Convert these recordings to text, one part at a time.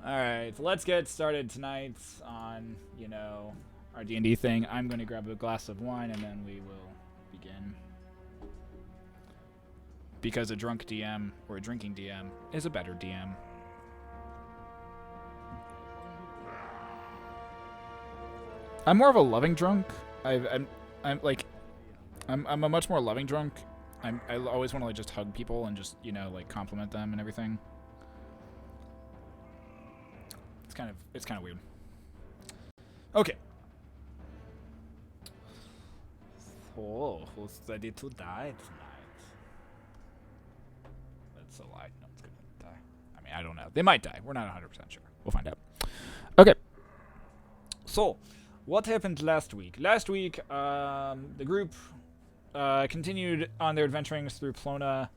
Alright, let's get started tonight on, our D&D thing. I'm going to grab a glass of wine and then we will begin. Because a drunk DM, or a drinking DM, is a better DM. I'm more of a loving drunk. I'm a much more loving drunk. I always want to just hug people and just, compliment them and everything. It's kind of weird. Okay. So, who's ready to die tonight? That's a lie. No one's gonna die. I mean, I don't know. They might die. We're not 100% sure. We'll find out. Okay. So, what happened last week? Last week, the group continued on their adventurings through Plona,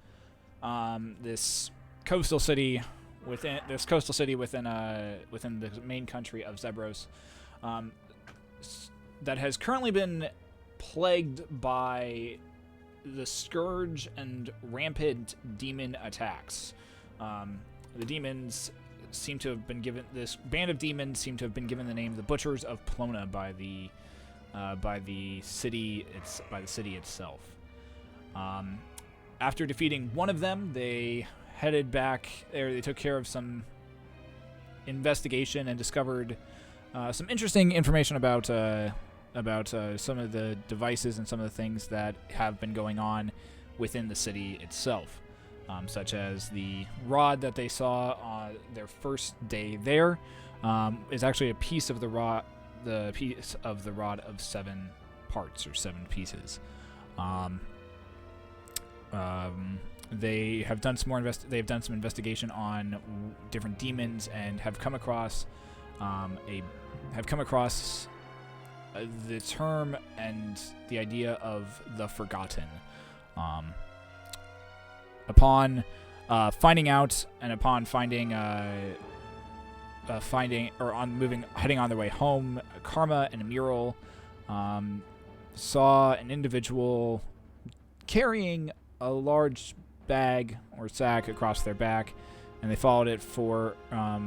this coastal city within the main country of Zebros, that has currently been plagued by the scourge and rampant demon attacks. The demons seem to have been given this band of demons seem to have been given the name the Butchers of Plona by the city itself. After defeating one of them, they headed back. They took care of some investigation and discovered some interesting information about some of the devices and some of the things that have been going on within the city itself, such as the rod that they saw on their first day there is actually a piece of the rod of 7 parts or 7 pieces. They have done some more They've done some investigation on different demons and have come across the term and the idea of the Forgotten. Upon finding out and upon heading on their way home, Karma and Mural saw an individual carrying a large bag or sack across their back, and they followed it for a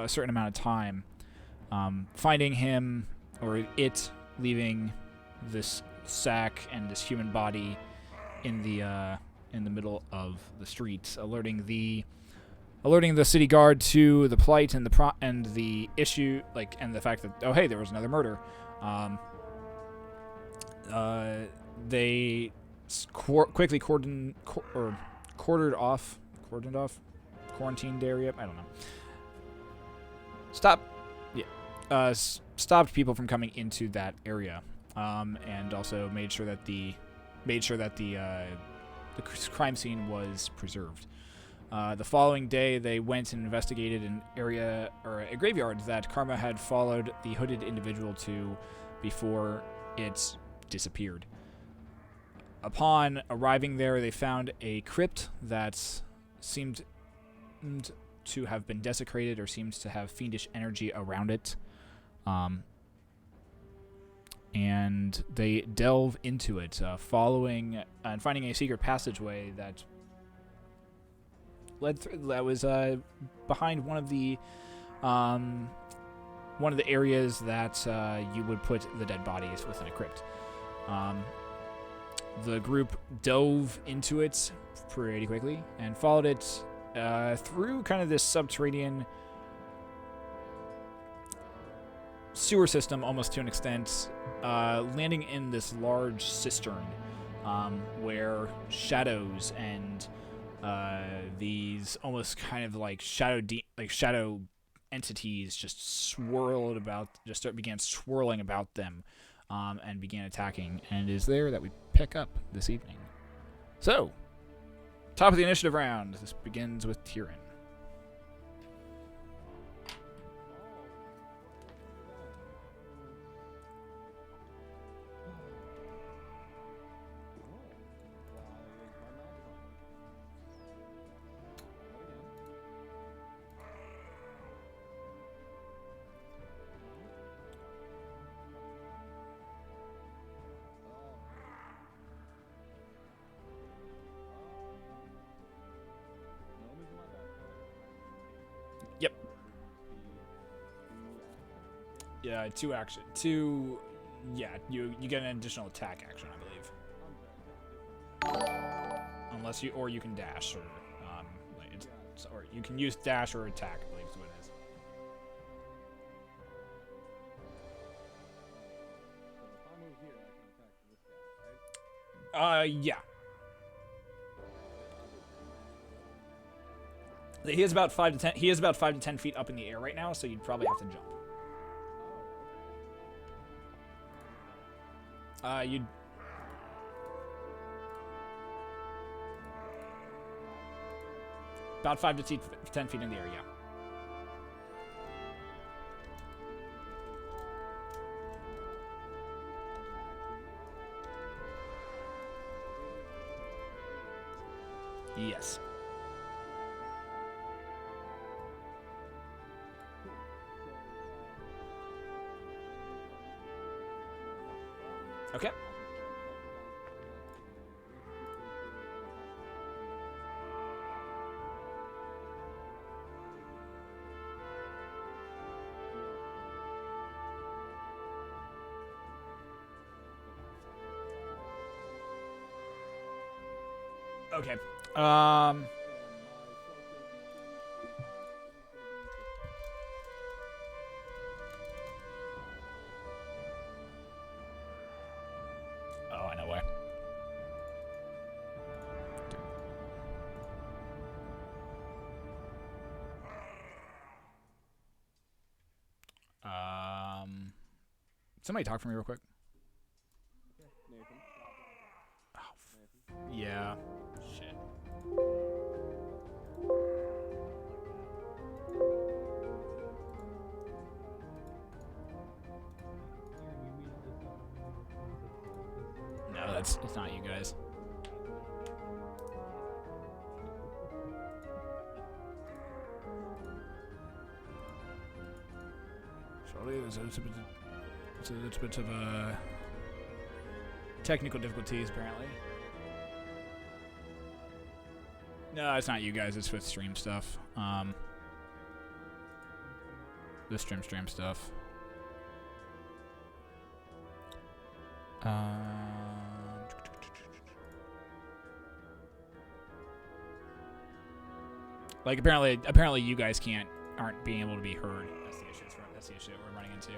certain amount of time, finding him or it leaving this sack and this human body in the middle of the street, alerting the city guard to the plight and the issue, and the fact that, oh hey, there was another murder. They quickly quarantined area. I don't know. Stopped people from coming into that area, and also made sure that the crime scene was preserved. The following day, they went and investigated an area or a graveyard that Karma had followed the hooded individual to before it disappeared. Upon arriving there, they found a crypt that seemed to have been desecrated or seems to have fiendish energy around it. And they delve into it, following and finding a secret passageway that was behind one of the areas that you would put the dead bodies within a crypt. The group dove into it pretty quickly and followed it through kind of this subterranean sewer system, almost to an extent, landing in this large cistern where shadows and these almost kind of like shadow entities just began swirling about them, and began attacking. And it is there that we pick up this evening. So, top of the initiative round. This begins with Tyrion. Yeah, 2 action. 2. Yeah, you get an additional attack action, I believe. Unless you, or you can dash, or or you can use dash or attack, I believe is what it is. Yeah. He is about 5 to 10. He is about 5 to 10 feet up in the air right now, so you'd probably have to jump. You'd. About 5 to 10 feet in the air, yeah. Yes. Okay. Okay. Oh, I know why. Somebody talk for me real quick. Nathan. Oh, yeah. Shit. No, it's not you guys. Surely there's a little bit of technical difficulties, apparently. No, it's not you guys. It's with stream stuff. The stream stuff. Like apparently you guys aren't being able to be heard. That's the issue we're running into.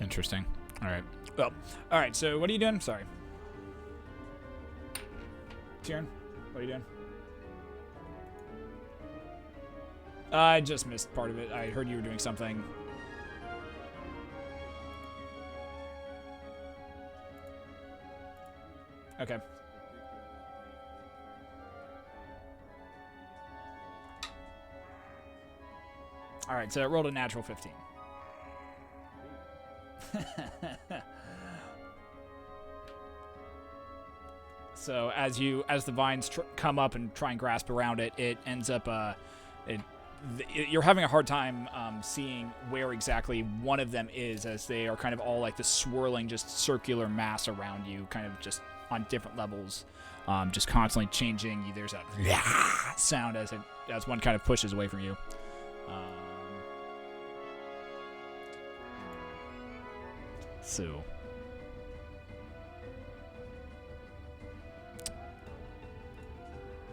Interesting. All right. Well, all right. So what are you doing? Sorry. Tyrion, what are you doing? I just missed part of it. I heard you were doing something. Okay. All right. So it rolled a natural 15. So as the vines come up and try and grasp around it, it ends up you're having a hard time seeing where exactly one of them is, as they are kind of all like this swirling, just circular mass around you, kind of just on different levels, just constantly changing. There's a sound as one kind of pushes away from you. So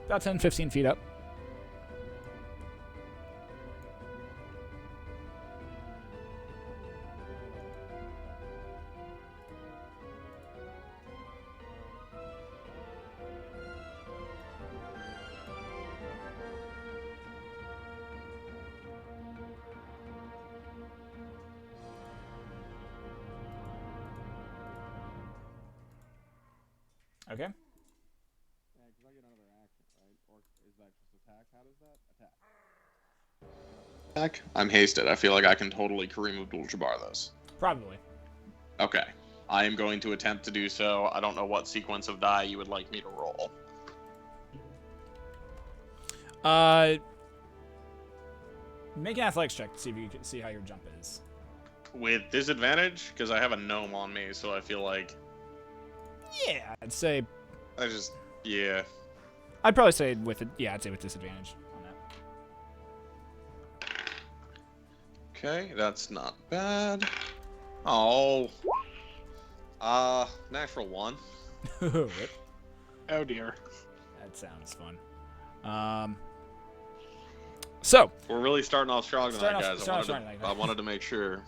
about 10, 15 feet up. Okay. Yeah, because I get another action, right? Or is that just attack? How does that? Attack. I'm hasted. I feel like I can totally Kareem Abdul-Jabbar this. Probably. Okay. I am going to attempt to do so. I don't know what sequence of die you would like me to roll. Make an athletics check to see if you can see how your jump is. With disadvantage? Because I have a gnome on me, so I feel like... Yeah, I'd say. Yeah. I'd probably say with it. Yeah, I'd say with disadvantage on that. Okay, that's not bad. Oh. Natural 1. Rip. Oh dear. That sounds fun. So We're really starting off strong tonight, Starting off- guys. starting off strong tonight. I wanted to make sure.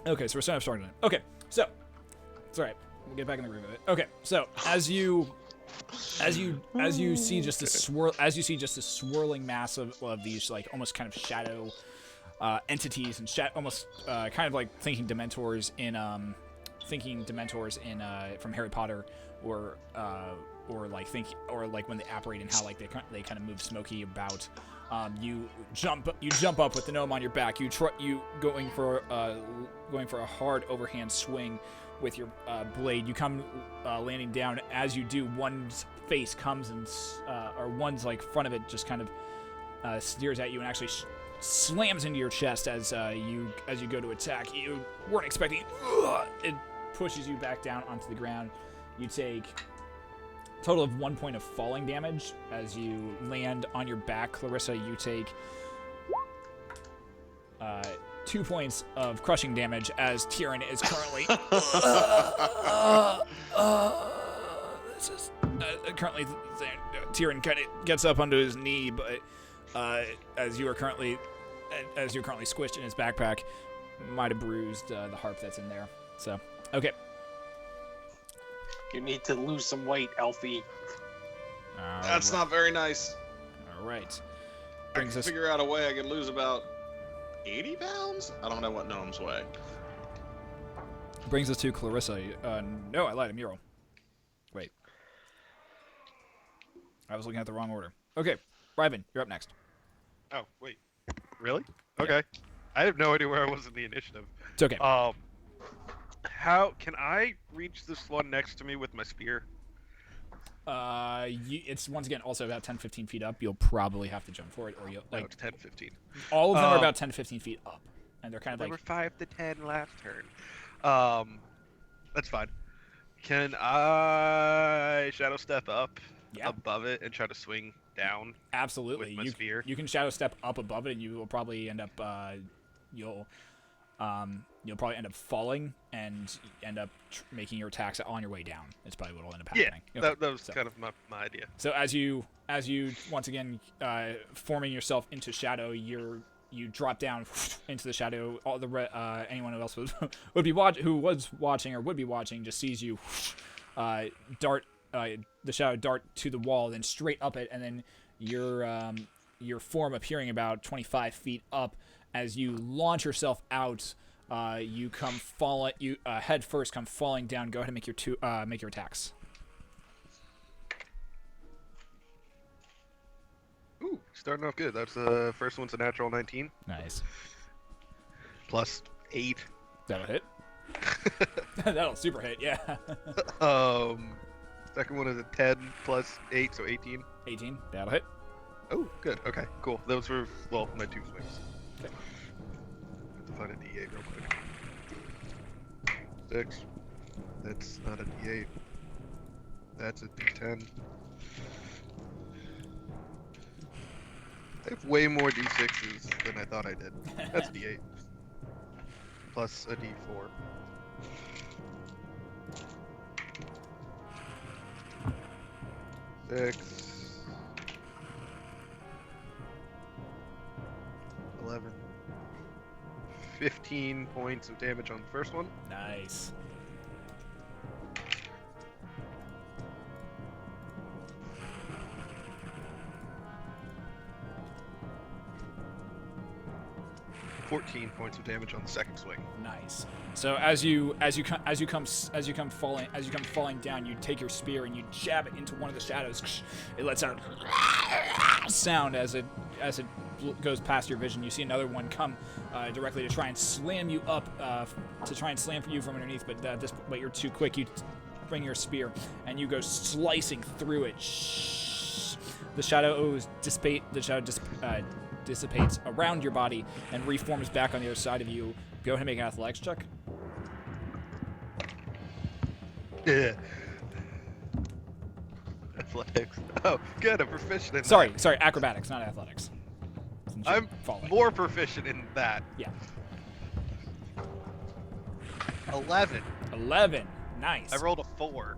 okay, so we're starting off strong tonight. Okay, so it's all right. We'll get back in the groove of it. Okay, so as you see just this swirling mass of these like almost kind of shadow entities and almost kind of like thinking Dementors in from Harry Potter or like when they apparate and how like they kind of move Smokey about. You jump up with the gnome on your back. You going for a hard overhand swing with your blade. You come landing down. As you do, one's face comes and or one's like front of it just kind of steers at you and actually slams into your chest as you go to attack. You weren't expecting it. It pushes you back down onto the ground. You take a total of 1 point of falling damage as you land on your back. Clarissa, you take 2 points of crushing damage as Tyrion is currently Tyrion kind of gets up onto his knee, but as you're currently squished in his backpack, might have bruised the harp that's in there. So okay. You need to lose some weight, Elfie. That's not very nice. All right. I can figure out a way I could lose about 80 pounds? I don't know what gnomes weigh. Brings us to Clarissa. No, I lied. Muriel. Wait. I was looking at the wrong order. Okay. Ryvan, you're up next. Oh, wait. Really? Okay. I have no idea where I was in the initiative. It's okay. How can I reach this one next to me with my spear? It's once again also about 10-15 feet up. You'll probably have to jump for it, or you'll No, like it's 10, 15. all of them are about 10-15 feet up, and they're kind of There like were 5 to 10 last turn. That's fine. Can I shadow step up above it and try to swing down? Absolutely. With my spear. You can shadow step up above it, and you will probably end up you'll probably end up falling and end up making your attacks on your way down. It's probably what will end up happening. Yeah, Okay. that was kind of my idea. So as you once again forming yourself into shadow, you drop down into the shadow. All the anyone who else who was watching or would be watching just sees you dart the shadow dart to the wall, then straight up it, and then your form appearing about 25 feet up. As you launch yourself out, you head first come falling down. Go ahead and make your attacks. Ooh, starting off good. That's the first one's a natural 19. Nice. Plus 8. That'll hit. That'll super hit, yeah. Second one is a 10 plus 8, so 18. 18. That'll hit. Oh, good. Okay, cool. Those were, well, my 2 swings. Okay. Have to find a D8 real quick. 6. That's not a D8. That's a D10. I have way more D6s than I thought I did. That's a D8. Plus a D4. Six. 11. 15 points of damage on the first one. Nice. $14 points of damage on the second swing. Nice. So as you come falling down, you take your spear and you jab it into one of the shadows. It lets out a sound as it goes past your vision. You see another one come directly to try and slam you up, to try and slam you from underneath, but you're too quick. You bring your spear and you go slicing through it. The shadow dissipates around your body and reforms back on the other side of you. Go ahead and make an athletics check. Yeah. Athletics. Oh, good. I'm proficient in Sorry, that. acrobatics, not athletics. Since you're I'm falling. more proficient in that. Yeah. 11. 11. Nice. I rolled a 4.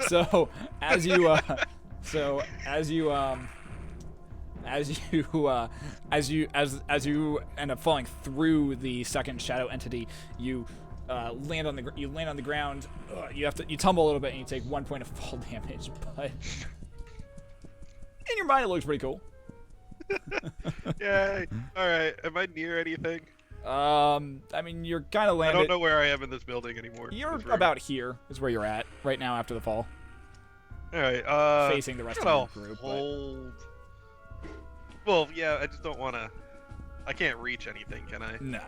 So as you end up falling through the second shadow entity, you land on the ground. You tumble a little bit and you take 1 point of fall damage, but in your mind it looks pretty cool. Yay. Alright, am I near anything? I mean, you're kind of landed. I don't know where I am in this building anymore. You're This room. about here is where you're at right now after the fall, Alright, facing the rest of I'll the group. hold. Well, yeah, I just don't want to. I can't reach anything, can I? Nah.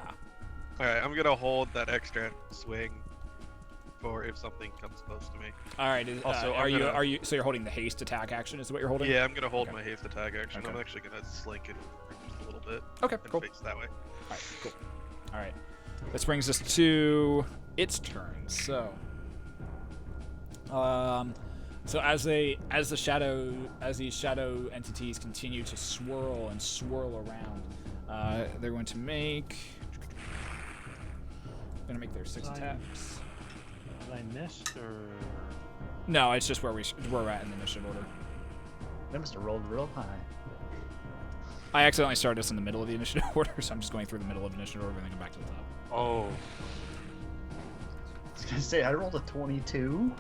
Alright, I'm gonna hold that extra swing for if something comes close to me. All right. Also, are I'm you gonna- are you so you're holding the haste attack action? Is what you're holding? Yeah, I'm gonna hold Okay. my haste attack action. Okay. I'm actually gonna slink it just a little bit Okay. and Cool. face that way. All right, cool. All right. This brings us to its turn. So as these shadow entities continue to swirl around, they're going to make their 6 attacks. Did I miss or? No, it's just where we're at in the initiative order. I must have rolled real high. I accidentally started this in the middle of the initiative order, so I'm just going through the middle of the initiative order and then go back to the top. Oh. I was gonna say I rolled a 22.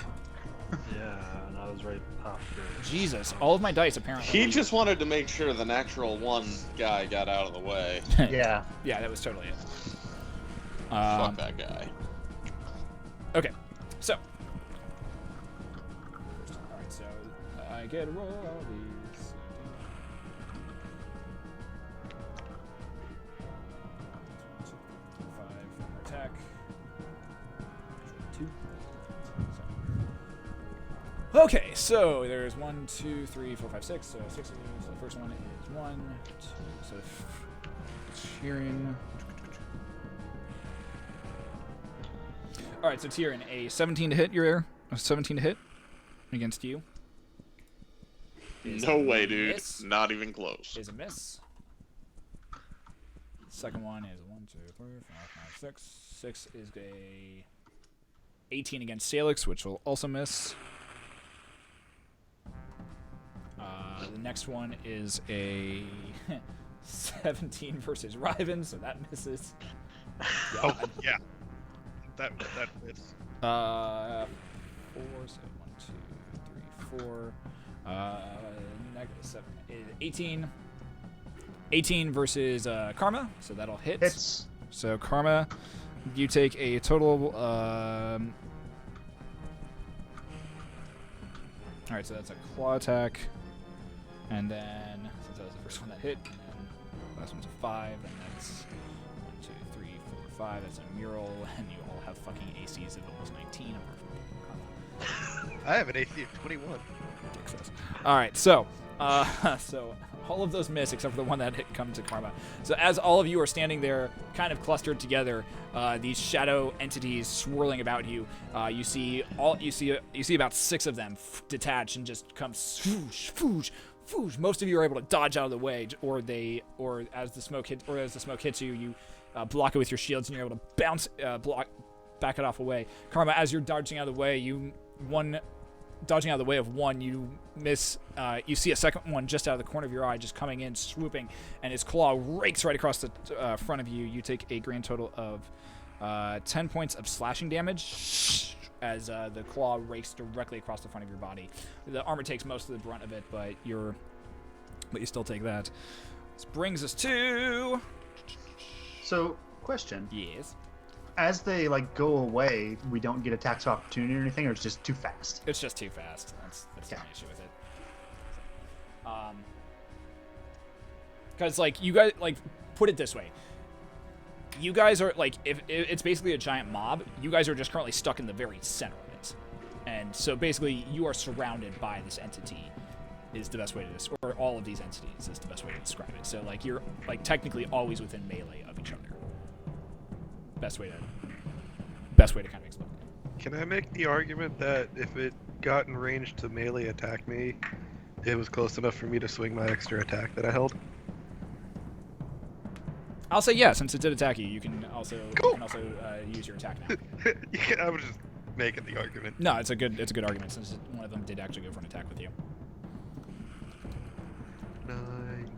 Yeah, and I was right after. Jesus, all of my dice apparently. He just wanted to make sure the natural one guy got out of the way. Yeah. Yeah, that was totally it. Fuck that guy. Okay, so. Alright, so I get to roll all these. 5 for attack. 2. Okay, so there's 1, 2, 3, 4, 5, 6. So 6 of these. So the first one is 1, 2. So Tyrion. All right, so Tyrion, a 17 to hit your air. A 17 to hit against you. Is No a way, dude. miss. Not even close. Is a miss. Second one is 1, 2, 3, 4, 5, 6. 6 is a 18 against Salix, which will also miss. The next one is a 17 versus Riven, so that misses. Oh, yeah. That fits. 4, so 1, 2, 3, 4. Negative 7 is 18. 18 versus Karma, so that'll hit. Hits. So Karma, you take a total. All right, so that's a claw attack, and then since that was the first one that hit, and then last one's a 5, and that's 1, 2, 3, 4, 5. That's a mural, and you all have fucking ACs of almost 19. I have an AC of 21. All right, so so all of those miss except for the one that hit come to Karma. So as all of you are standing there, kind of clustered together, these shadow entities swirling about you, you see about 6 of them detach and just come swoosh, swoosh, swoosh. Most of you are able to dodge out of the way, or as the smoke hits you, you block it with your shields and you're able to bounce, back it off away. Karma, as you're dodging out of the way, dodging out of the way of one, you miss. You see a second one just out of the corner of your eye, just coming in, swooping, and his claw rakes right across the front of you. You take a grand total of 10 points of slashing damage as the claw rakes directly across the front of your body. The armor takes most of the brunt of it, but you still take that. This brings us to. So, question. Yes. As they go away, we don't get attacks of opportunity or anything, or it's just too fast. It's just too fast. That's Okay. the issue with it. Because, like, you guys, like, put it this way. You guys are, like, if it's basically a giant mob, you guys are just currently stuck in the very center of it. And so, basically, you are surrounded by this entity, is the best way to describe, or all of these entities is the best way to describe it. So, like, you're, like, technically always within melee of each other. Best way to kind of explain it. Can I make the argument that if it got in range to melee attack me, it was close enough for me to swing my extra attack that I held? I'll say yeah, since it did attack you, you can also Cool. Use your attack now. Yeah, I was just making the argument. No, it's a good argument since one of them did actually go for an attack with you. 9,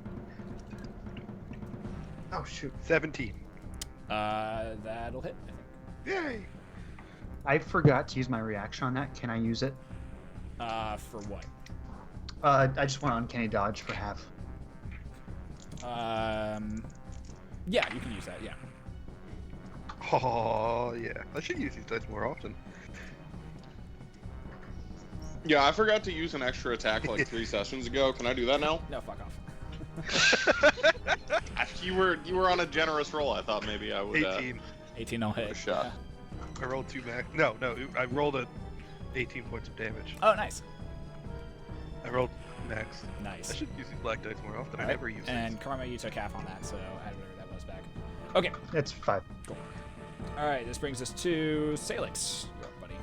Oh shoot! 17. That'll hit, I think. Yay! I forgot to use my reaction on that. Can I use it? For what? I just went uncanny dodge for half. Yeah, you can use that. Yeah. Oh, yeah. I should use these dice more often. Yeah, I forgot to use an extra attack like 3 sessions ago. Can I do that now? No, fuck off. You were on a generous roll. I thought maybe I would. 18. 18 will hit. a shot. I rolled 2 max. No, I rolled 18 points of damage. Oh, nice. I rolled max. Nice. I should use these black dice more often. I Alright, never use and these. Karma, you took half on that, so add whatever that was back. Okay. It's 5. All right, this brings us to Salix. You're up, buddy.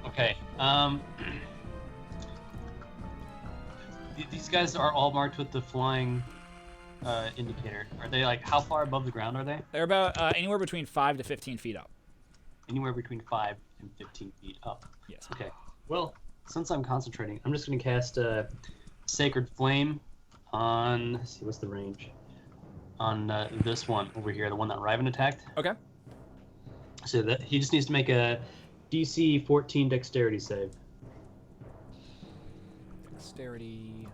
Okay. These guys are all marked with the flying indicator. Are they like how far above the ground are they? They're about anywhere between 5 to 15 feet up. Anywhere between 5 and 15 feet up. Yes. Okay. Well, since I'm concentrating, I'm just going to cast Sacred Flame on. Let's see, what's the range? On this one over here, the one that Riven attacked. Okay. So that he just needs to make a DC 14 Dexterity save. Dexterity.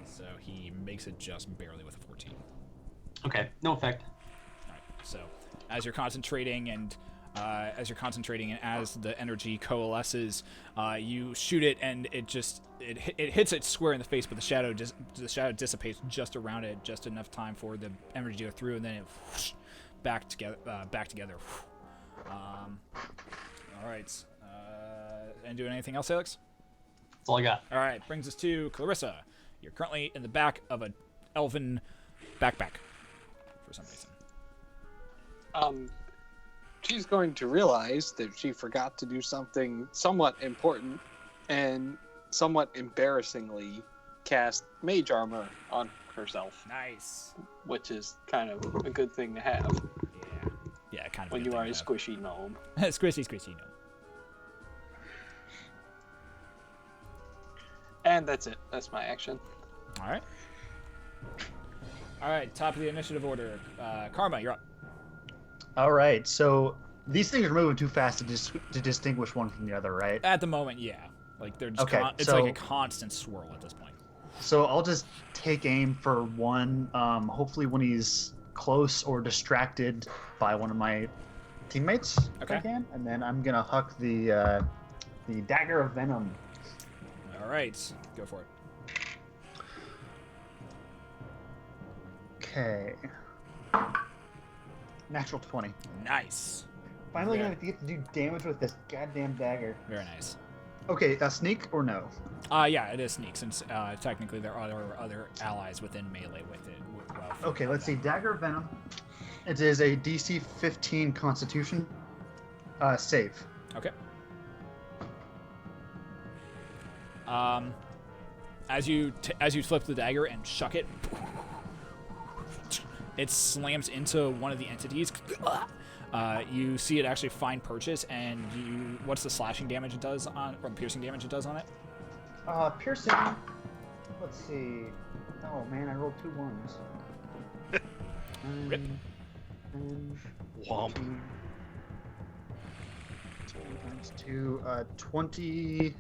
So he makes it just barely with a 14. Okay, no effect. All right. So as you're concentrating and as the energy coalesces, you shoot it and it hits it square in the face, but the shadow dissipates just around it, just enough time for the energy to go through, and then it whoosh, back together. All right. And doing anything else, Alex? That's all I got. All right. Brings us to Clarissa. You're currently in the back of an elven backpack for some reason. She's going to realize that she forgot to do something somewhat important and somewhat embarrassingly cast Mage Armor on herself, Nice. which is kind of a good thing to have Yeah, kind of. when you are a squishy gnome. squishy, no. And that's it. That's my action. All right. Top of the initiative order. Karma, you're up. All right, so these things are moving too fast to distinguish one from the other, right? At the moment, yeah. Like they're just Okay, it's so- like a constant swirl at this point. So I'll just take aim for one, hopefully when he's close or distracted by one of my teammates, if Okay. I can. And then I'm going to huck the Dagger of Venom. All right, go for it. Okay. Natural 20. Nice. Finally Yeah. gonna get to do damage with this goddamn dagger. Very nice. Okay, sneak or no? Yeah, it is sneak since technically there are other allies within melee with it. Okay, let's see. Dagger of Venom. It is a DC 15 Constitution save. Okay. As you flip the dagger and chuck it, it slams into one of the entities. You see it actually find purchase, and what's the slashing damage it does on, or piercing damage it does on it? Piercing. Let's see. Oh man, I rolled 2 ones. Rip. Womp. 2 20.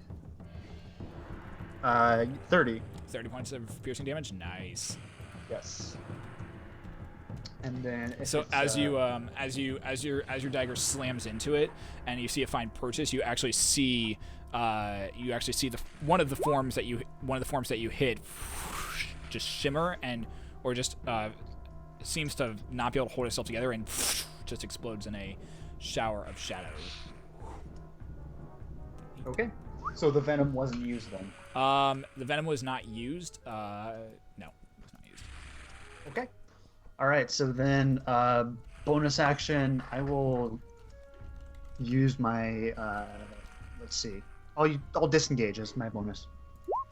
30. 30 points of piercing damage. Nice. Yes. And then So as your dagger slams into it, and you see it find purchase, you actually see one of the forms that you hit just shimmer or just seems to not be able to hold itself together and just explodes in a shower of shadows. Okay. So the venom wasn't used then. The venom was not used. No, it was not used. Okay. All right. So then, bonus action. I will use my. Let's see. I'll disengage as my bonus.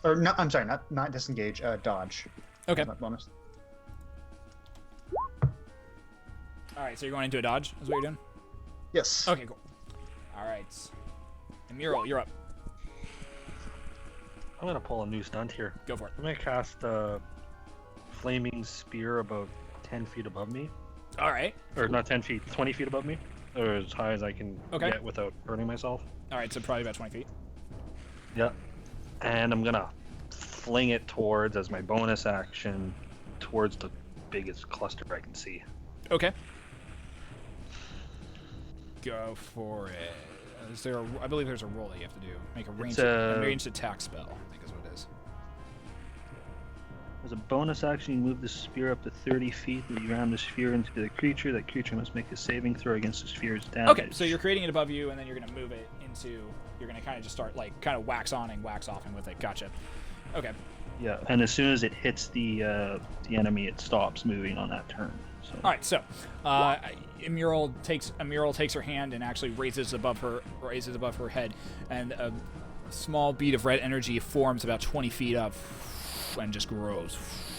Or no, I'm sorry, not disengage. Dodge. Okay. As my bonus. All right, so you're going into a dodge. Is what you're doing? Yes. Okay, cool. All right. And Mural, you're up. I'm gonna pull a new stunt here. Go for it. I'm gonna cast a flaming spear about 10 feet above me, All right. or not 10 feet, 20 feet above me, or as high as I can Okay. get without burning myself. All right, so probably about 20 feet. Yeah. And I'm gonna fling it towards, as my bonus action, towards the biggest cluster I can see. Okay. Go for it. Is there I believe there's a roll that you have to do. Make a ranged attack spell, I think is what it is. As a bonus action, you move the spear up to 30 feet. That you ram the sphere into the creature. That creature must make a saving throw against the sphere's damage. Okay, so you're creating it above you, and then you're going to move it into... You're going to kind of just start, like, kind of wax on and wax off with it. Gotcha. Okay. Yeah, and as soon as it hits the enemy, it stops moving on that turn. So. All right, so Emural takes her hand and actually raises above her head, and a small bead of red energy forms about 20 feet up and just grows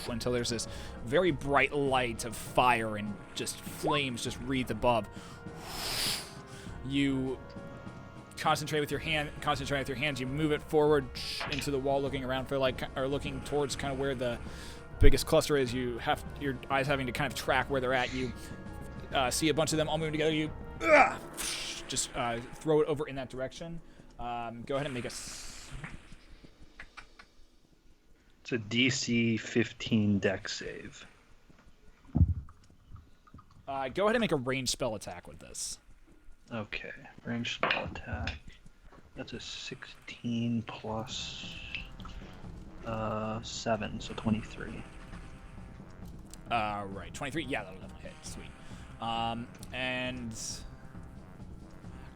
until there's this very bright light of fire and just flames just wreathed above. You concentrate with your hands. You move it forward into the wall, looking around for looking towards kind of where the biggest cluster is. You have your eyes having to kind of track where they're at. You see a bunch of them all moving together. You just throw it over in that direction. Go ahead and make It's a DC 15 dex save. go ahead and make a ranged spell attack with this. Okay, range spell attack. That's a 16 plus 7, so 23. Right, 23. Yeah, that'll definitely hit. Sweet. And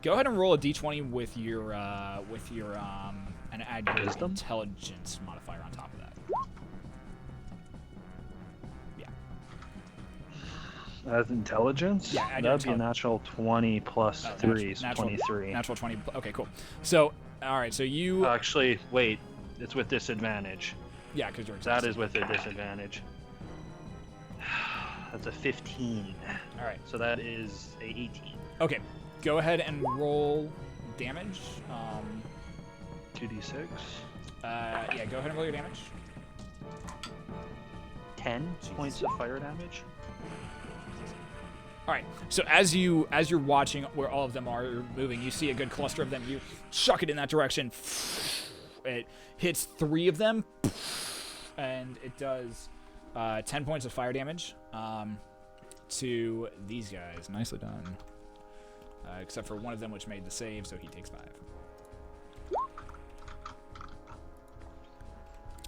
go ahead and roll a d20 with your and add your Wisdom? intelligence modifier on top of that. Yeah. As intelligence? Yeah, add your that'd be a natural 20 plus 3, so natural- 23. Natural 20. Okay, cool. So, all right. So you. Actually, wait. It's with disadvantage. Yeah, because you're. That is with a disadvantage. That's a 15. All right. So that is a 18. Okay. Go ahead and roll damage. 2d6. Yeah. Go ahead and roll your damage. 10 points of fire damage. All right. So as you're watching where all of them are moving, you see a good cluster of them. You chuck it in that direction. It hits 3 of them, and it does 10 points of fire damage to these guys. Nicely done. Except for one of them, which made the save, so he takes 5.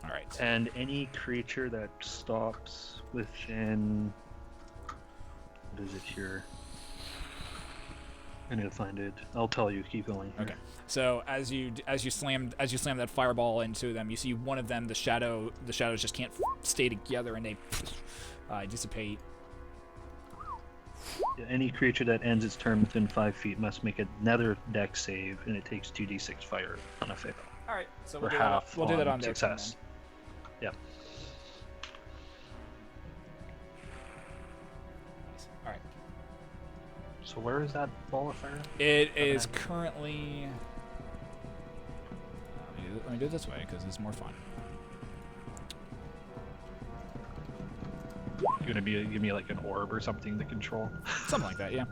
All right. And any creature that stops within... What is it here? I need to find it. I'll tell you. Keep going. Here. Okay. So as you slam that fireball into them, you see one of them. The shadows just can't stay together, and they dissipate. Yeah, any creature that ends its turn within 5 feet must make another dex save, and it takes 2d6 fire on a fail. All right. So For we'll half do that on their turn success. then. Yeah. Nice. All right. So where is that ball of fire? It is currently. Let me do it this way because it's more fun. You gonna give me like an orb or something to control? Something like that, yeah.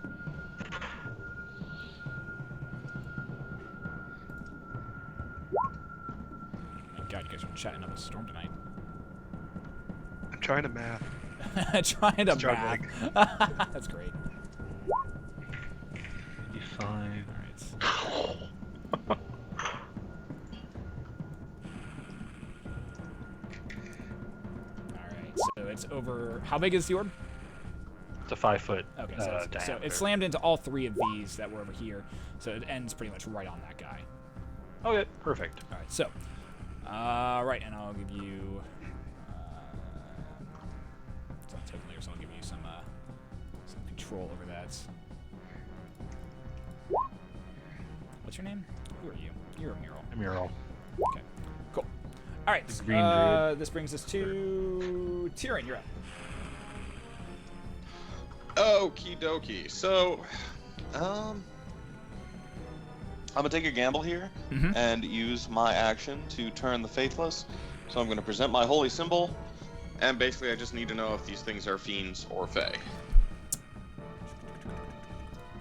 My God, you guys are chatting up a storm tonight. I'm trying to math. Trying to Struggling. math. That's great. 55. All right. All it's over. How big is the orb? It's a 5-foot Okay, so diameter. it slammed into all 3 of these that were over here, so it ends pretty much right on that guy. Okay, perfect. All right, so, right, and I'll give you. It's on token layer, so I'll give you some control over that. What's your name? Who are you? You're a mural. A mural. Okay, cool. All right, The green druid. this brings us to Tyrion. You're up. Okie dokie. So, I'm gonna take a gamble here Mhm. and use my action to turn the faithless. So I'm gonna present my holy symbol, and basically I just need to know if these things are fiends or fae.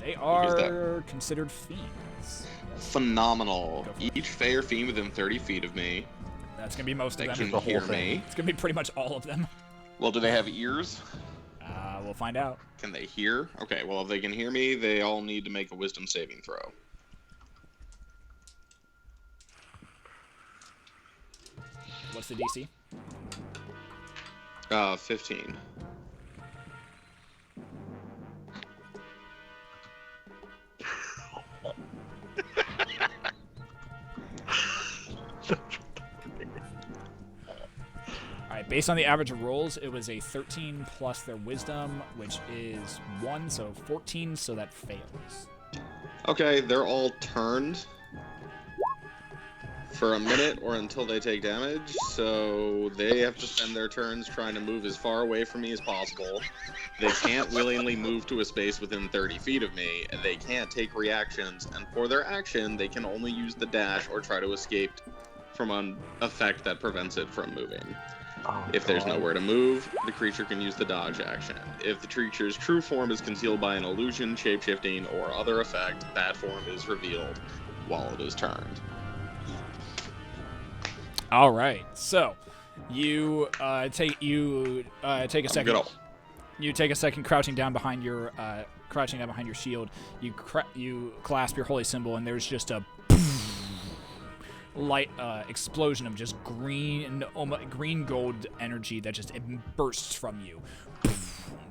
They What is are considered fiends. Phenomenal. Go for it. Each fae or fiend within 30 feet of me. That's gonna be most They of can them. the whole hear thing. me. It's gonna be pretty much all of them. Well, do they have ears? We'll find out. Can they hear? Okay, well, if they can hear me, they all need to make a wisdom saving throw. What's the DC? 15. All right, based on the average of rolls, it was a 13 plus their wisdom, which is 1, so 14, so that fails. Okay, they're all turned for a minute or until they take damage, so they have to spend their turns trying to move as far away from me as possible. They can't willingly move to a space within 30 feet of me, and they can't take reactions, and for their action, they can only use the dash or try to escape from an effect that prevents it from moving. Oh, If there's God. nowhere to move, the creature can use the dodge action. If the creature's true form is concealed by an illusion, shapeshifting, or other effect, that form is revealed while it is turned. All right, so you take a second. Good ol'. You take a second, crouching down behind your shield. You clasp your holy symbol, and there's just a light explosion of just green gold energy that just bursts from you,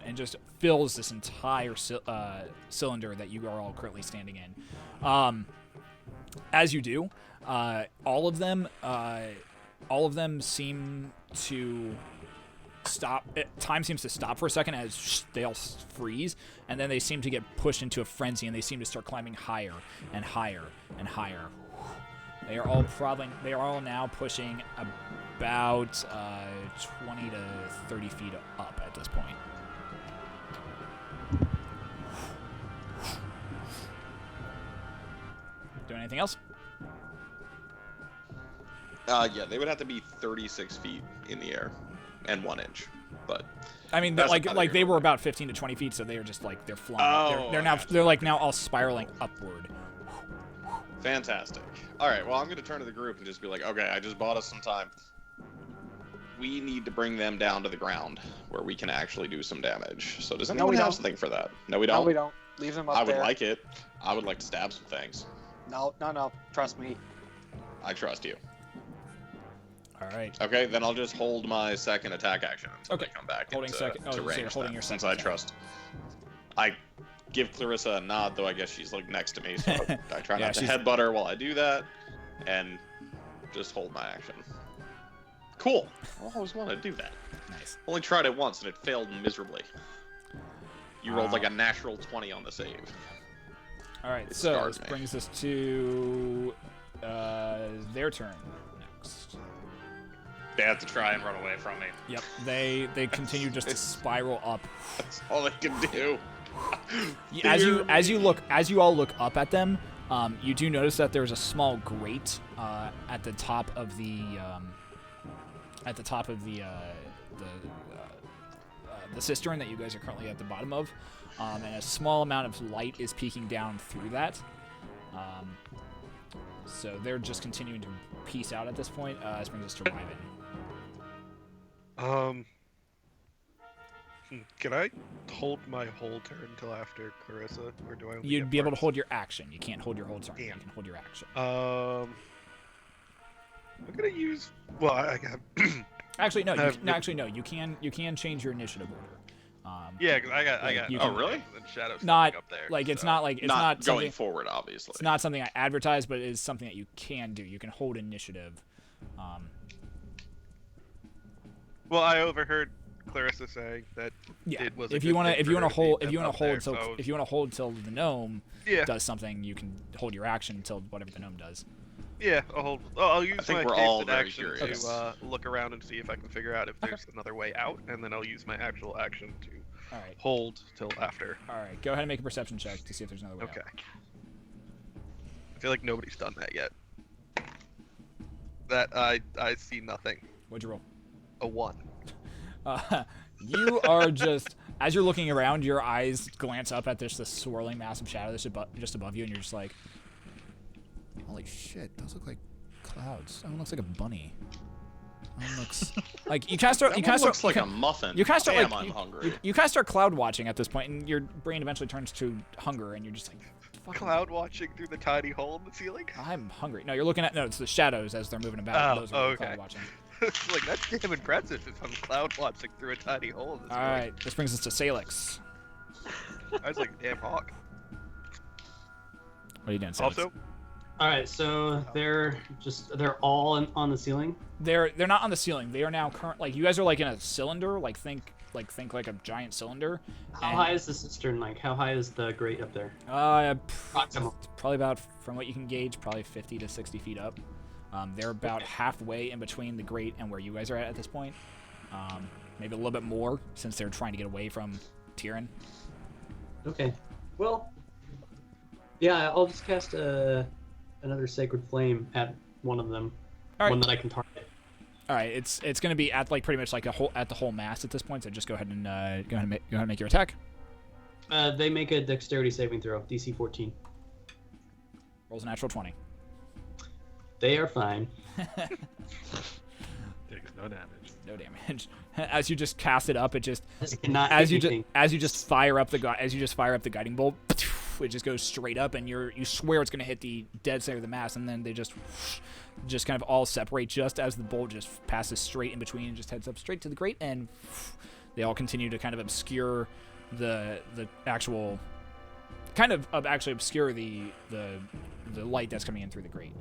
and just fills this entire cylinder that you are all currently standing in. As you do, all of them seem to stop. Time seems to stop for a second as they all freeze, and then they seem to get pushed into a frenzy, and they seem to start climbing higher and higher and higher. They are all now pushing about 20 to 30 feet up at this point. Doing anything else? Yeah, they would have to be 36 feet in the air and 1 inch, but I mean, That's like about like it. they were about 15 to 20 feet, so they are just like they're flying. Oh, they're I now gotcha. they're like now all spiraling upward. fantastic. All right, well, I'm going to turn to the group and just be like, okay, I just bought us some time. We need to bring them down to the ground where we can actually do some damage. So does anyone we have don't. something for that? No, we No, don't. we don't. Leave them up I would there. like it. I would like to stab some things. No. Trust me. I trust you. All right. Okay, then I'll just hold my second attack action until Okay. they come back Holding into, second- oh, to so you're range. holding Then, your since second I attack. trust. I give Clarissa a nod, though I guess she's like next to me, so I try Yeah, not to she's- headbutt her while I do that, and just hold my action. Cool. I always want to do that. Nice. Only tried it once and it failed miserably. You rolled like Wow. a natural 20 on the save. All right. It So scars this me. brings us to their turn next. They have to try and run away from me. Yep. They continue just to spiral up. That's all they can do. As Fear you all look up at them, you do notice that there's a small grate at the top of the cistern that you guys are currently at the bottom of, and a small amount of light is peeking down through that. So they're just continuing to piece out at this point. This brings us to Ryven. Can I hold my whole turn until after Clarissa, or do I? Only You'd get be able to parts? hold your action. You can't hold your whole turn. You Damn. can hold your action. I'm gonna use. Well, I got. Actually, no. Have- Actually, no. You can change your initiative order. Yeah, because I got. You Oh, can- really? And Shadow Not up there. like it's so- not like it's not not going something, forward, obviously. it's not something I advertise, but it is something that you can do. You can hold initiative. Well, I overheard Clarissa saying that Yeah. it was. a If you good want to, thing if for you her want to be hold, if you up want to hold there, till, so- if you want to hold till the gnome Yeah, does something, you can hold your action until whatever the gnome does. yeah. I'll use I think my we're all hasted very action curious. to look around and see if I can figure out if there's another way out, and then I'll use my actual action to All right. hold till after. All right. Go ahead and make a perception check to see if there's another way Okay. out. I feel like nobody's done that yet. That I see nothing. What'd you roll? A 1. You are just as you're looking around, your eyes glance up at this swirling massive shadow that's just above you, and you're just like, "Holy shit! Those look like clouds. That one looks like a bunny. That one looks like you kind of start. That You one kind of looks start. like a muffin. You kind of start Damn, like I'm hungry. you kind of start cloud watching at this point, and your brain eventually turns to hunger, and you're just like, "Fucking Cloud watching through the tiny hole in the ceiling. I'm hungry." No, you're looking at it's the shadows as they're moving about. Oh, Those are okay. cloud watching. Like that's damn impressive if I'm cloud watching through a tiny hole in the All ceiling. right, this brings us to Salix. I was like a damn hawk. What are you doing, Salix? Also, All right, so they're all on the ceiling. They're not on the ceiling. They are now like you guys are like in a cylinder. Like think like a giant cylinder. How And- high is the cistern? Like, how high is the grate up there? Probably about, from what you can gauge, probably 50 to 60 feet up. They're about halfway in between the grate and where you guys are at this point. Maybe a little bit more since they're trying to get away from Tyrion. Okay. Well, yeah, I'll just cast another Sacred Flame at one of them. All right. One that I can target. All right, it's going to be at like pretty much like at the whole mast at this point. So just go ahead and make your attack. They make a Dexterity saving throw, DC 14. Rolls a natural 20. They are fine. Takes no damage. No damage. As you just cast it up, it just This cannot as hit you anything. just fire up the guiding bolt, it just goes straight up, and you swear it's gonna hit the dead center of the mass, and then they just kind of all separate just as the bolt just passes straight in between and just heads up straight to the grate, and they all continue to kind of obscure the actual actually obscure the light that's coming in through the grate.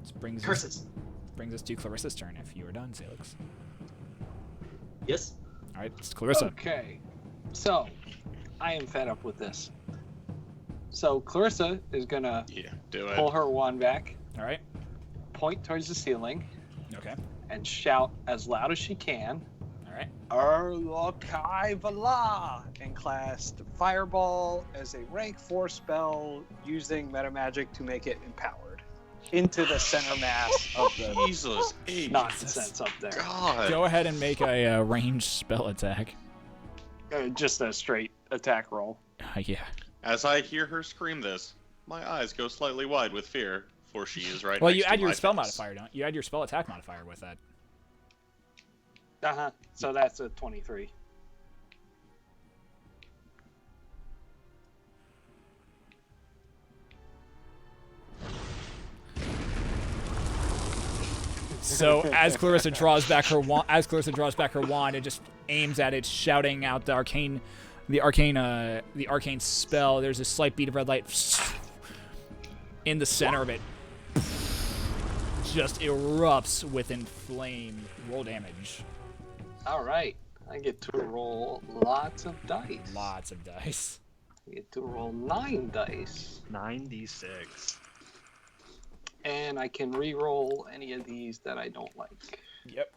This brings us to Clarissa's turn. If you are done, Salix. Yes. All right, it's Clarissa. Okay, so I am fed up with this. So Clarissa is gonna Yeah, do it. pull her wand back, All right. point towards the ceiling, Okay. and shout as loud as she can, All right. Urlokai Vala, and cast Fireball as a rank 4 spell using metamagic to make it empowered into the center mass of the Jesus H. nonsense up there. God. Go ahead and make a ranged spell attack. Just a straight attack roll. Yeah. As I hear her scream this, my eyes go slightly wide with fear, for she is right Well, next you to add your my spell face. modifier, don't you? You add your spell attack modifier with that. Uh-huh. So that's a 23. So as Clarissa draws back her wand, it just aims at it, shouting out the arcane spell. There's a slight bead of red light in the center of it. Just erupts with inflamed roll damage. All right. I get to roll lots of dice. Lots of dice. I get to roll 9 dice. 96. And I can re-roll any of these that I don't like. Yep.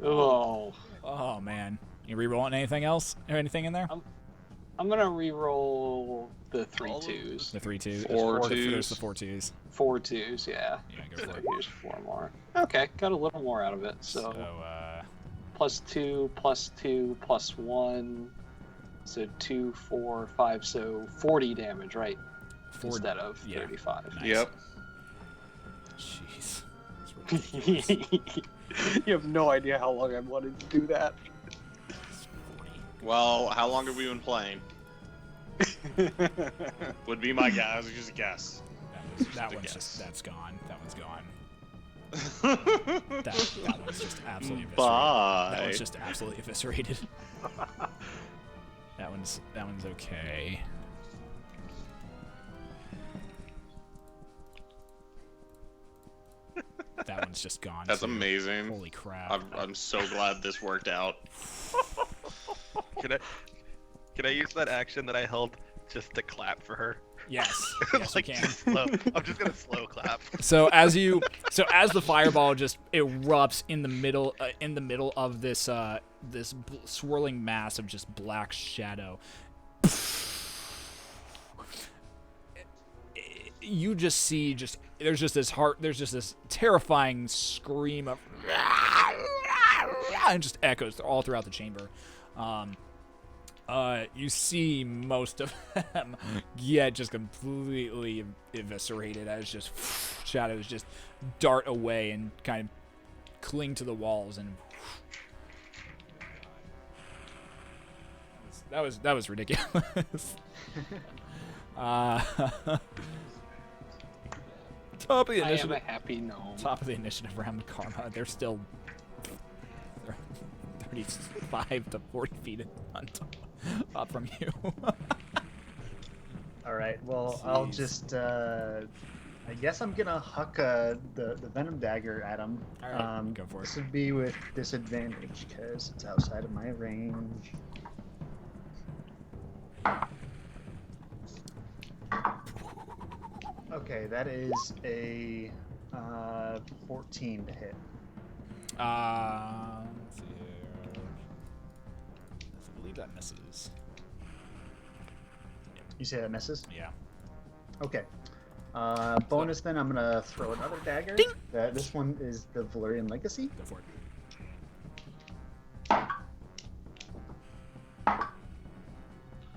Oh. Oh man. You re-rolling anything else? Or anything in there? I'm going to re-roll the 3 All of 2s. The 3 2s. Four There's twos. the 4 2s. 4 2s, yeah. Yeah, go for it. Here's 4 more. Okay, got a little more out of it. So, +2, +2, +1. So 2, 4, 5. So 40 damage, right? 4 Instead of yeah. 35. Nice. Yep. Jeez. That's ridiculous. You have no idea how long I've wanted to do that. It's 40. Well, how long have we been playing? Would be my guess. Just a guess. That a one's guess. just that's gone. That one's gone. That one's just absolutely eviscerated. Bye. That one's just absolutely eviscerated. That one's okay. That one's just gone. That's too. amazing. Holy crap. I'm so glad this worked out. Can I use that action that I held just to clap for her? Yes. Yes, Like, you can. just slow. I'm just gonna slow clap. So as the fireball just erupts in the middle of this swirling mass of just black shadow, you just see there's just this terrifying scream of and just echoes all throughout the chamber. You see most of them get just completely eviscerated as just shadows just dart away and kind of cling to the walls, and that was ridiculous. Top of the I am initiative. a happy gnome. Top of the initiative round, Karma. They're 35 to 40 feet on top, up from you. All right. Well, I'll Jeez. just. I guess I'm gonna huck the venom dagger at him. All right, go for it. This would be with disadvantage because it's outside of my range. Okay, that is a 14 to hit. Let's see here. I believe that misses. You say that misses? Yeah. Okay. Bonus then, I'm gonna throw another dagger. Ding! This one is the Valerian Legacy. Go for it.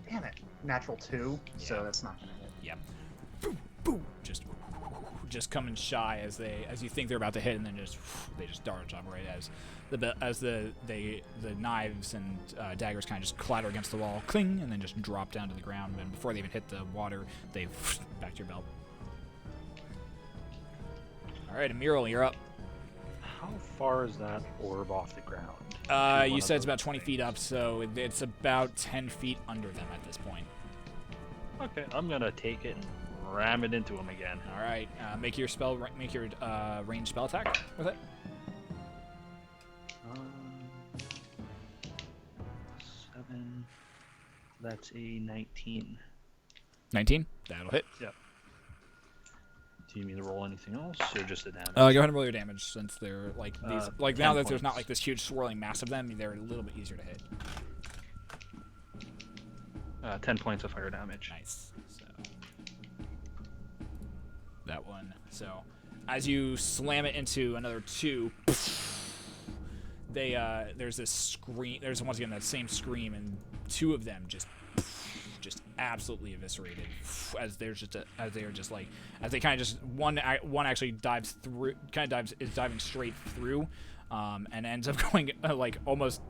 Damn it. Natural 2, Yeah. so that's not gonna hit. Yep. Boom, boom. Just coming shy as you think they're about to hit, and then they just dart up right as the knives and daggers kind of just clatter against the wall, cling, and then just drop down to the ground. And before they even hit the water, they back to your belt. All right, Amiral, you're up. How far is that orb off the ground? You said it's about 20 feet up, so it's about 10 feet under them at this point. Okay, I'm gonna take it and ram it into him again. All right, make your ranged spell attack with it. 7. That's a 19. 19. That'll hit. Do you need me to roll anything else, or just the damage? Go ahead and roll your damage, since they're like these. Like 10 now that there's not points. like this huge swirling mass of them, they're a little bit easier to hit. 10 points of fire damage. Nice. So that one. So as you slam it into another 2, there's this scream. There's once again that same scream, and 2 of them just absolutely eviscerated as they kind of just one actually dives through, is diving straight through, and ends up going like almost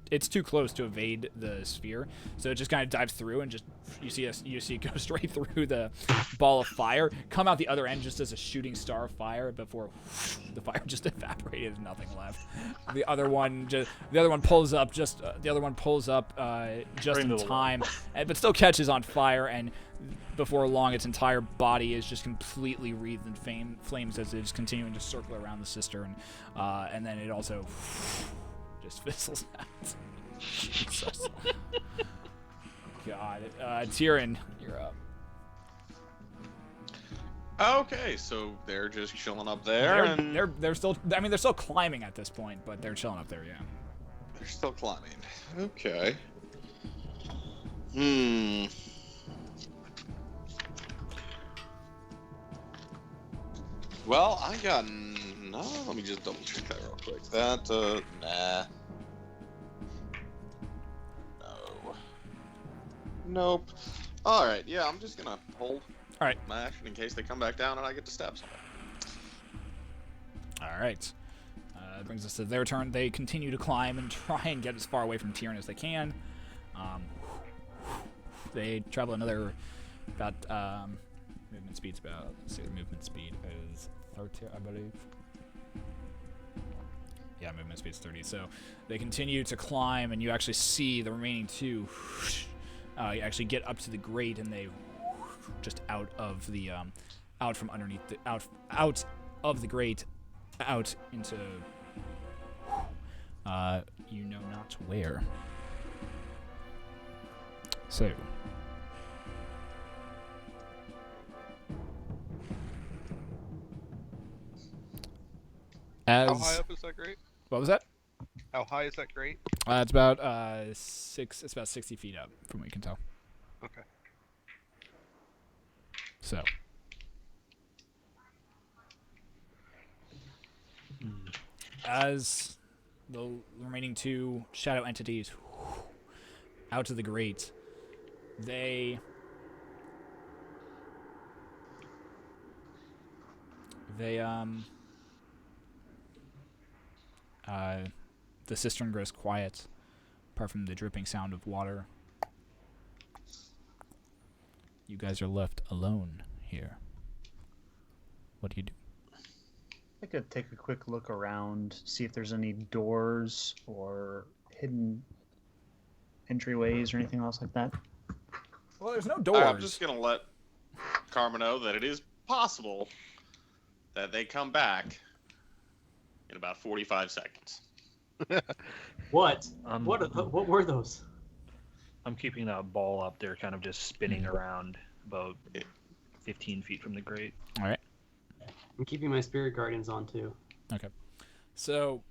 it's too close to evade the sphere, so it just kind of dives through, and just you see it go straight through the ball of fire, come out the other end just as a shooting star of fire before the fire just evaporated and nothing left. The other one pulls up just in time, but still catches on fire, and before long its entire body is just completely wreathed in flames as it's continuing to circle around the cistern, and then it also just fizzles out. Jesus. God. Tyrion, you're up. Okay, so they're just chilling up there, and They're still. I mean, they're still climbing at this point, but they're chilling up there. Yeah. they're still climbing. Okay. Well, I got no. Let me just double check that real quick. That nah. No. Nope. All right. Yeah, I'm just gonna hold. All right. My action in case they come back down and I get to stab someone. All right. That brings us to their turn. They continue to climb and try and get as far away from Tyrion as they can. They travel another about movement speed's about. Let's see, the movement speed is 30, I believe. Yeah, movement speed's 30. So they continue to climb, and you actually see the remaining two actually get up to the grate, and they just out of the out from underneath the out of the grate, out into you know not where. So How as high up is that grate? what was that? How high is that grate? It's about It's about 60 feet up, from what you can tell. Okay. So, as the remaining two shadow entities out of the grate, the cistern grows quiet, apart from the dripping sound of water. You guys are left alone here. What do you do? I could take a quick look around, see if there's any doors or hidden entryways or anything else like that. Well, there's no doors. I'm just gonna let Karma know that it is possible that they come back in about 45 seconds. What? Um, What were those? I'm keeping that ball up there, kind of just spinning around about 15 feet from the grate. All right. I'm keeping my spirit guardians on too. Okay. So,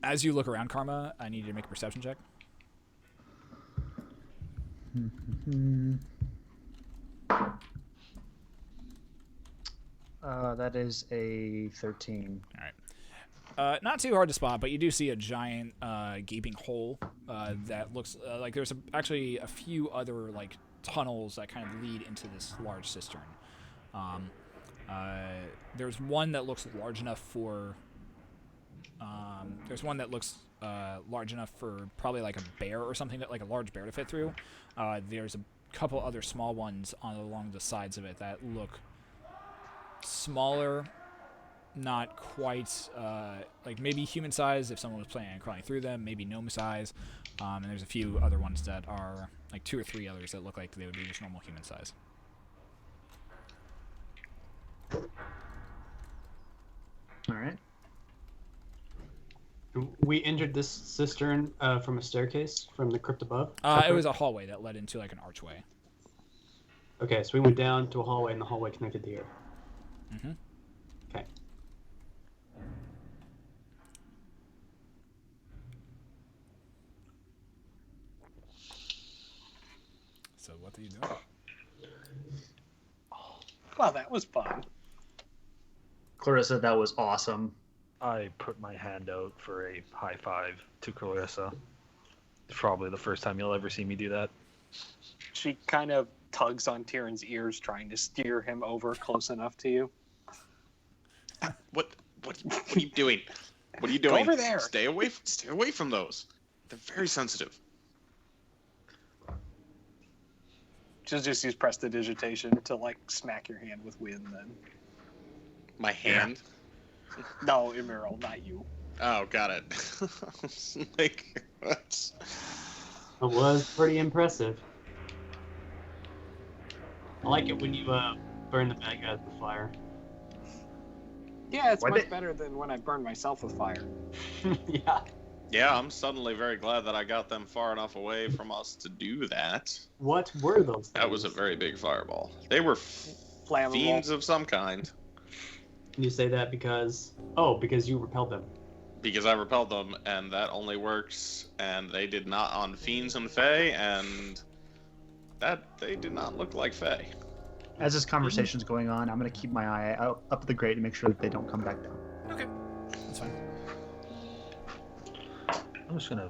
as you look around, Karma, I need you to make a perception check. That is a 13. All right. Not too hard to spot, but you do see a giant gaping hole that looks like there's actually a few other like tunnels that kind of lead into this large cistern. There's one that looks large enough for. There's one that looks large enough for probably like a bear or something, that like a large bear to fit through. There's a couple other small ones along the sides of it that look smaller, not quite like maybe human size if someone was planning on crawling through them, maybe gnome size, and there's a few other ones that are like 2 or 3 others that look like they would be just normal human size. All right. We entered this cistern from a staircase from the crypt above. It was a hallway that led into like an archway. Okay, so we went down to a hallway, and the hallway connected to here. Mm-hmm. Okay. So what are you doing? Well, that was fun. Clarissa, that was awesome. I put my hand out for a high five to Clarissa. It's probably the first time you'll ever see me do that. She kind of tugs on Tyrion's ears, trying to steer him over close enough to you. What are you doing? What are you doing? Go over there. Stay away from those. They're very sensitive. She'll just use prestidigitation to like smack your hand with wind. Then My hand. no, Emerald, not you. Oh, got it. Like, what? It was pretty impressive. I like it when you burn the bad guys with fire. Yeah, it's What much did- better than when I burn myself with fire. Yeah. Yeah, I'm suddenly very glad that I got them far enough away from us to do that. What were those things? That was a very big fireball. They were Flammable. fiends of some kind. Can you say that because... Oh, because you repelled them. Because I repelled them, and that only works, and they did not on fiends and fae, and that they did not look like fae. As this conversation's going on, I'm going to keep my eye out up the grate to make sure that they don't come back down. Okay, that's fine. I'm just gonna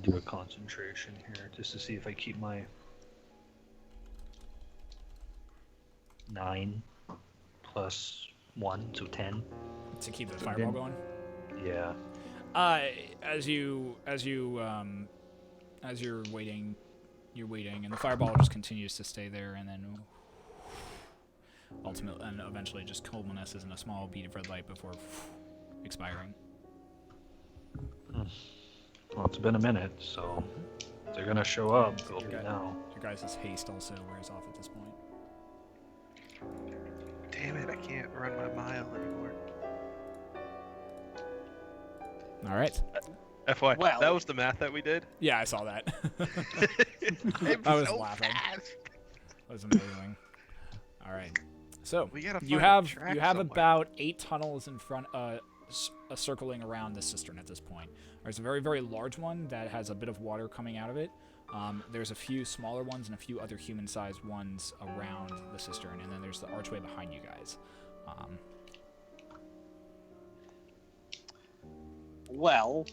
do a concentration here just to see if I keep my 9 plus 1, so 10. To keep the fireball going. Yeah. As you're waiting, and the fireball just continues to stay there, and then ultimately and eventually just coalesces in a small bead of red light before expiring. Well, it's been a minute, so if they're gonna show up, it'll be now. Your guys' haste also wears off at this point. Damn it, I can't run my mile anymore. All right. FY, Well- that was the math that we did? Yeah, I saw that. I'm I was so laughing. fast. That was amazing. All right. So We gotta you find a have track you have somewhere. about 8 tunnels in front, circling around the cistern at this point. There's a very, very large one that has a bit of water coming out of it. There's a few smaller ones and a few other human-sized ones around the cistern, and then there's the archway behind you guys. Well,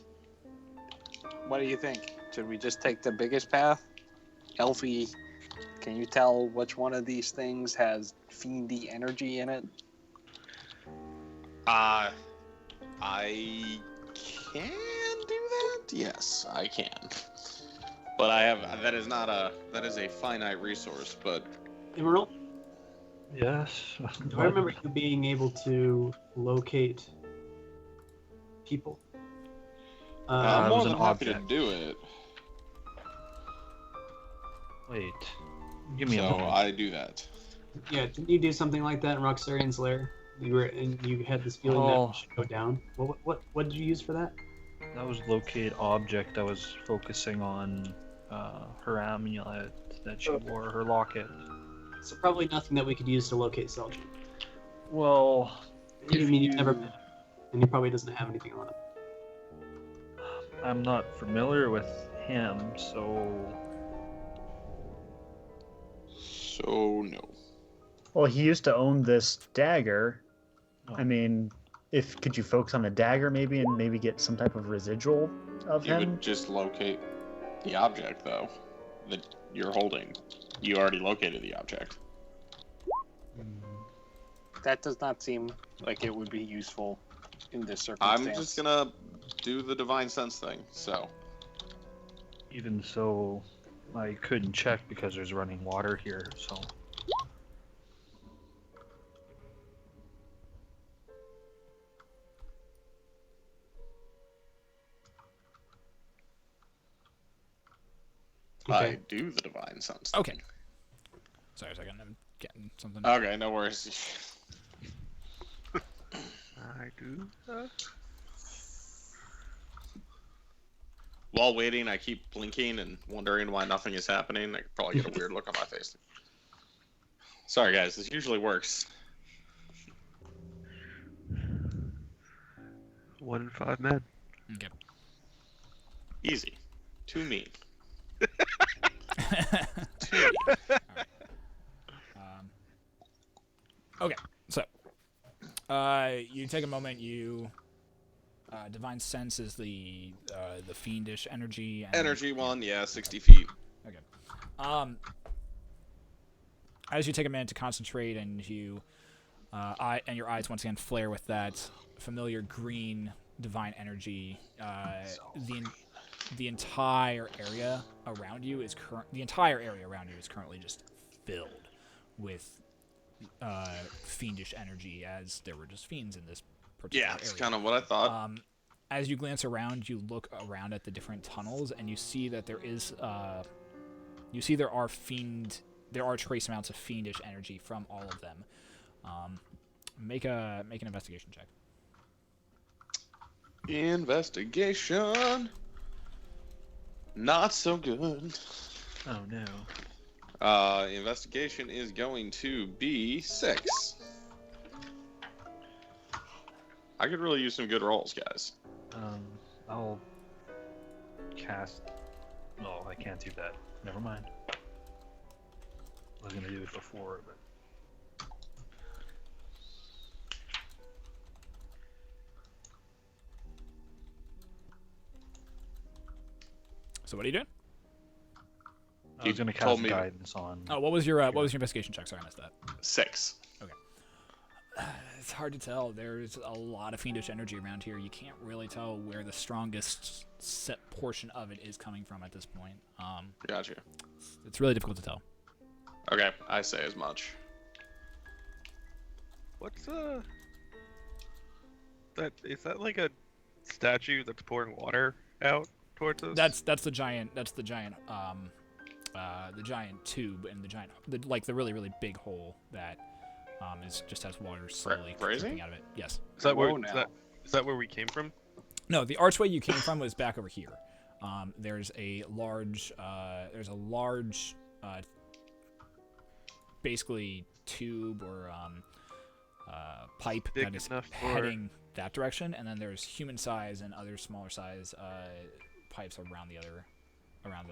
what do you think? Should we just take the biggest path? Elfie, can you tell which one of these things has fiendy energy in it? I can do that. Yes, I can. But that is a finite resource. But Emerald, Yes. do I remember you being able to locate people? I'm it more was than an happy object. to do it. Wait. Give me a So moment. I do that. Yeah, didn't you do something like that in Roxarian's lair? You had this feeling that Oh. it should go down. What did you use for that? That was locate object. I was focusing on her amulet that she wore, her locket. So probably nothing that we could use to locate Seljan. Well, I mean, you've never been, and he probably doesn't have anything on it. I'm not familiar with him, so So no. Well, he used to own this dagger. Oh. I mean, could you focus on the dagger maybe and maybe get some type of residual of You him? would just locate the object though that you're holding. You already located the object. That does not seem like it would be useful in this circumstance. I'm just gonna do the divine sense thing. So even so, I couldn't check because there's running water here. So I Okay. do the divine sense. Okay. thing. Sorry a second. I'm getting something. Okay, no worries. I do that. While waiting, I keep blinking and wondering why nothing is happening. I could probably get a weird look on my face. Sorry, guys. This usually works. 1 in 5 men. Okay. Easy. Too mean. Okay, so you take a moment. You divine sense is the fiendish energy. And, Energy one, yeah, 60 feet. As you take a minute to concentrate, and your eyes once again flare with that familiar green divine energy, the entire area around you is currently just filled with fiendish energy, as there were just fiends in this particular Yeah, area. it's kind of what I thought. As you glance around, you look around at the different tunnels, and you see that there are trace amounts of fiendish energy from all of them. Make an investigation check. Investigation. Not so good. oh no. Investigation is going to be 6. I could really use some good rolls, guys. I'll cast. No, I can't do that. Never mind. I was gonna do it before, but So what are you doing? I was gonna told cast me- guidance on. Oh, what was your investigation check? Sorry, I missed that. 6. It's hard to tell. There's a lot of fiendish energy around here. You can't really tell where the strongest set portion of it is coming from at this point. Gotcha. It's really difficult to tell. Okay, I say as much. What's that? Is that like a statue that's pouring water out towards us? That's the giant. That's the giant. The giant tube and the really big hole that just has water slowly Phrasing? dripping out of it. Yes. Is that where? Whoa, now. Is that where we came from? No, the archway you came from was back over here. There's a large, basically tube or pipe Big that is enough for- heading that direction, and then there's human size and other smaller size pipes around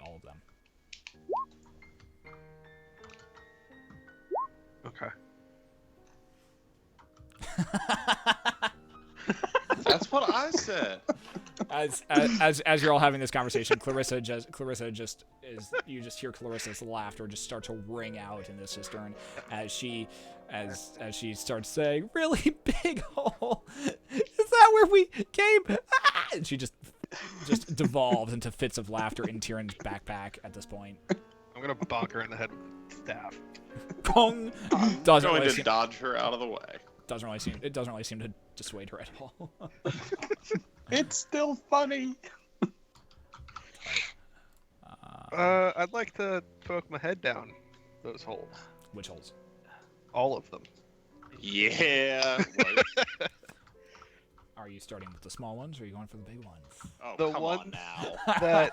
all of them. Okay. That's what I said. As you're all having this conversation, Clarissa just is, you just hear Clarissa's laughter just start to ring out in the cistern as she starts saying, "Really big hole? Is that where we came?" Ah! And she just devolves into fits of laughter in Tyrion's backpack at this point. I'm gonna bonk her in the head with a staff. Pong! I'm Doesn't going really to seem, dodge her out of the way. it doesn't really seem to dissuade her at all. It's still funny. I'd like to poke my head down those holes. Which holes? All of them. Yeah. Like, Are you starting with the small ones, or are you going for the big ones? oh, The come one- on now. That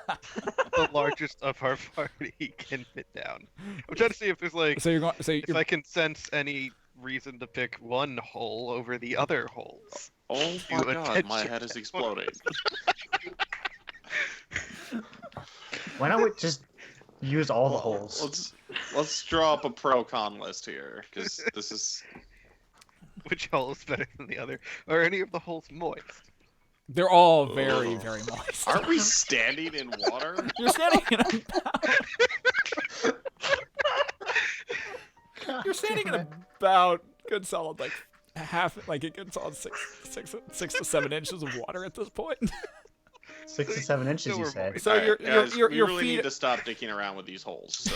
the largest of our party can fit down. I'm trying to see if there's like, So you're going. So if you're I can sense any reason to pick one hole over the other holes. Oh my You god, my attention. head is exploding. Why not we just use all the holes? Let's draw up a pro-con list here, because this is... Which hole is better than the other? Are any of the holes moist? They're all very, very moist. Aren't we standing in water? You're standing in about good solid like half, like a good solid six to 7 inches of water at this point. 6 to 7 inches, So you we're said. moist. So Alright, guys, we your really feet. need to stop dicking around with these holes, so...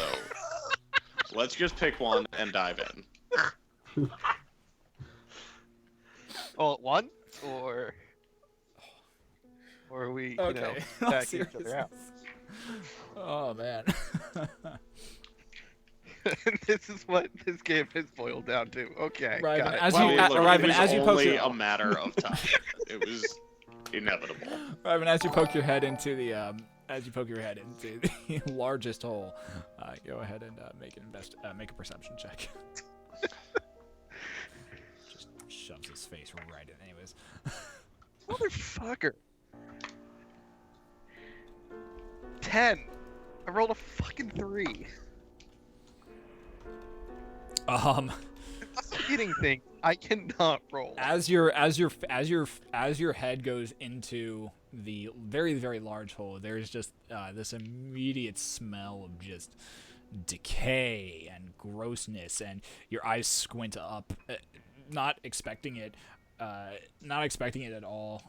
Let's just pick one and dive in. All at once, or are we, Okay. back each other out? Oh man. This is what this game has boiled down to. Okay, Right, got it. as Well, you- Look, Ryven, it was as you poke only your- a matter of time. It was inevitable. Right, and as you poke your head into the largest hole, go ahead and make a perception check. Just shoves his face right in. Anyways. Motherfucker. 10. I rolled a fucking 3. That's eating thing. I cannot roll. As your head goes into the very, very large hole, there's just this immediate smell of just decay and grossness, and your eyes squint up, not expecting it at all.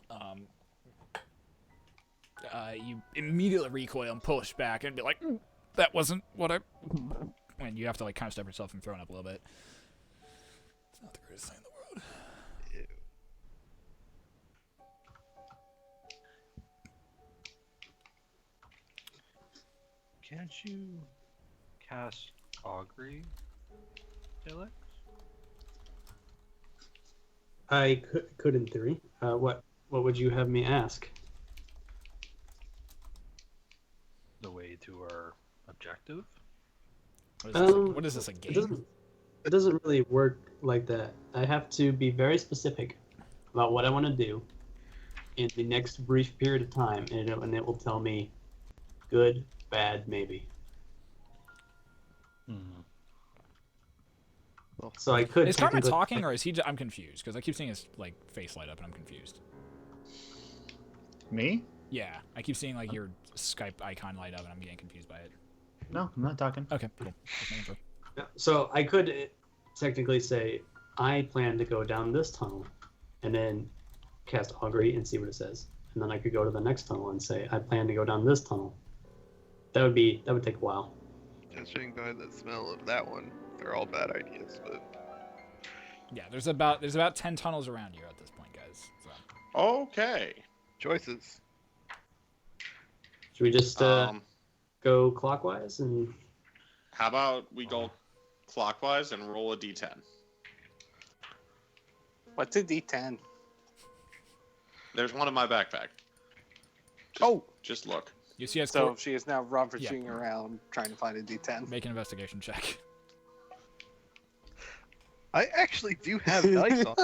You immediately recoil and push back and be like, "That wasn't what I." And you have to like kind of stop yourself from throwing up a little bit. It's not the greatest thing in the world. Can't you cast Augury, Alex? I could in theory. What would you have me ask? The way to our objective? What is this, a It game? doesn't really work like that. I have to be very specific about what I want to do in the next brief period of time, and it will tell me good, bad, maybe. So I could. Is Cartman technically- talking, or is he? I'm confused because I keep seeing his like face light up, and I'm confused. Me? Yeah, I keep seeing like your Skype icon light up, and I'm getting confused by it. No, I'm not talking. Okay, cool. Just making sure. So I could technically say, I plan to go down this tunnel, and then cast Augury and see what it says. And then I could go to the next tunnel and say, I plan to go down this tunnel. That would take a while. Judging by the smell of that one, they're all bad ideas, but Yeah, there's about 10 tunnels around you at this point, guys. So. Okay. choices. Should we just Um, go clockwise and how about we go clockwise and roll a d10? What's a D10? There's one in my backpack. Oh, Just look. You see, as so she is now rummaging around trying to find a D10. make an investigation check. I actually do have dice on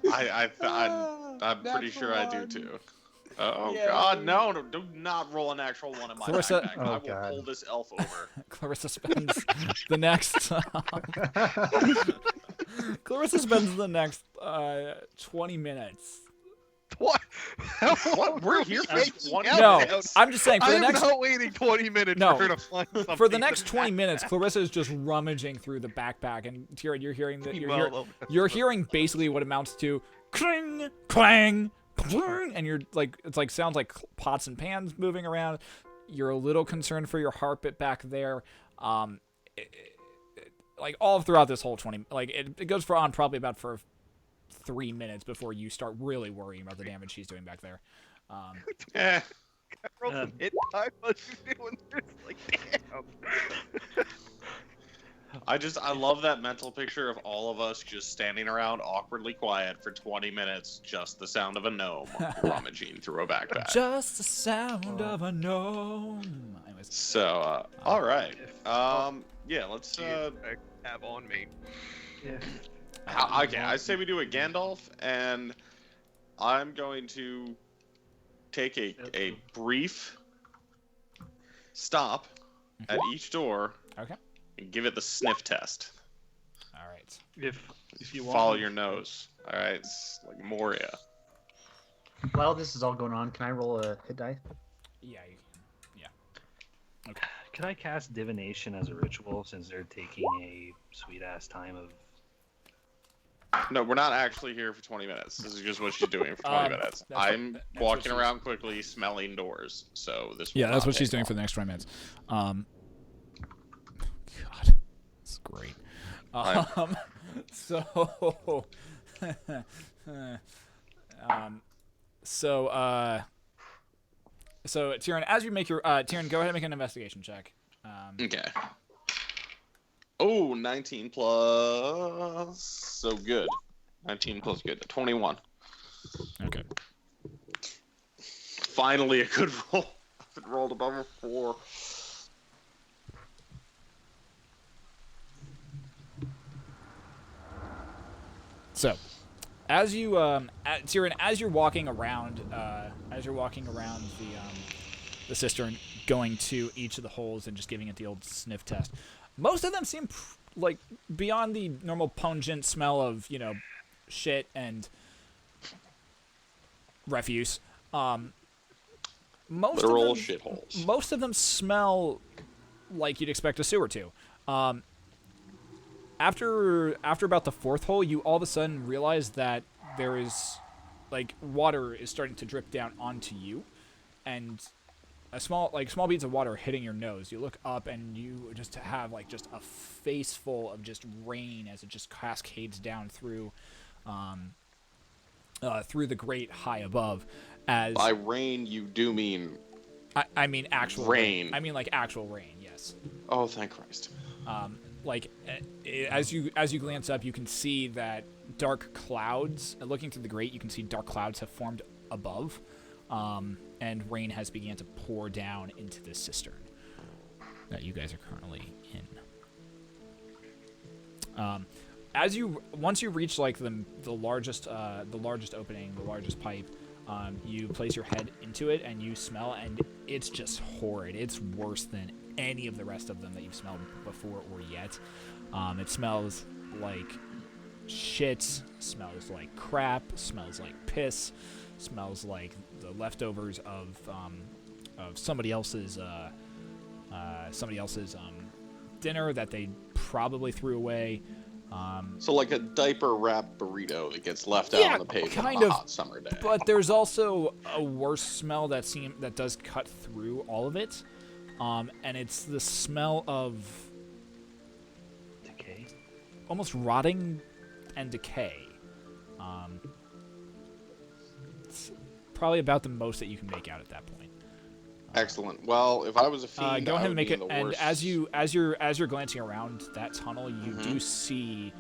me. I'm pretty sure I do too. Oh Yay. God, no! Do not roll an actual one in my Clarissa- backpack. Oh, I will God. pull this elf over. Clarissa spends the next. Clarissa spends the next 20 minutes. What? What? We're here for 20 No, minutes. I'm just saying for I the am next not waiting 20 minutes No. for her to find something. for the next 20 minutes, Clarissa is just rummaging through the backpack, and Tyrion, you're hearing that you're hearing basically what amounts to cling, clang, clang, and you're like it's like sounds like pots and pans moving around. You're a little concerned for your harpit back there. Like all throughout this whole 20, like it goes for on probably about for 3 minutes before you start really worrying about the damage she's doing back there. Eh, I rolled some hit die while she's doing this. Like, damn. I love that mental picture of all of us just standing around awkwardly quiet for 20 minutes, just the sound of a gnome rummaging through a backpack. Just the sound of a gnome. Anyways, So, all right. Yeah, let's. I have on me. Okay, I say we do a Gandalf, and I'm going to take a brief stop at each door. Okay. And give it the sniff test. all right. If you Follow want, your nose. All right, it's like Moria. While this is all going on, can I roll a hit die? Yeah. Can I cast divination as a ritual since they're taking a sweet ass time of? No, we're not actually here for 20 minutes. This is just what she's doing for 20 minutes. that's what- I'm that's what walking she's- around quickly, smelling doors. So this. will Yeah, that's not what she's take doing long. for the next 20 minutes. God, it's great. So, so Tyrion, as you make your Tyrion, go ahead and make an investigation check. Okay. Oh, 19 plus. So good. 19 plus good. 21. Okay. Finally, a good roll. I've rolled above a 4. So, as you Tyrion, as you're walking around the cistern, going to each of the holes and just giving it the old sniff test, most of them seem like beyond the normal pungent smell of shit and refuse. Most Literal of them, shitholes. most of them smell like you'd expect a sewer to. After about the fourth hole, you all of a sudden realize that there is, like, water is starting to drip down onto you, and small beads of water are hitting your nose. You look up and you just have just a face full of just rain as it just cascades down through the grate high above. As By rain, you do mean. I mean actual Rain. I mean like actual rain. Yes. Oh, thank Christ. As you glance up, you can see that dark clouds. Looking through the grate, you can see dark clouds have formed above, and rain has began to pour down into this cistern that you guys are currently in. Once you reach the largest opening, the largest pipe, you place your head into it and you smell, and it's just horrid. It's worse than any of the rest of them that you've smelled before or yet. It smells like shit, smells like crap, smells like piss, smells like the leftovers of somebody else's dinner that they probably threw away. So like a diaper wrapped burrito that gets left out Yeah, on the pavement kind on a of, hot summer day. But there's also a worse smell that does cut through all of it, and it's the smell of Decay. almost rotting and decay. It's probably about the most that you can make out at that point. Excellent. Well, if I was a fiend, Go I ahead and would make be it. in the And worst. as you're glancing around that tunnel, you do see.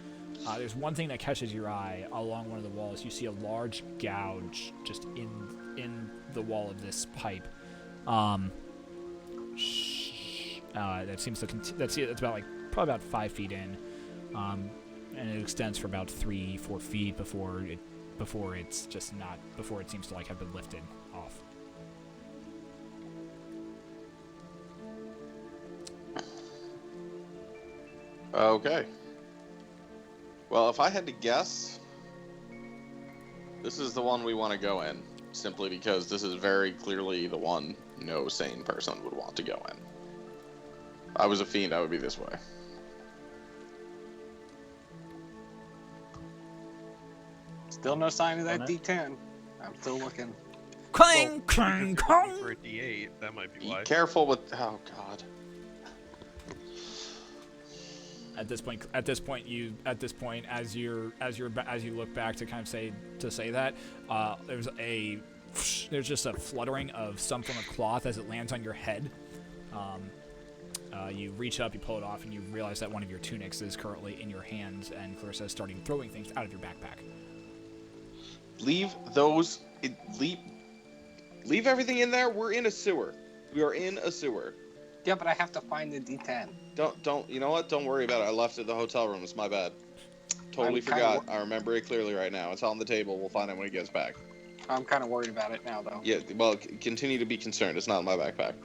There's one thing that catches your eye along one of the walls. You see a large gouge just in the wall of this pipe. That seems to that's about probably about 5 feet in, and it extends for about 3-4 feet before it seems to have been lifted off. Okay. Well, if I had to guess, this is the one we want to go in, simply because this is very clearly the one no sane person would want to go in. If I was a fiend, I would be this way. Still no sign of that Okay. D10. I'm still looking. Clang, clang, For clang. a D8, that might be Be why. careful with. Oh God. At this point, as you look back to kind of say that, there's just a fluttering of some form of cloth as it lands on your head. You reach up, you pull it off, and you realize that one of your tunics is currently in your hands, and Clarissa is starting throwing things out of your backpack. Leave those. Leave everything in there. We're in a sewer. We are in a sewer. Yeah, but I have to find the D10. Don't. You know what? Don't worry about it. I left it at the hotel room. It's my bad. Totally I'm kinda forgot. I remember it clearly right now. It's on the table. We'll find it when he gets back. I'm kind of worried about it now, though. Yeah. Well, continue to be concerned. It's not in my backpack.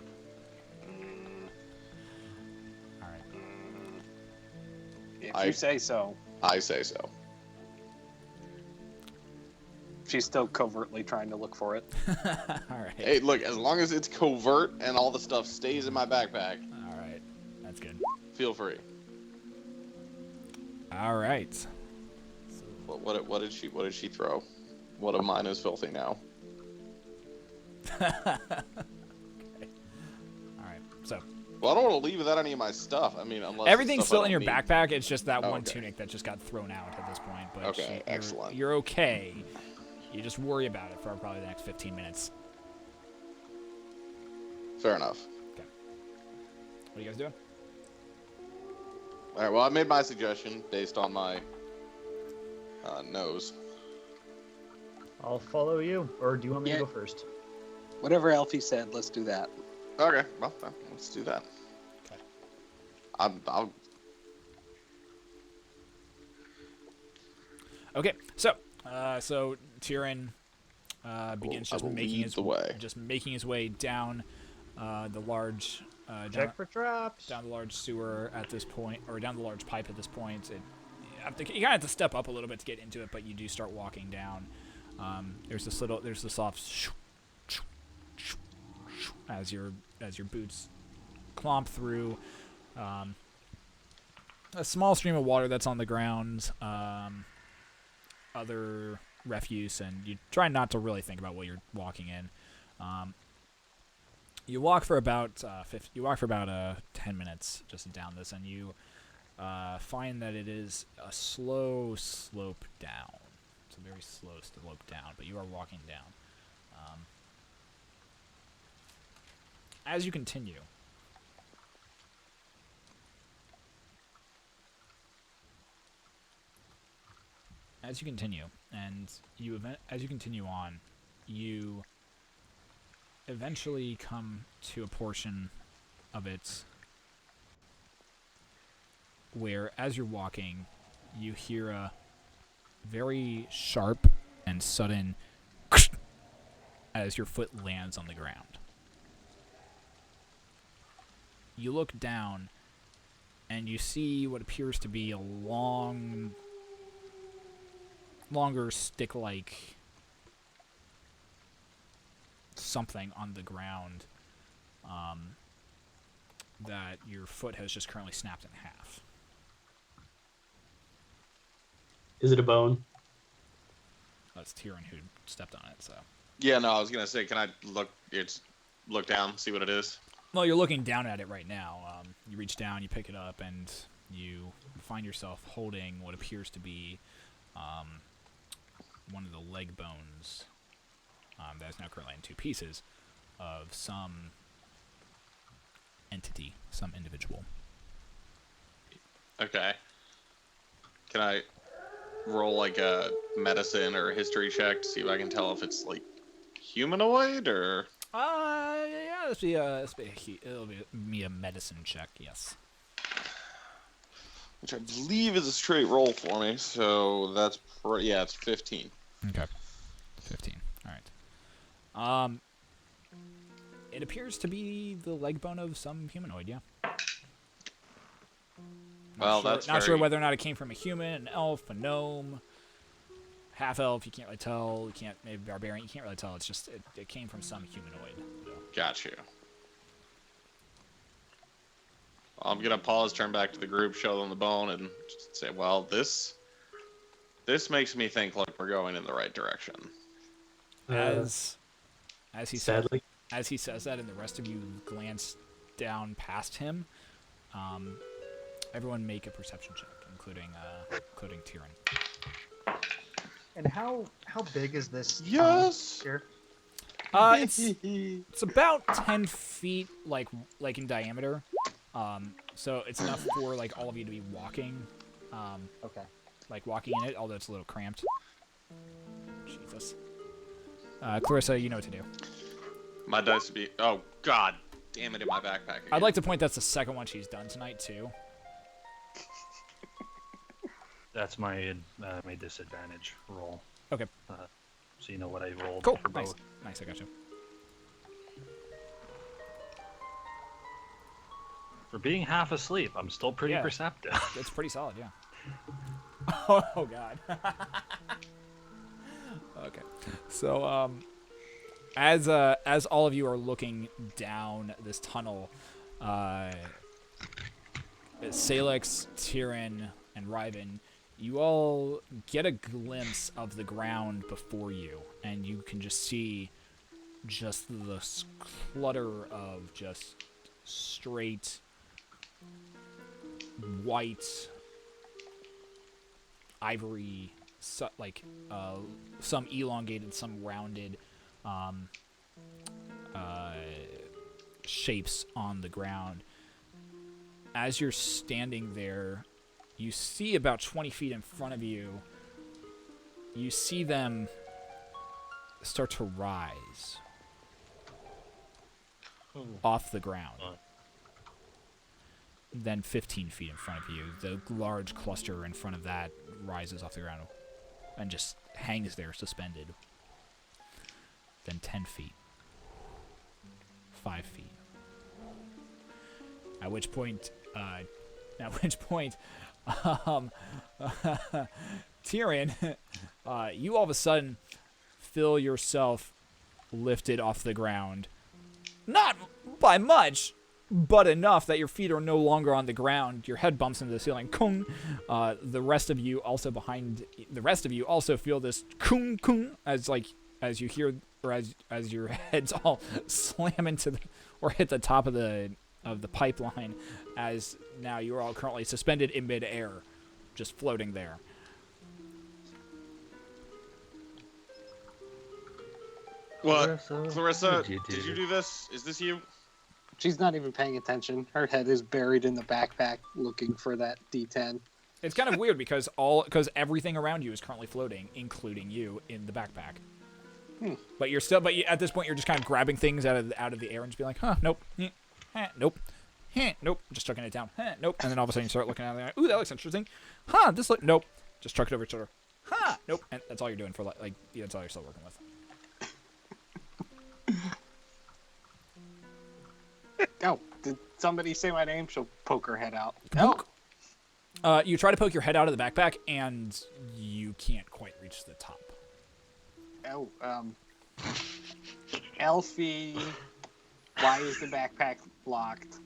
All right. If you say so. I say so. She's still covertly trying to look for it. All right. Hey, look. As long as it's covert and all the stuff stays in my backpack, All right. That's good. feel free. All right. What did she throw? What of mine is filthy now? Okay. All right. So Well, I don't want to leave without any of my stuff. I mean, unless it's everything's stuff I still in your don't need. backpack. It's just that Oh, one okay. tunic that just got thrown out at this point. But Okay, excellent. You're okay. You just worry about it for probably the next 15 minutes. Fair enough. What are you guys doing? All right. Well, I made my suggestion based on my nose. I'll follow you, or do you want me Yeah. to go first? Whatever Elfie said, let's do that. Okay. Well, let's do that. Okay. I'll. Okay, so Tyrion begins I just will making lead his the way. way down the large Check for traps. down the large sewer at this point, or down the large pipe at this point. You kind of have to step up a little bit to get into it, but you do start walking down. There's the soft as your boots clomp through a small stream of water that's on the ground, other refuse, and you try not to really think about what you're walking in. You walk for about 10 minutes just down this, and you find that it is a slow slope down. It's a very slow slope down, but you are walking down. As you continue, and as you continue on, you eventually come to a portion of it where, as you're walking, you hear a very sharp and sudden as your foot lands on the ground. You look down and you see what appears to be a longer stick-like something on the ground that your foot has just currently snapped in half. Is it a bone? That's Tyrion who stepped on it. So. Yeah, no, I was gonna say, can I look down, see what it is? Well, you're looking down at it right now. You reach down, you pick it up, and you find yourself holding what appears to be one of the leg bones that is now currently in two pieces of some entity, some individual. Okay. Can I roll like a medicine or a history check to see if I can tell if it's like humanoid or? Yeah, it'll be a medicine check, yes. Which I believe is a straight roll for me, so that's yeah, it's 15. Okay. 15. All right. It appears to be the leg bone of some humanoid, yeah. Well, that's not sure very- whether or not it came from a human, an elf, a gnome, half elf. You can't really tell. You can't maybe barbarian. You can't really tell. It's just it came from some humanoid. So. Got you. I'm gonna pause, turn back to the group, show them the bone, and just say, "Well, this makes me think like we're going in the right direction." As he Sadly. as he says that, and the rest of you glance down past him, everyone make a perception check, including Tyrion. And how big is this? Yes. Here? It's about 10 feet, like in diameter. So it's enough for like all of you to be walking. Okay. Like walking in it, although it's a little cramped. Jesus. Clarissa, you know what to do. My dice would be. Oh God, damn it! In my backpack. Again. I'd like to point that's the second one she's done tonight too. That's my my disadvantage roll. Okay. So you know what I rolled Cool. for Nice. both. Nice. I got you. For being half asleep, I'm still pretty Yeah. perceptive. It's pretty solid, yeah. Oh God. Okay. So as all of you are looking down this tunnel, Salix, Tyrion, and Ryven, you all get a glimpse of the ground before you, and you can just see just the clutter of just straight white ivory, some elongated, some rounded shapes on the ground. As you're standing there, you see about 20 feet in front of you, you see them start to rise off the ground. Then 15 feet in front of you, the large cluster in front of that rises off the ground and just hangs there suspended. Then 10 feet. 5 feet. At which point, Tyrion, you all of a sudden feel yourself lifted off the ground. Not by much, but enough that your feet are no longer on the ground. Your head bumps into the ceiling. Kung. The rest of you also feel this kung kung as you hear, or as your heads all slam into or hit the top of the pipeline, as now you are all currently suspended in mid-air, just floating there. What? Clarissa, What did you do this? Is this you? She's not even paying attention. Her head is buried in the backpack looking for that D10. It's kind of weird because everything around you is currently floating, including you in the backpack. But at this point you're just kind of grabbing things out of the air and just being like, huh, nope, nope, nope, just chucking it down, nope, and then all of a sudden you start looking at it, like, ooh, that looks interesting, nope, just chuck it over your shoulder, nope, and that's all you're doing for that's all you're still working with. Oh, did somebody say my name? She'll poke her head out. No. You try to poke your head out of the backpack and you can't quite reach the top. Oh, Elfie, why is the backpack locked?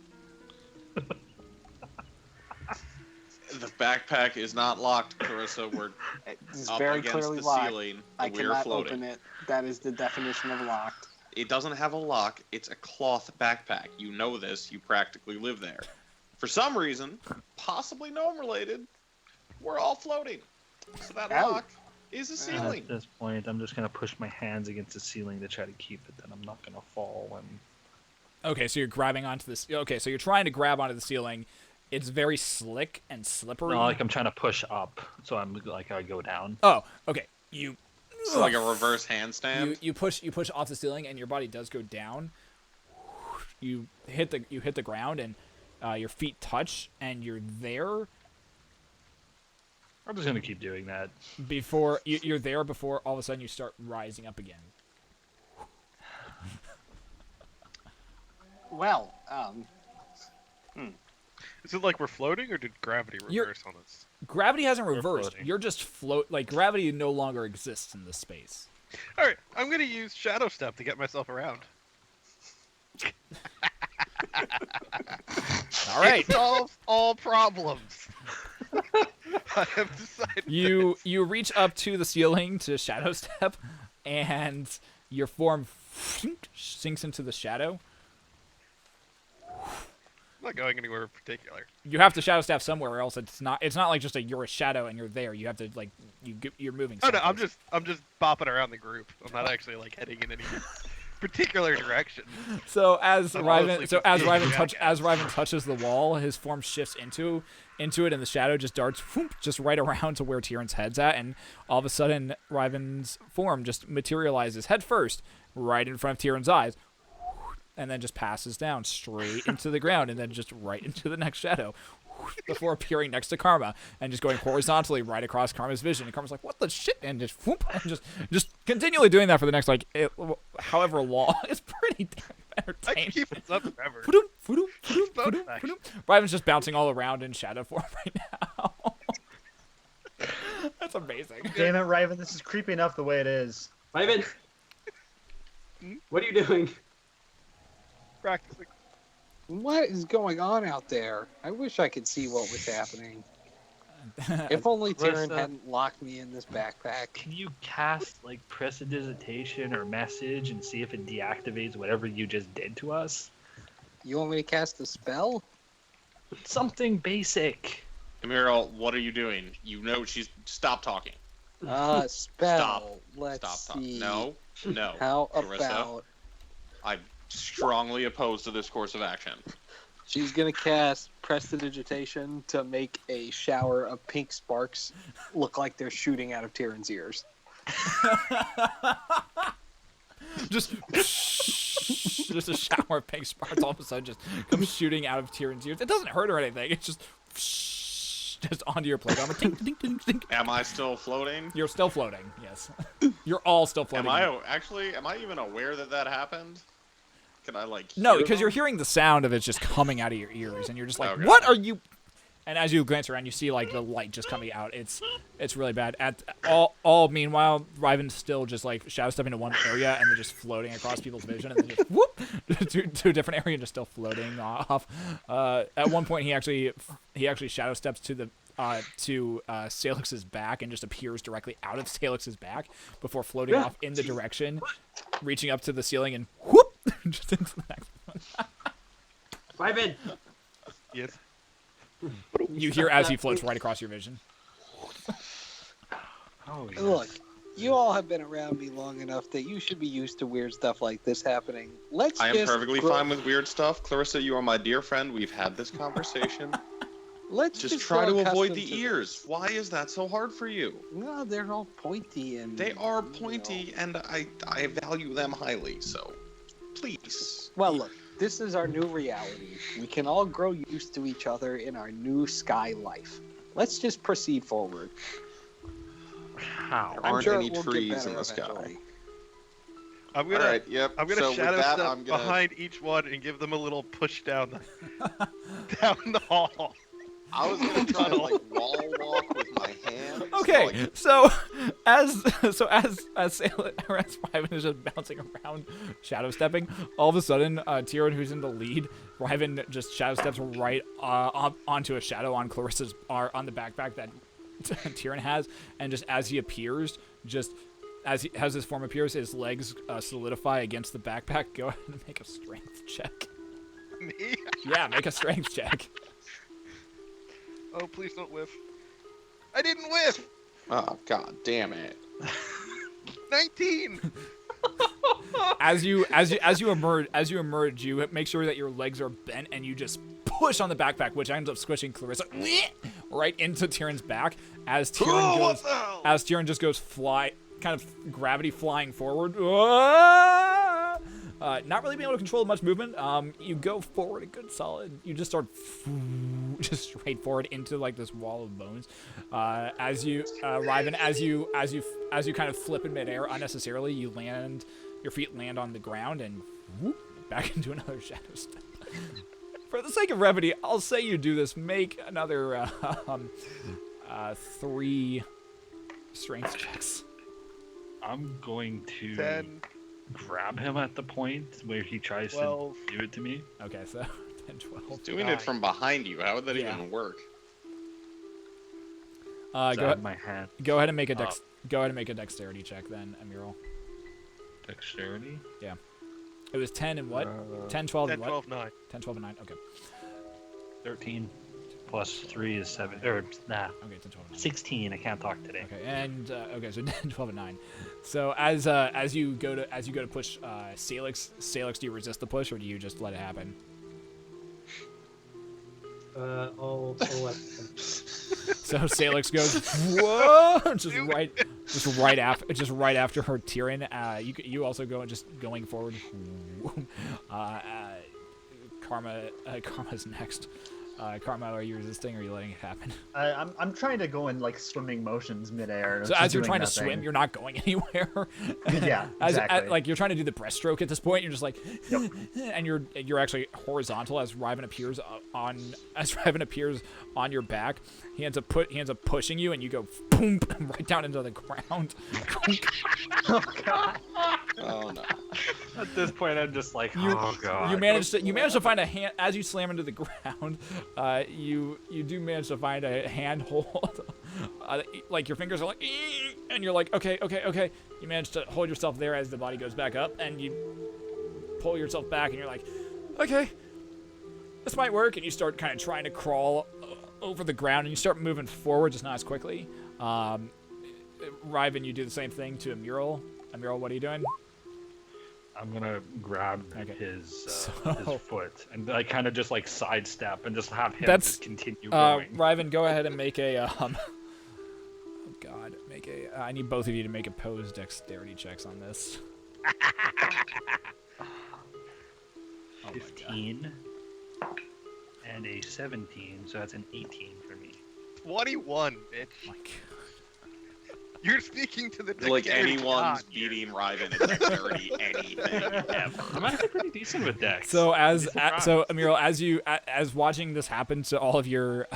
The backpack is not locked, Clarissa. We're It's up very against clearly the locked. ceiling. I And we are cannot floating. open it. That is the definition of locked. It doesn't have a lock. It's a cloth backpack. You know this. You practically live there. For some reason, possibly gnome related, we're all floating. So that Ow. lock is a ceiling. At this point, I'm just gonna push my hands against the ceiling to try to keep it. Then I'm not gonna fall when. Okay, so you're grabbing onto this. Okay, so you're trying to grab onto the ceiling. It's very slick and slippery. No, like I'm trying to push up, so I'm like I go down. Oh, okay. You It's like a reverse handstand. you push off the ceiling and your body does go down. You hit the ground and your feet touch and you're there I'm just gonna keep doing that. before you're there before all of a sudden you start rising up again. Well, Is it like we're floating, or did gravity You're- reverse on us? Gravity hasn't We're reversed. floating. You're just float like gravity no longer exists in this space. All right, I'm gonna use Shadow Step to get myself around. All right. It solves all problems. I have decided. You reach up to the ceiling to shadow step, and your form sinks into the shadow. I'm not going anywhere in particular. You have to shadow step somewhere, or else it's not like just you're a shadow and you're there. You have to like you're moving. Oh no, someplace. I'm just bopping around the group. I'm not actually like heading in any particular direction. So as I'm Ryven, honestly so as confused. Ryven touches the wall, his form shifts into it, and the shadow just darts just right around to where Tyrion's head's at, and all of a sudden Ryven's form just materializes head first right in front of Tyrion's eyes, and then just passes down straight into the ground, and then just right into the next shadow. Before appearing next to Karma and just going horizontally right across Karma's vision, and Karma's like, "What the shit?" and just whoop, and just continually doing that for the next however long. It's pretty damn I can entertaining. keep this up forever. Ryven's just bouncing all around in shadow form right now. That's amazing. Damn it, Raven, this is creepy enough the way it is. Ivan, what are you doing? Practicing. what is going on out there? I wish I could see what was happening. If only Tyrion Clarissa. hadn't locked me in this backpack. Can you cast like prestidigitation or message and see if it deactivates whatever you just did to us? You want me to cast a spell? Something basic. Emerald, what are you doing? You know she's... Stop talking. Spell. Stop. Let's Stop talking. see. No. How Clarissa. about I'm strongly opposed to this course of action. she's gonna cast prestidigitation to make a shower of pink sparks look like they're shooting out of Tyrion's ears. just a shower of pink sparks all of a sudden just comes shooting out of Tyrion's ears. It doesn't hurt or anything. It's just onto your plate armor. Tink, tink, tink, tink. Am I still floating? You're still floating. Yes, you're all still floating. Am I even aware that happened? Can I like No, hear because you're them? hearing the sound of it just coming out of your ears, and you're just like, Okay. "What are you?" And as you glance around, you see like the light just coming out. It's really bad. At all meanwhile, Ryven's still just like shadow stepping to one area and then just floating across people's vision, and then just whoop to a different area and just still floating off. At one point, he actually shadow steps to the Salix's back and just appears directly out of Salix's back before floating off in the direction, reaching up to the ceiling and whoop just into the next one. Ivan, Yes. You hear as he floats right across your vision. Oh, yes. Look, you all have been around me long enough that you should be used to weird stuff like this happening. Let's I am just perfectly grow- fine with weird stuff. Clarissa, you are my dear friend. We've had this conversation. Let's Just just try grow to avoid accustomed the to ears. this. Why is that so hard for you? No, they're all pointy and They are you know. pointy, and I value them highly. So, please. Well, look, this is our new reality. We can all grow used to each other in our new sky life. Let's just proceed forward. How? There I'm aren't sure any it will get trees better in the sky. eventually. I'm All gonna right. Yep. I'm gonna so shadow with that, step I'm gonna. behind each one and give them a little push down the down the hall. I was gonna try to like wall walk with my hands. Okay, Like, so as Ryven is just bouncing around, shadow stepping, all of a sudden, Tyrion, who's in the lead, Ryven just shadow steps right onto a shadow on Clarissa's on the backpack that Tyrion has, and just as he appears, just as his form appears, his legs solidify against the backpack. Go ahead and make a strength check. Me? Yeah, make a strength check. Oh, please don't whiff. I didn't whiff! oh god damn it. 19! As you emerge, you make sure that your legs are bent, and you just push on the backpack, which ends up squishing Clarissa right into Tyrion's back. As Tyrion just goes kind of gravity flying forward. Not really being able to control much movement. You go forward a good solid. You just start just straight forward into like this wall of bones. As you Ryven, as you kind of flip in midair unnecessarily, your feet land on the ground and whoop, back into another shadow step. For the sake of brevity, I'll say you do this. Make another 3 strength checks. I'm going to 10, grab him at the point where he tries 12. to do it to me. Okay, so 10, 12. Doing it from behind you, how would that Yeah. even work? So I Go have my hand. ahead and make a dexterity check then, Amiral. Dexterity. It was 10 and what? 10, 12, 10, and what? 12, 9. 10, 12, and 9. Okay. 13 plus 3 is 7. Or nah, Okay, 10, 12, and 9. 16. I can't talk today. Okay, and okay, so 10, 12, and 9. So as you go to push Salix, do you resist the push or do you just let it happen? I'll let them. So Salix goes whoa, just right after her Tyrion. You also go just going forward. Karma's next. Karma, are you resisting or are you letting it happen? I'm trying to go in like swimming motions midair. So just as you're doing trying to nothing. swim, you're not going anywhere. Yeah, exactly. Like you're trying to do the breaststroke at this point. You're just like, and you're actually horizontal as Ryven appears on your back. He ends up pushing you, and you go boom right down into the ground. Oh god. Oh no. At this point, I'm just like, oh god. You manage to find a hand as you slam into the ground. You do manage to find a handhold. Like your fingers are like, and you're like, okay. You manage to hold yourself there as the body goes back up, and you pull yourself back, and you're like, okay, this might work. And you start kind of trying to crawl over the ground, and you start moving forward, just not as quickly. Ryven, you do the same thing to Amiral. Amiral, what are you doing? I'm gonna grab his foot and I kind of just like sidestep and just have him just continue going. Ryven, go ahead and make a oh god, I need both of you to make opposed dexterity checks on this. 15 and a 17, so that's an 18 for me. 21, bitch. Oh my god. You're speaking to the Like dexterity anyone's god. beating Ryven in dexterity anything ever. I'm actually pretty decent with dex. So Surprised. so Amiral, as watching this happen to all of your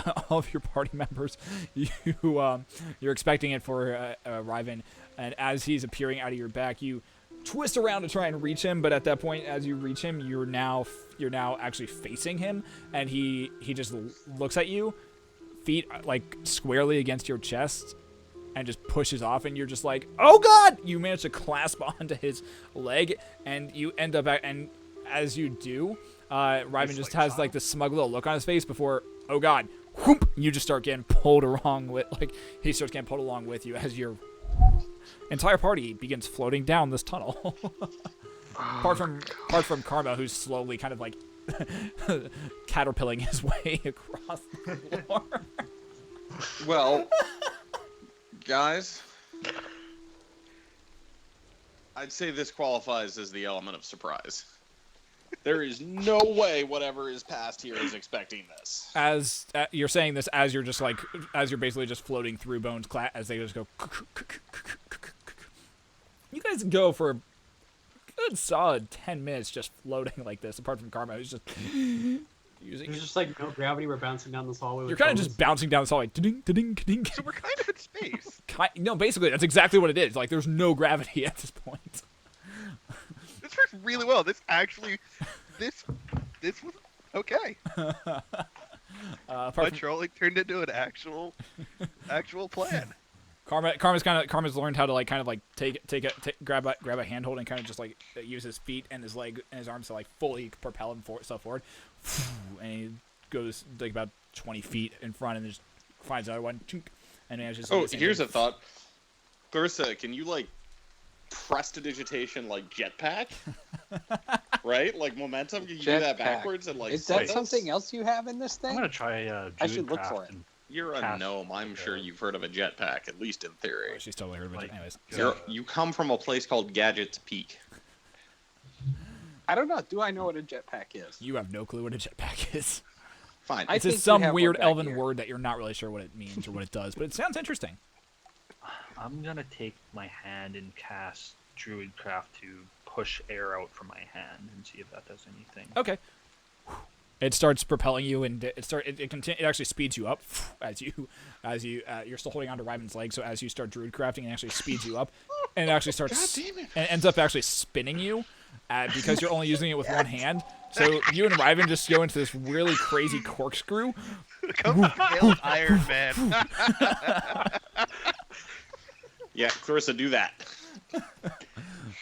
party members, you're expecting it for Ryven, and as he's appearing out of your back, you twist around to try and reach him, but at that point, as you reach him, you're now actually facing him, and he just looks at you, feet like squarely against your chest, and just pushes off, and you're just like, oh god! You manage to clasp onto his leg, and you end up and as you do, Ryven just has like this smug little look on his face before, oh god, whoop, you just start getting pulled along with, like, he starts getting pulled along with you as your entire party begins floating down this tunnel. apart from Karma, who's slowly kind of like caterpilling his way across the floor. Well, guys, I'd say this qualifies as the element of surprise. There is no way whatever is past here is expecting this. As you're saying this, as you're basically just floating through Bones' as they just go. You guys go for a good solid 10 minutes just floating like this. Apart from Karma, who's just using. There's just like no gravity. We're bouncing down this hallway. You're with kind of bones. just bouncing down this hallway. Ding, ding, ding. So we're kind of in space. No, basically that's exactly what it is. Like there's no gravity at this point. This works really well. This was okay. Apart My from trolling turned into an actual plan. Karma's learned how to like kind of like grab a handhold and kind of just like use his feet and his leg and his arms to like fully propel himself forward, and he goes like about 20 feet in front and just finds another one, and manages. Oh, here's a thought. Clarissa, can you like prestidigitation like jetpack? Right? Like momentum? Can you do that Jetpack. backwards and like Is that flip? something else you have in this I'm thing? gonna try I should look Druidcraft for it. and You're a cast gnome. I'm sure the- you've heard of a jetpack, at least in theory. She's totally heard of it. Like, Anyways, You come from a place called Gadget's Peak. I don't know. Do I know what a jetpack is? you have no clue what a jetpack is. Fine. I It's think just you some have one weird back elven here. word that you're not really sure what it means or what it does, but it sounds interesting. I'm gonna take my hand and cast Druidcraft to push air out from my hand and see if that does anything. Okay. It starts propelling you, and it actually speeds you up as you're still holding onto Ryman's leg. So as you start druid crafting, it actually speeds you up, and it actually starts God damn it. and it ends up actually spinning you, because you're only using it with one hand. So you and Ryman just go into this really crazy corkscrew. Come kill Iron Man. Yeah, Clarissa, do that.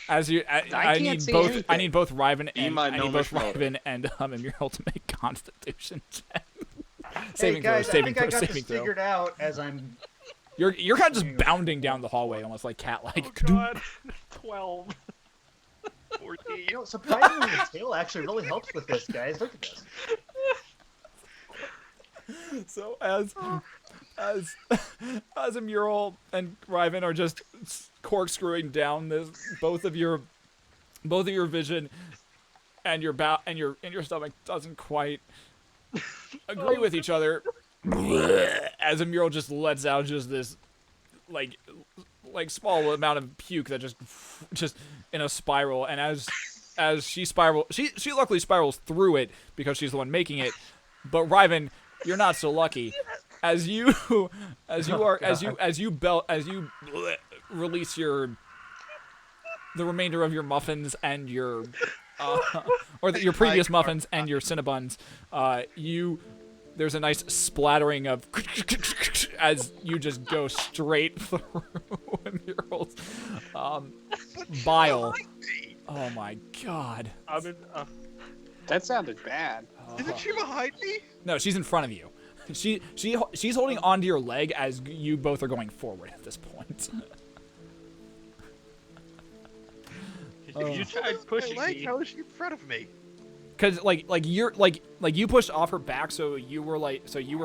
As you, I can't need see both. I anything. need both Ryman Be and my I need both gnomish motor. Ryman and Emil to make Constitution check. Hey Saving throw, guys, I saving think I throw, got saving this throw. figured out as I'm. You're kind of just bounding down the hallway, almost like cat-like. Oh god, 12. 14. You know, surprisingly, the tail actually really helps with this, guys. Look at this. So as Mural and Ryvan are just corkscrewing down this, both of your vision and your stomach doesn't quite agree with each other. As Mural just lets out just this like small amount of puke that just in a spiral, and as she luckily spirals through it because she's the one making it, but Ryvan, you're not so lucky. As you release the remainder of your muffins and your your previous muffins and your Cinnabons, there's a nice splattering of as you just go straight through Mural's bile. Oh my god. I'm in, That sounded bad. Isn't she behind me? No, she's in front of you. She's holding onto your leg as you both are going forward at this point. you tried pushing My leg, me. how is she in front of me? Cause you pushed off her back, so you were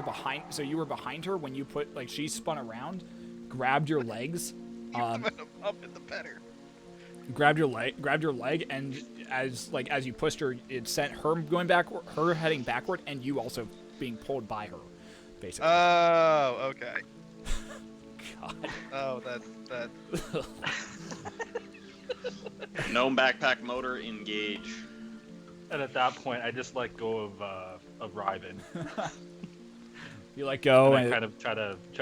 behind her when you she spun around, grabbed your legs, Up in the better. grabbed your leg, and as you pushed her, it sent her heading backward, and you also being pulled by her, basically. Oh, okay. God. Oh, that. Gnome backpack motor, engage. And at that point, I just let go of Ryvan. You let go, and and I kind of try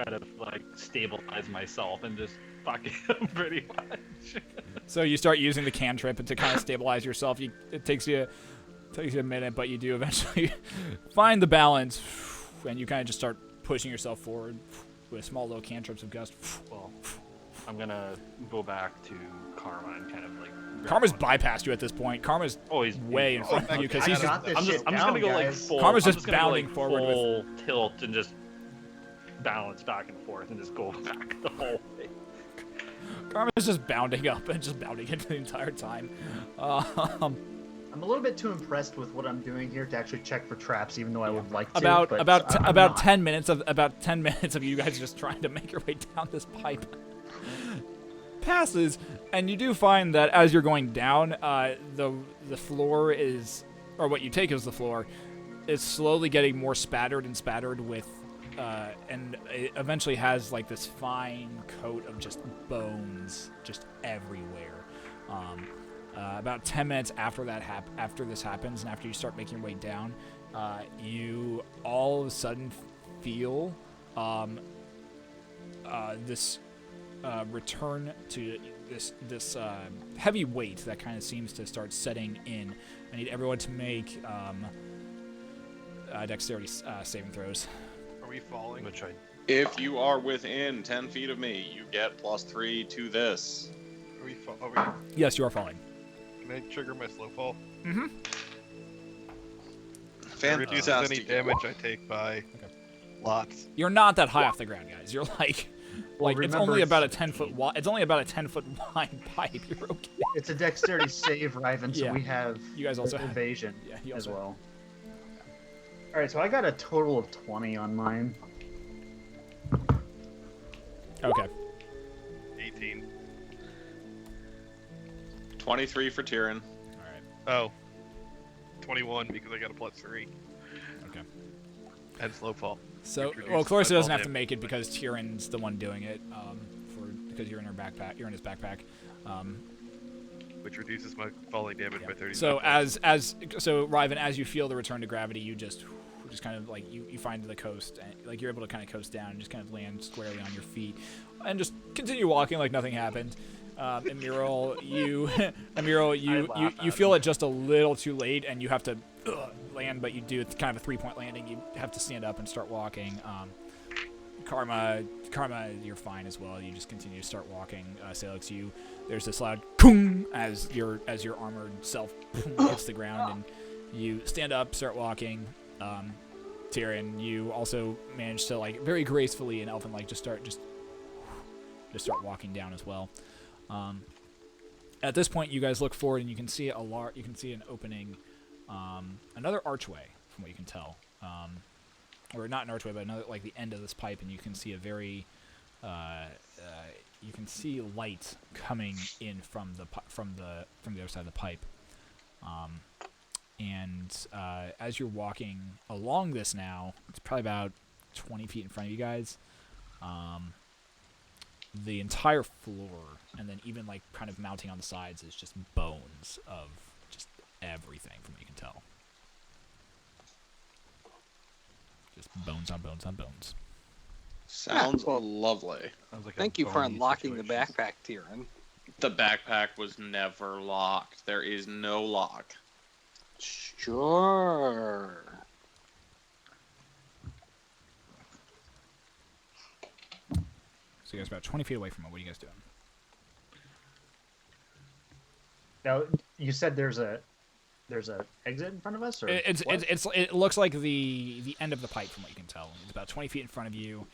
to like stabilize myself and just fuck him pretty much. so you start using the cantrip to kind of stabilize yourself. It takes you a minute, but you do eventually find the balance, and you kind of just start pushing yourself forward with small little cantrips of gust. Well, I'm gonna go back to Karma and kind of like. Karma's bypassed you at this point. Karma's he's way in front of you because I he's got this I'm shit just gonna down, go like guys. full. Karma's I'm just gonna go, bounding like, forward with- full tilt and just balance back and forth and just go back the whole way. Karma's just bounding up and just bounding into the entire time. I'm a little bit too impressed with what I'm doing here to actually check for traps, even though I would like to. About but I'm about not. 10 minutes of you guys just trying to make your way down this pipe passes, and you do find that as you're going down, the floor is, or what you take as the floor, is slowly getting more spattered and spattered with, and it eventually has like this fine coat of just bones just everywhere. About 10 minutes after this happens, and after you start making your way down, you all of a sudden feel this return to this heavy weight that kind of seems to start setting in. I need everyone to make dexterity saving throws. Are we falling? Which I If you are within 10 feet of me, you get +3 to this. Are we? Yes, you are falling. Can I trigger my slow fall? Mm-hmm. It reduces any Fantastic. damage I take by lots. You're not that high off the ground, guys. You're like it's remember, only about a it's 10 foot wide. It's only about a 10-foot wide pipe. You're okay. It's a dexterity save, Riven, so Yeah. we have You guys also have- evasion Yeah, you as also- well. All right, so I got a total of 20 on mine. Okay. 18. 23 for Tyrion. All right. Oh. 21 because I got a +3 Okay. and slow fall. So, Which well, reduces Clarissa my doesn't fall have to make damage. it because Tyrion's the one doing it. Because you're in her backpack. You're in his backpack. Which reduces my falling damage by 30. So so Riven, as you feel the return to gravity, you just kind of like you find the coast, and like you're able to kind of coast down and just kind of land squarely on your feet, and just continue walking like nothing happened. Emerald, you feel it just a little too late, and you have to land, but you do. It's kind of a 3-point landing. You have to stand up and start walking. Karma, you're fine as well. You just continue to start walking. Salix, there's this loud "kung" as your armored self hits the ground, and you stand up, start walking. Tyrion, you also manage to like very gracefully and elfin-like just start walking down as well. At this point, you guys look forward and you can see an opening, another archway from what you can tell. Or not an archway, but another, like the end of this pipe, and you can see a very, you can see light coming in from the other side of the pipe, and as you're walking along this now, it's probably about 20 feet in front of you guys. The entire floor, and then even like kind of mounting on the sides, is just bones of just everything from what you can tell. Just bones on bones on bones. Sounds well, lovely. sounds like a Thank you for bony unlocking the situation. backpack, Tyrion. The backpack was never locked. There is no lock. Sure. So you guys are about 20 feet away from it. What are you guys doing? Now, you said there's a exit in front of us, or what? It looks like the end of the pipe from what you can tell. It's about 20 feet in front of you.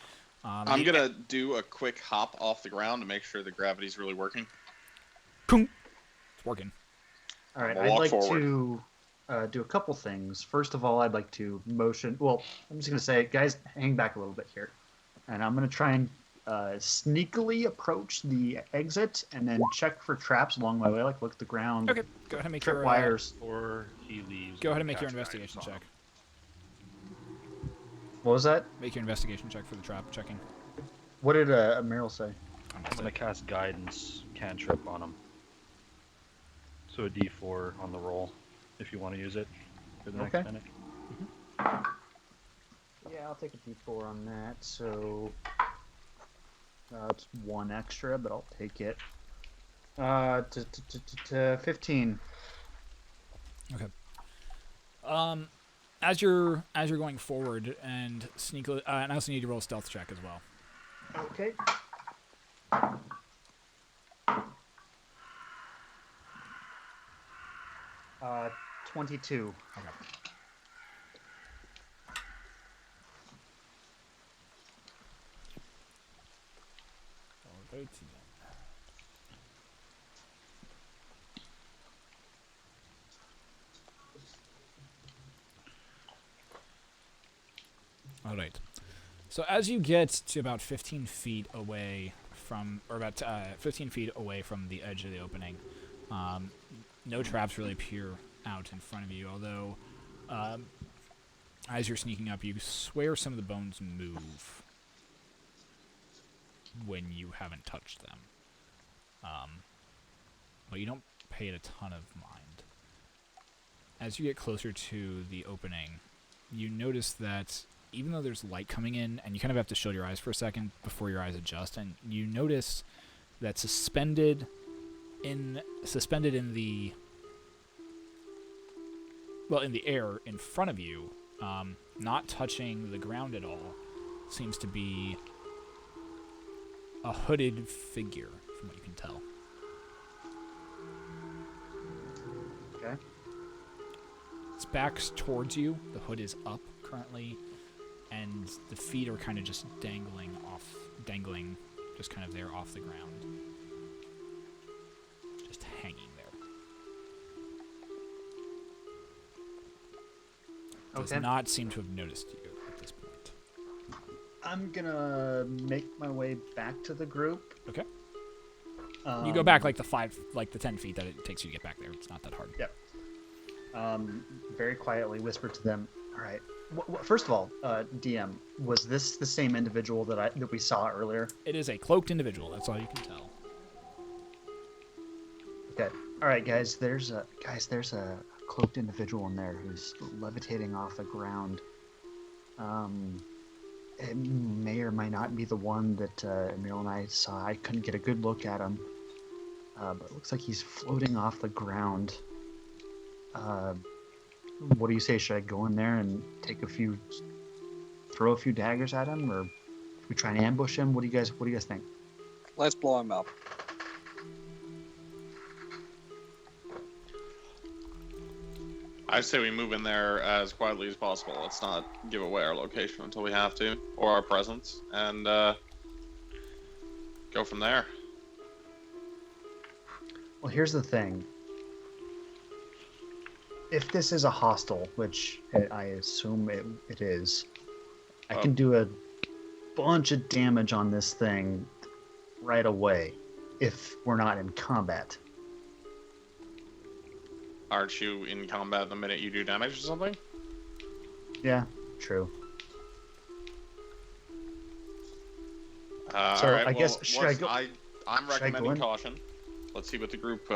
I'm gonna do a quick hop off the ground to make sure the gravity's really working. It's working. All right, I'll I'd walk like forward. to do a couple things. First of all, I'd like to motion. Well, I'm just gonna say, guys, hang back a little bit here, and I'm gonna try and sneakily approach the exit, and then check for traps along my way. Like look at the ground, Okay, go ahead and make trip your wires. Or he leaves. Go ahead and with make your cast investigation guidance on check. him. What was that? Make your investigation check for the trap checking. What did Meryl say? I'm gonna cast guidance cantrip on him. So a D4 on the roll, if you want to use it for the Okay. next minute. Yeah, I'll take a D4 on that. So it's one extra, but I'll take it. To 15. As you're going forward and sneakily, and I also need to roll a stealth check as well. Okay. Uh, 22. Okay. All right. So as you get to about 15 feet away from, or about 15 feet away from the edge of the opening, no traps really appear out in front of you. Although, as you're sneaking up, you swear some of the bones move when you haven't touched them. But you don't pay it a ton of mind. As you get closer to the opening, you notice that even though there's light coming in, and you kind of have to shield your eyes for a second before your eyes adjust, and you notice that suspended in the air in front of you, not touching the ground at all, seems to be a hooded figure, from what you can tell. Okay. Its back's towards you. The hood is up currently, and the feet are kind of just dangling, just kind of there off the ground, just hanging there. Does Okay. not seem to have noticed you at this point. I'm gonna make my way back to the group. Okay. You go back like the 10 feet that it takes you to get back there. It's not that hard. Yep. Very quietly whisper to them. All right. First of all, DM, was this the same individual that we saw earlier? It is a cloaked individual. That's all you can tell. Okay. All right, guys. There's a cloaked individual in there who's levitating off the ground. It may or may not be the one that Emil and I saw. I couldn't get a good look at him, but it looks like he's floating off the ground. What do you say? Should I go in there and throw a few daggers at him, or should we try and ambush him? What do you guys think? Let's blow him up. I say we move in there as quietly as possible. Let's not give away our location until we have to, or our presence, and go from there. Well, here's the thing. If this is a hostel, which I assume it is, I can do a bunch of damage on this thing right away if we're not in combat. Aren't you in combat the minute you do damage or something? Yeah, true. So, Alright, I guess, should I go? I'm should I go recommending in? caution. Let's see what the group.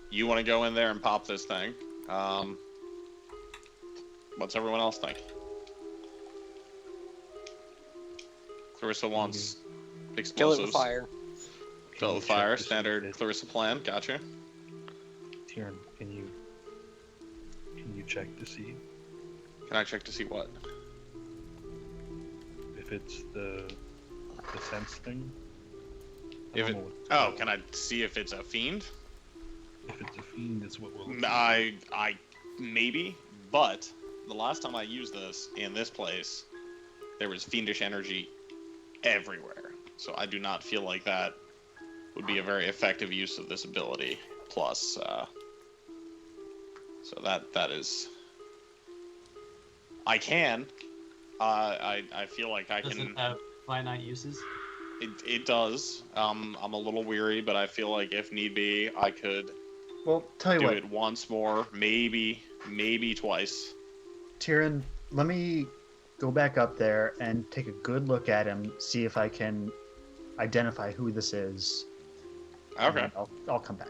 You want to go in there and pop this thing. What's everyone else think? Clarissa wants Kill explosives. it with fire. Kill it with Check fire. to see Standard if- Clarissa plan. Gotcha. Tieran, can you check to see Can I check to see what? if it's the sense thing? I If don't it, know what it's oh, called. can I see if it's a fiend? If it's a fiend, it's what we're looking I maybe, but the last time I used this in this place, there was fiendish energy everywhere. So I do not feel like that would be a very effective use of this ability. Plus, so that is. I can. I feel like I Does can. it have finite uses? It does. I'm a little weary, but I feel like if need be, I could Well, tell you do what, it once more, maybe twice. Tyrion, let me go back up there and take a good look at him, see if I can identify who this is. and Okay, I'll come back.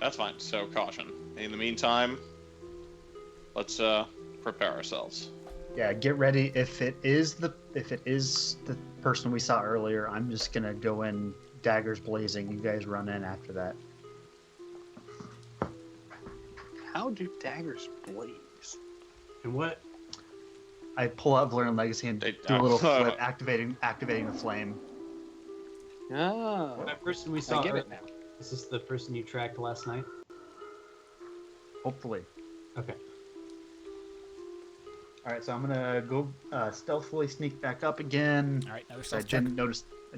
that's fine. So caution. In the meantime, let's prepare ourselves. Yeah, get ready. If it is the person we saw earlier, I'm just gonna go in daggers blazing. You guys run in after that. How do daggers blaze? And what? I pull out Valerian Legacy and They- do a little flip, activating the flame. Oh, That person we I saw. get it now. Is this the person you tracked last night? Hopefully. Okay. All right, so I'm gonna go stealthily sneak back up again. All right, another So I stealth check.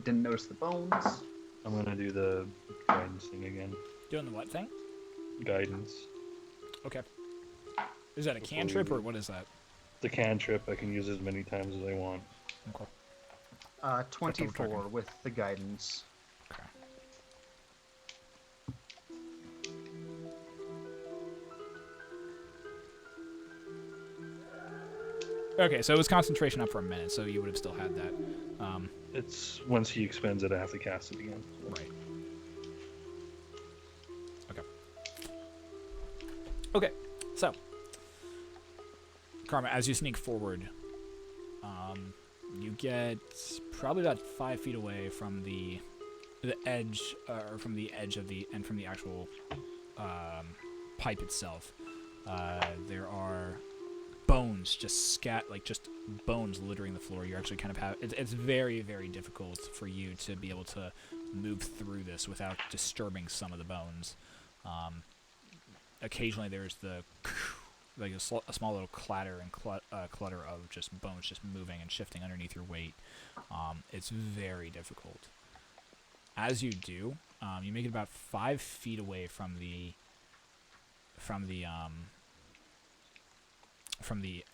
didn't notice the bones. I'm gonna do the guidance thing again. Doing the what thing? Guidance. Okay. Is that a Before cantrip we- or what is that? The cantrip I can use as many times as I want. Okay. 24 with the guidance. Okay. Okay, so it was concentration up for a minute, so you would have still had that. It's once he expends it, I have to cast it again. Right. Okay. Okay, so Karma, as you sneak forward, you get probably about 5 feet away from the edge, or from the edge of from the actual pipe itself. There are bones just just bones littering the floor. You actually kind of it's very, very difficult for you to be able to move through this without disturbing some of the bones. Occasionally there's like a small little clatter and clutter of just bones just moving and shifting underneath your weight. It's very difficult. As you do, you make it about 5 feet away from the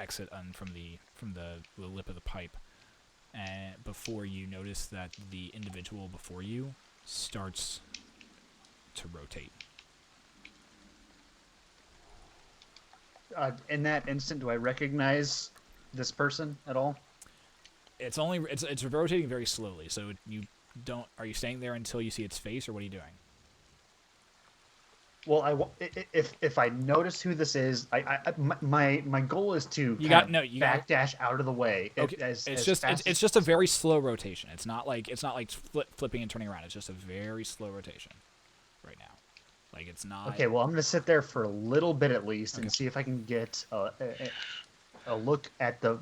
exit and from the lip of the pipe, and before you notice that the individual before you starts to rotate. In that instant, do I recognize this person at all? It's rotating very slowly, so you don't. Are you staying there until you see its face, or what are you doing? Well, if I notice who this is, my goal is to backdash out of the way. Okay. It's just a very slow rotation. It's not like flipping and turning around. It's just a very slow rotation right now. Like it's not. Okay, well I'm gonna sit there for a little bit at least and see if I can get a look at the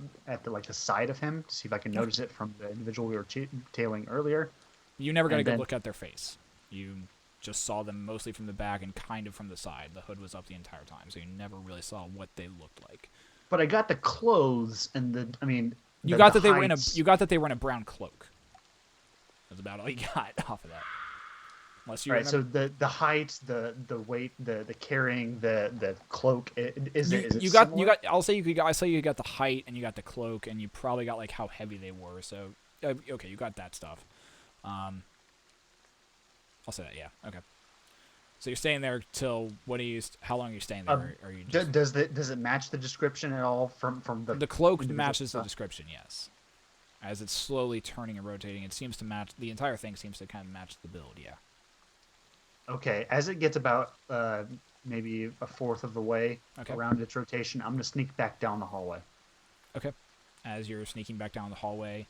side of him to see if I can notice it from the individual we were tailing earlier. You never got a good look at their face. You just saw them mostly from the back and kind of from the side. The hood was up the entire time, so you never really saw what they looked like. But I got the clothes and you got that they were in a brown cloak. That's about all you got off of that. Unless you so the height, the weight, the carrying, the cloak, is it similar? I say you got the height and you got the cloak and you probably got like how heavy they were. So okay, you got that stuff. I'll say that, yeah. Okay. So you're staying there till how long are you staying there? Or are you just... does it match the description at all from the cloak matches the description, yes. As it's slowly turning and rotating, it seems to match the entire thing seems to kind of match the build, yeah. Okay, as it gets about maybe a fourth of the way around its rotation, I'm gonna sneak back down the hallway. Okay. As you're sneaking back down the hallway,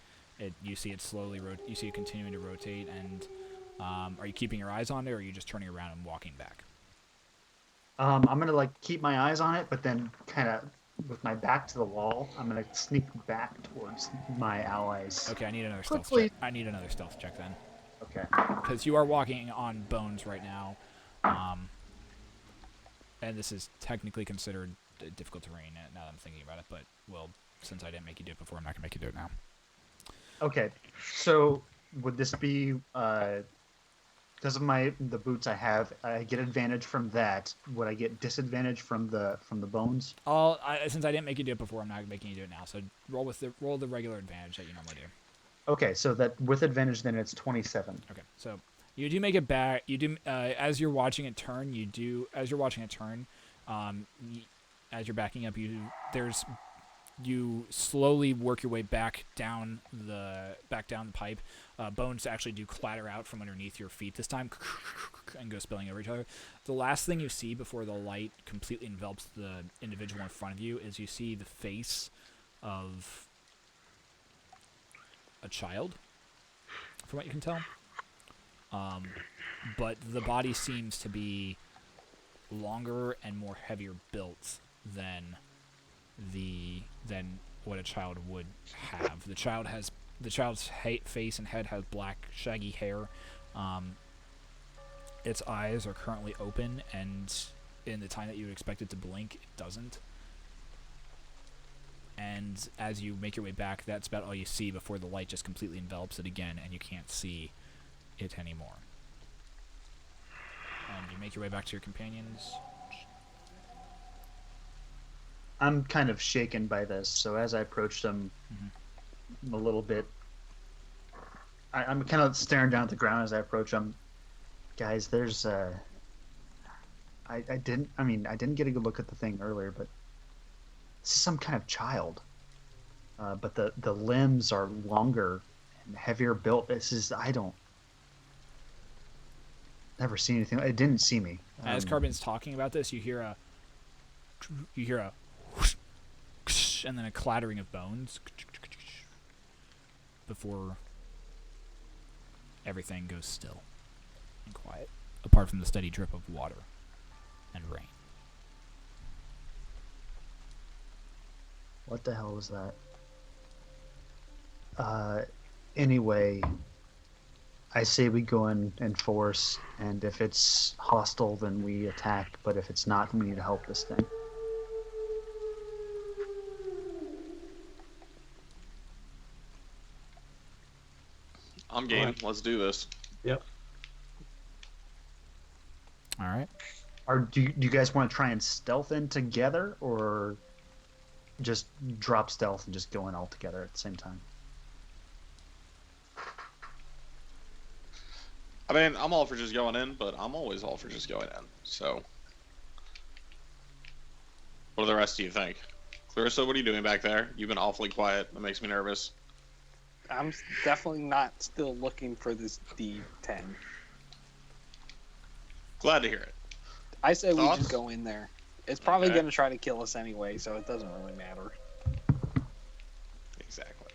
you see it slowly you see it continuing to rotate, and are you keeping your eyes on it, or are you just turning around and walking back? I'm gonna keep my eyes on it, but then kind of with my back to the wall, I'm gonna sneak back towards my allies. Okay, I need another stealth check. I need another stealth check then. Okay. Because you are walking on bones right now, and this is technically considered difficult terrain now that I'm thinking about it, but, well, since I didn't make you do it before, I'm not going to make you do it now. Okay, so would this be, because of the boots I have, I get advantage from that. Would I get disadvantage from the bones? Since I didn't make you do it before, I'm not making you do it now, so roll the regular advantage that you normally do. Okay, so that with advantage, then it's 27. Okay, so you do make it back. You do as you're watching it turn. As you're backing up. You slowly work your way back down the pipe. Bones actually do clatter out from underneath your feet this time and go spilling over each other. The last thing you see before the light completely envelops the individual in front of you is you see the face of a child, from what you can tell. But the body seems to be longer and more heavier built than what a child would have. The child's face and head has black, shaggy hair. Its eyes are currently open, and in the time that you would expect it to blink, it doesn't. And as you make your way back, that's about all you see before the light just completely envelops it again, and you can't see it anymore. And you make your way back to your companions. I'm kind of shaken by this, so as I approach them a little bit, I'm kind of staring down at the ground as I approach them. Guys, there's I didn't get a good look at the thing earlier, but this is some kind of child. But the limbs are longer and heavier built. Never seen anything. It didn't see me. As Carbon's talking about this, you hear a whoosh, whoosh, and then a clattering of bones before everything goes still and quiet, apart from the steady drip of water and rain. What the hell was that? Anyway, I say we go in force, and if it's hostile, then we attack, but if it's not, we need to help this thing. I'm game. Let's do this. Yep. All right. Do you guys want to try and stealth in together, or just drop stealth and just go in all together at the same time? I mean, I'm all for just going in, but I'm always all for just going in. So, what do the rest of you think? Clarissa, what are you doing back there? You've been awfully quiet. That makes me nervous. I'm definitely not still looking for this D10. Glad to hear it. I say we Thoughts? just go in there. It's probably Okay. going to try to kill us anyway, so it doesn't really matter. Exactly.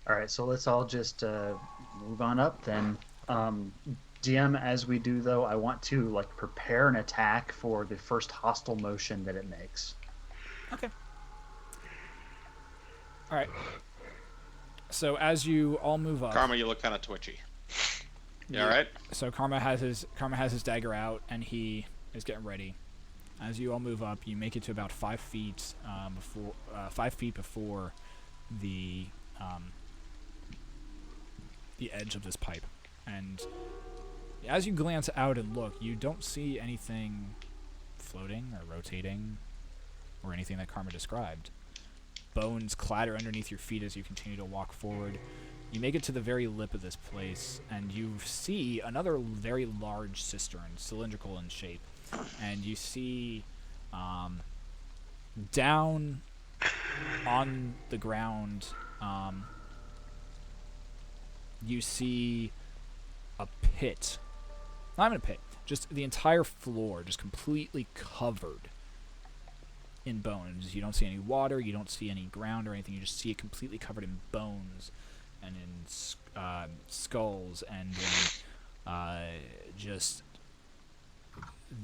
All right, so let's all just move on up then. DM, as we do though, I want to prepare an attack for the first hostile motion that it makes. Okay. All right. So as you all move up, Karma, you look kind of twitchy. You all right? so Karma has his dagger out and he is getting ready. As you all move up, you make it to about 5 feet before the edge of this pipe, and as you glance out and look, you don't see anything floating or rotating or anything that Karma described. Bones clatter underneath your feet as you continue to walk forward. You make it to the very lip of this place, and you see another very large cistern, cylindrical in shape. And you see down on the ground, you see a pit. Not even a pit, just the entire floor, just completely covered in bones. You don't see any water, you don't see any ground or anything, you just see it completely covered in bones and in skulls and in just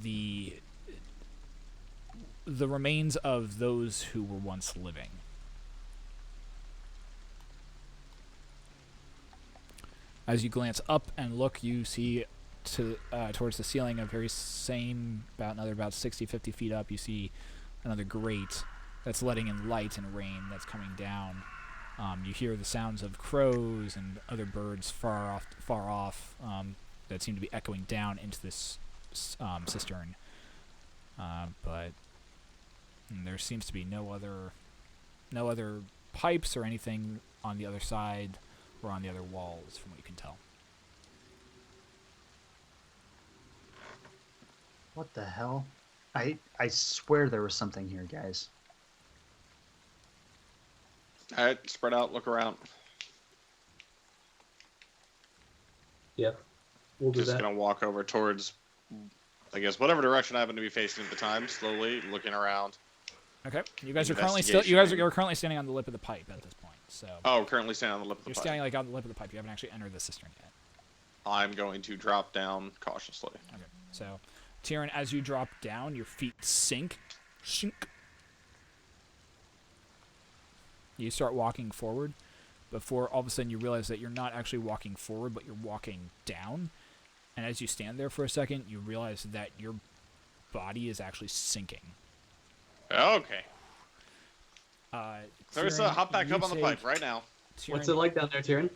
the remains of those who were once living. As you glance up and look, you see towards the ceiling, about 60, 50 feet up, you see another grate that's letting in light and rain that's coming down. You hear the sounds of crows and other birds far off that seem to be echoing down into this cistern. But there seems to be no other pipes or anything on the other side or on the other walls, from what you can tell. What the hell? I swear there was something here, guys. All right, spread out, look around. Yep. We'll do Just that. gonna walk over towards, I guess, whatever direction I happen to be facing at the time. Slowly looking around. Okay, you guys are currently you're currently standing on the lip of the pipe at this point. So Oh, we're currently standing on the lip of the you're pipe. standing on the lip of the pipe. You haven't actually entered the cistern yet. I'm going to drop down cautiously. Okay, so Tyrion, as you drop down, your feet sink. You start walking forward before all of a sudden you realize that you're not actually walking forward, but you're walking down. And as you stand there for a second, you realize that your body is actually sinking. Okay. Clarissa, Tyrion, hop back you up on the pipe take- right now. What's it like down there, Tyrion?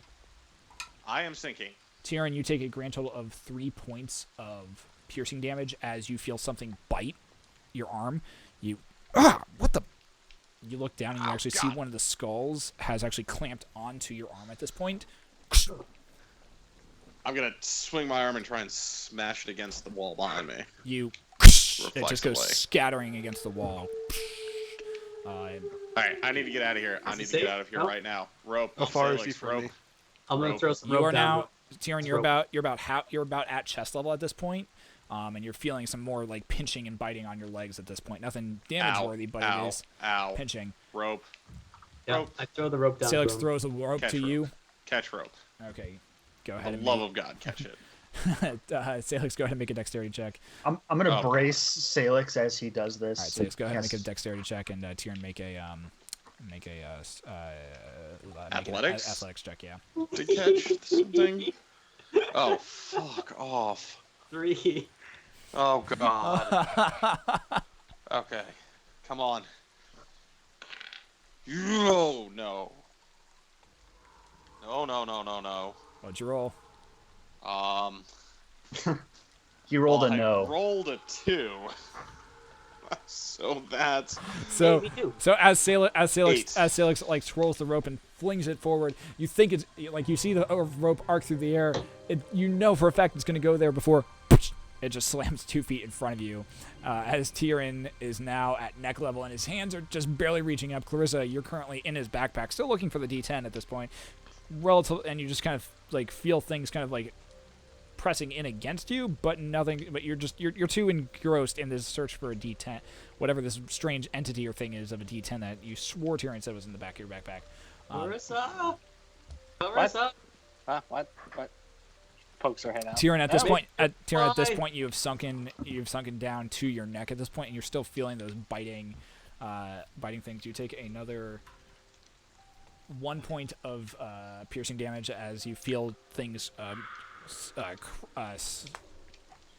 I am sinking. Tyrion, you take a grand total of 3 points of piercing damage as you feel something bite your arm. What the? You look down and you actually see one of the skulls has actually clamped onto your arm at this point. I'm gonna swing my arm and try and smash it against the wall behind me. It just goes scattering against the wall. Alright, I need to get out of here. I Is need it to get safe? out of here No? right now. Rope. How far is Salix, he from rope. me? I'm gonna Rope. throw some You rope are down. now, Tyrion. Let's You're rope. about at chest level at this point. and you're feeling some more like pinching and biting on your legs at this point. Nothing damage-worthy, but ow, it is ow. pinching. Rope. Yeah, Rope. I throw the rope down. Salix to him. throws a rope Catch to rope. you. Catch rope. Okay, go For ahead the and love of God, catch it. Salix, go ahead and make a dexterity check. I'm gonna Oh. brace Salix as he does this. All right, Salix, go ahead and make a Yes. dexterity check, and Tyrion make a make Athletics? athletics check. Yeah. To catch something? Oh, fuck off. 3. Oh, God. Okay. Come on. Oh, no. No. What'd you roll? He rolled a I no. rolled a 2. So that's... So Me too. So as Salix Eight. like twirls the rope and flings it forward, you think it's like you see the rope arc through the air. You know for a fact it's going to go there before it just slams 2 feet in front of you. As Tyrion is now at neck level and his hands are just barely reaching up. Clarissa, you're currently in his backpack, still looking for the D10 at this point. And you just kind of like feel things kind of like pressing in against you, but nothing. But you're too engrossed in this search for a D10, whatever this strange entity or thing is of a D10 that you swore Tyrion said was in the back of your backpack. Clarissa. Clarissa. What? Pokes her head out. Tyrion, at this Yeah. point, at this Why? point, you've sunken down to your neck at this point, and you're still feeling those biting things. You take another 1 point of piercing damage as you feel things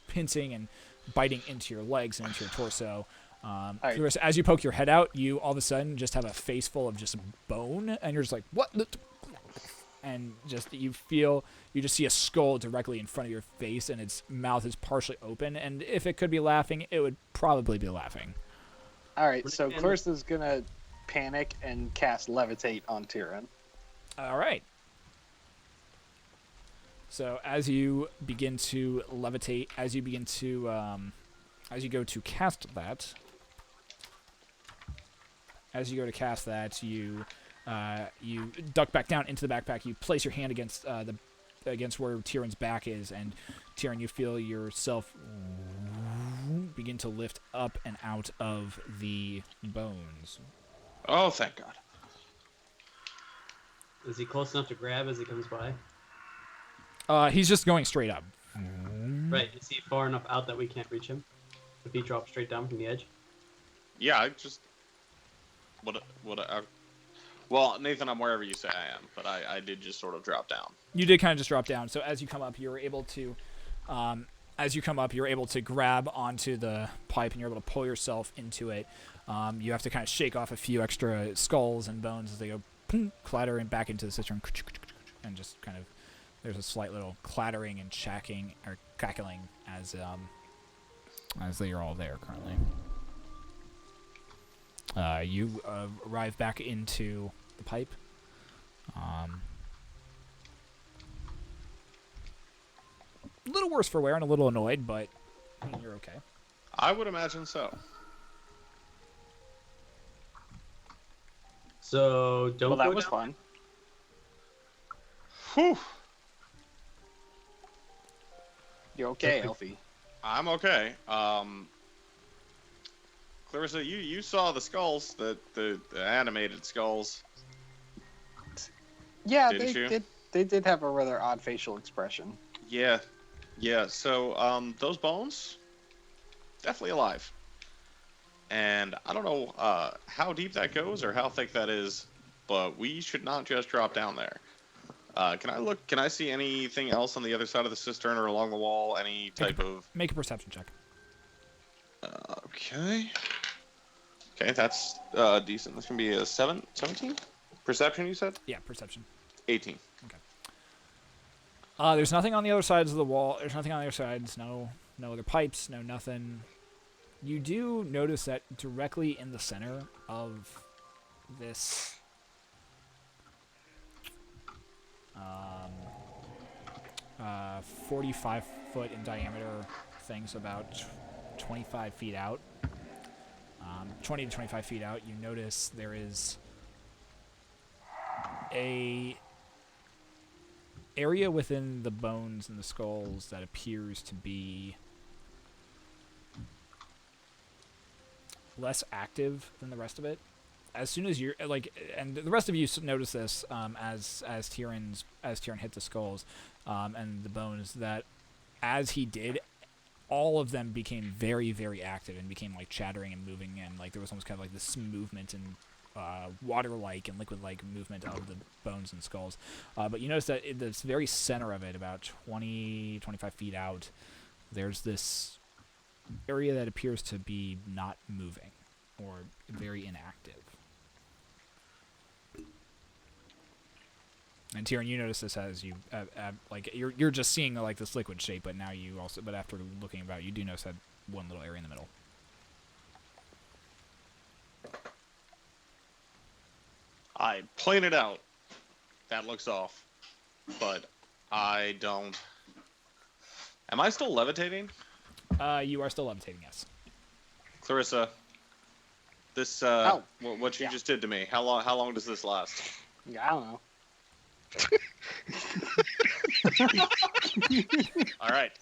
pincing and biting into your legs and into your torso. right. Clarissa, as you poke your head out, you all of a sudden just have a face full of just bone, and you're just like, what? And just you just see a skull directly in front of your face, and its mouth is partially open. And if it could be laughing, it would probably be laughing. All right, so And- Clarissa's gonna panic and cast levitate on Tyrion. All right. So as you begin to levitate, as you go to cast that, you duck back down into the backpack. You place your hand against where Tyrion's back is, and Tyrion, you feel yourself begin to lift up and out of the bones. Oh, thank God. Is he close enough to grab as he comes by? He's just going straight up. Right. Is he far enough out that we can't reach him? If he drops straight down from the edge? Yeah, I just... Well, Nathan, I'm wherever you say I am, but I did just sort of drop down. You did kind of just drop down. So as you come up, you're able to grab onto the pipe, and you're able to pull yourself into it. You have to kind of shake off a few extra skulls and bones as they go clattering back into the cistern, and just kind of there's a slight little clattering and chacking or crackling as they are all there currently. You arrive back into the pipe. A little worse for wear and a little annoyed, but I mean, you're okay. I would imagine so. So don't Well, that go was down. fun. Whew. You okay, Elfie? I'm okay. Clarissa, you saw the skulls, the animated skulls. Yeah, Didn't they did have a rather odd facial expression. Yeah. So those bones, definitely alive. And I don't know how deep that goes or how thick that is, but we should not just drop down there. Can I look? Can I see anything else on the other side of the cistern or along the wall? Any type of? Make a perception check. Okay. Okay, that's decent. This can be a 17? Perception, you said? Yeah, perception. 18. There's nothing on the other sides of the wall. There's nothing on the other sides. No other pipes. No nothing. You do notice that directly in the center of this 45 foot in diameter thing's about 25 feet out. 20 to 25 feet out, you notice there is a area within the bones and the skulls that appears to be less active than the rest of it. As soon as you're like, and the rest of you notice this as Tyrion hit the skulls and the bones, that as he did, all of them became very, very active and became like chattering and moving, and like there was almost kind of like this movement and water-like and liquid-like movement of the bones and skulls. But you notice that in the very center of it, about 20, 25 feet out, there's this area that appears to be not moving or very inactive. And Tyrion, you notice this as you like you're just seeing like this liquid shape, but now you also, but after looking about, you do notice that one little area in the middle. I pointed out that looks off, but I don't. Am I still levitating? You are still levitating, yes. Clarissa, this what you just did to me. How long does this last? Yeah, I don't know. All right.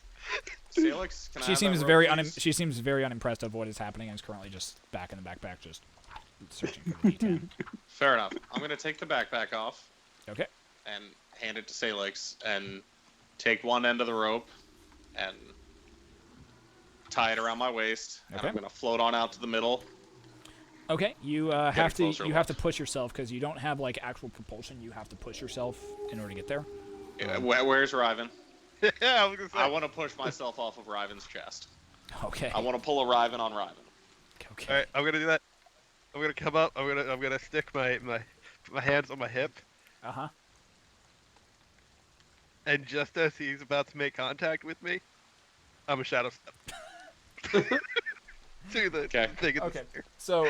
Salix, can I She have seems that very rope, please? she seems very unimpressed of what is happening and is currently just back in the backpack, just searching for the D10. Fair enough. I'm gonna take the backpack off Okay. and hand it to Salix and take one end of the rope and tie it around my waist. And Okay. I'm gonna float on out to the middle. Okay, you have to closer left. push yourself because you don't have like actual propulsion. You have to push yourself in order to get there. Where's Riven? Yeah, I was gonna say. I want to push myself off of Riven's chest. Okay. I want to pull a Riven on Riven. Okay. All right, I'm gonna do that. I'm gonna come up. I'm gonna stick my hands on my hip, Uh huh. and just as he's about to make contact with me, I'm a shadow step. To the Okay. thing in the Okay. center. So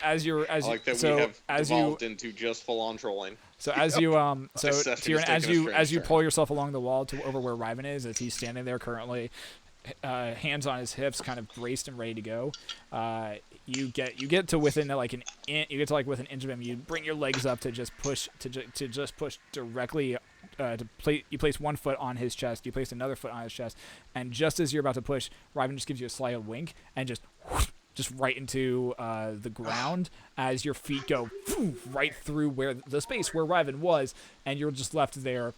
as you're I like that we have evolved into just full-on trolling. So Tyrion, taking a as you strange pull yourself along the wall to over where Riven is, as he's standing there currently, hands on his hips, kind of braced and ready to go. You get to within like an inch, within an inch of him. You bring your legs up to just push directly. You place one foot on his chest. You place another foot on his chest, and just as you're about to push, Riven just gives you a slight wink and just right into the ground as your feet go right through where the space where Riven was, and you're just left there,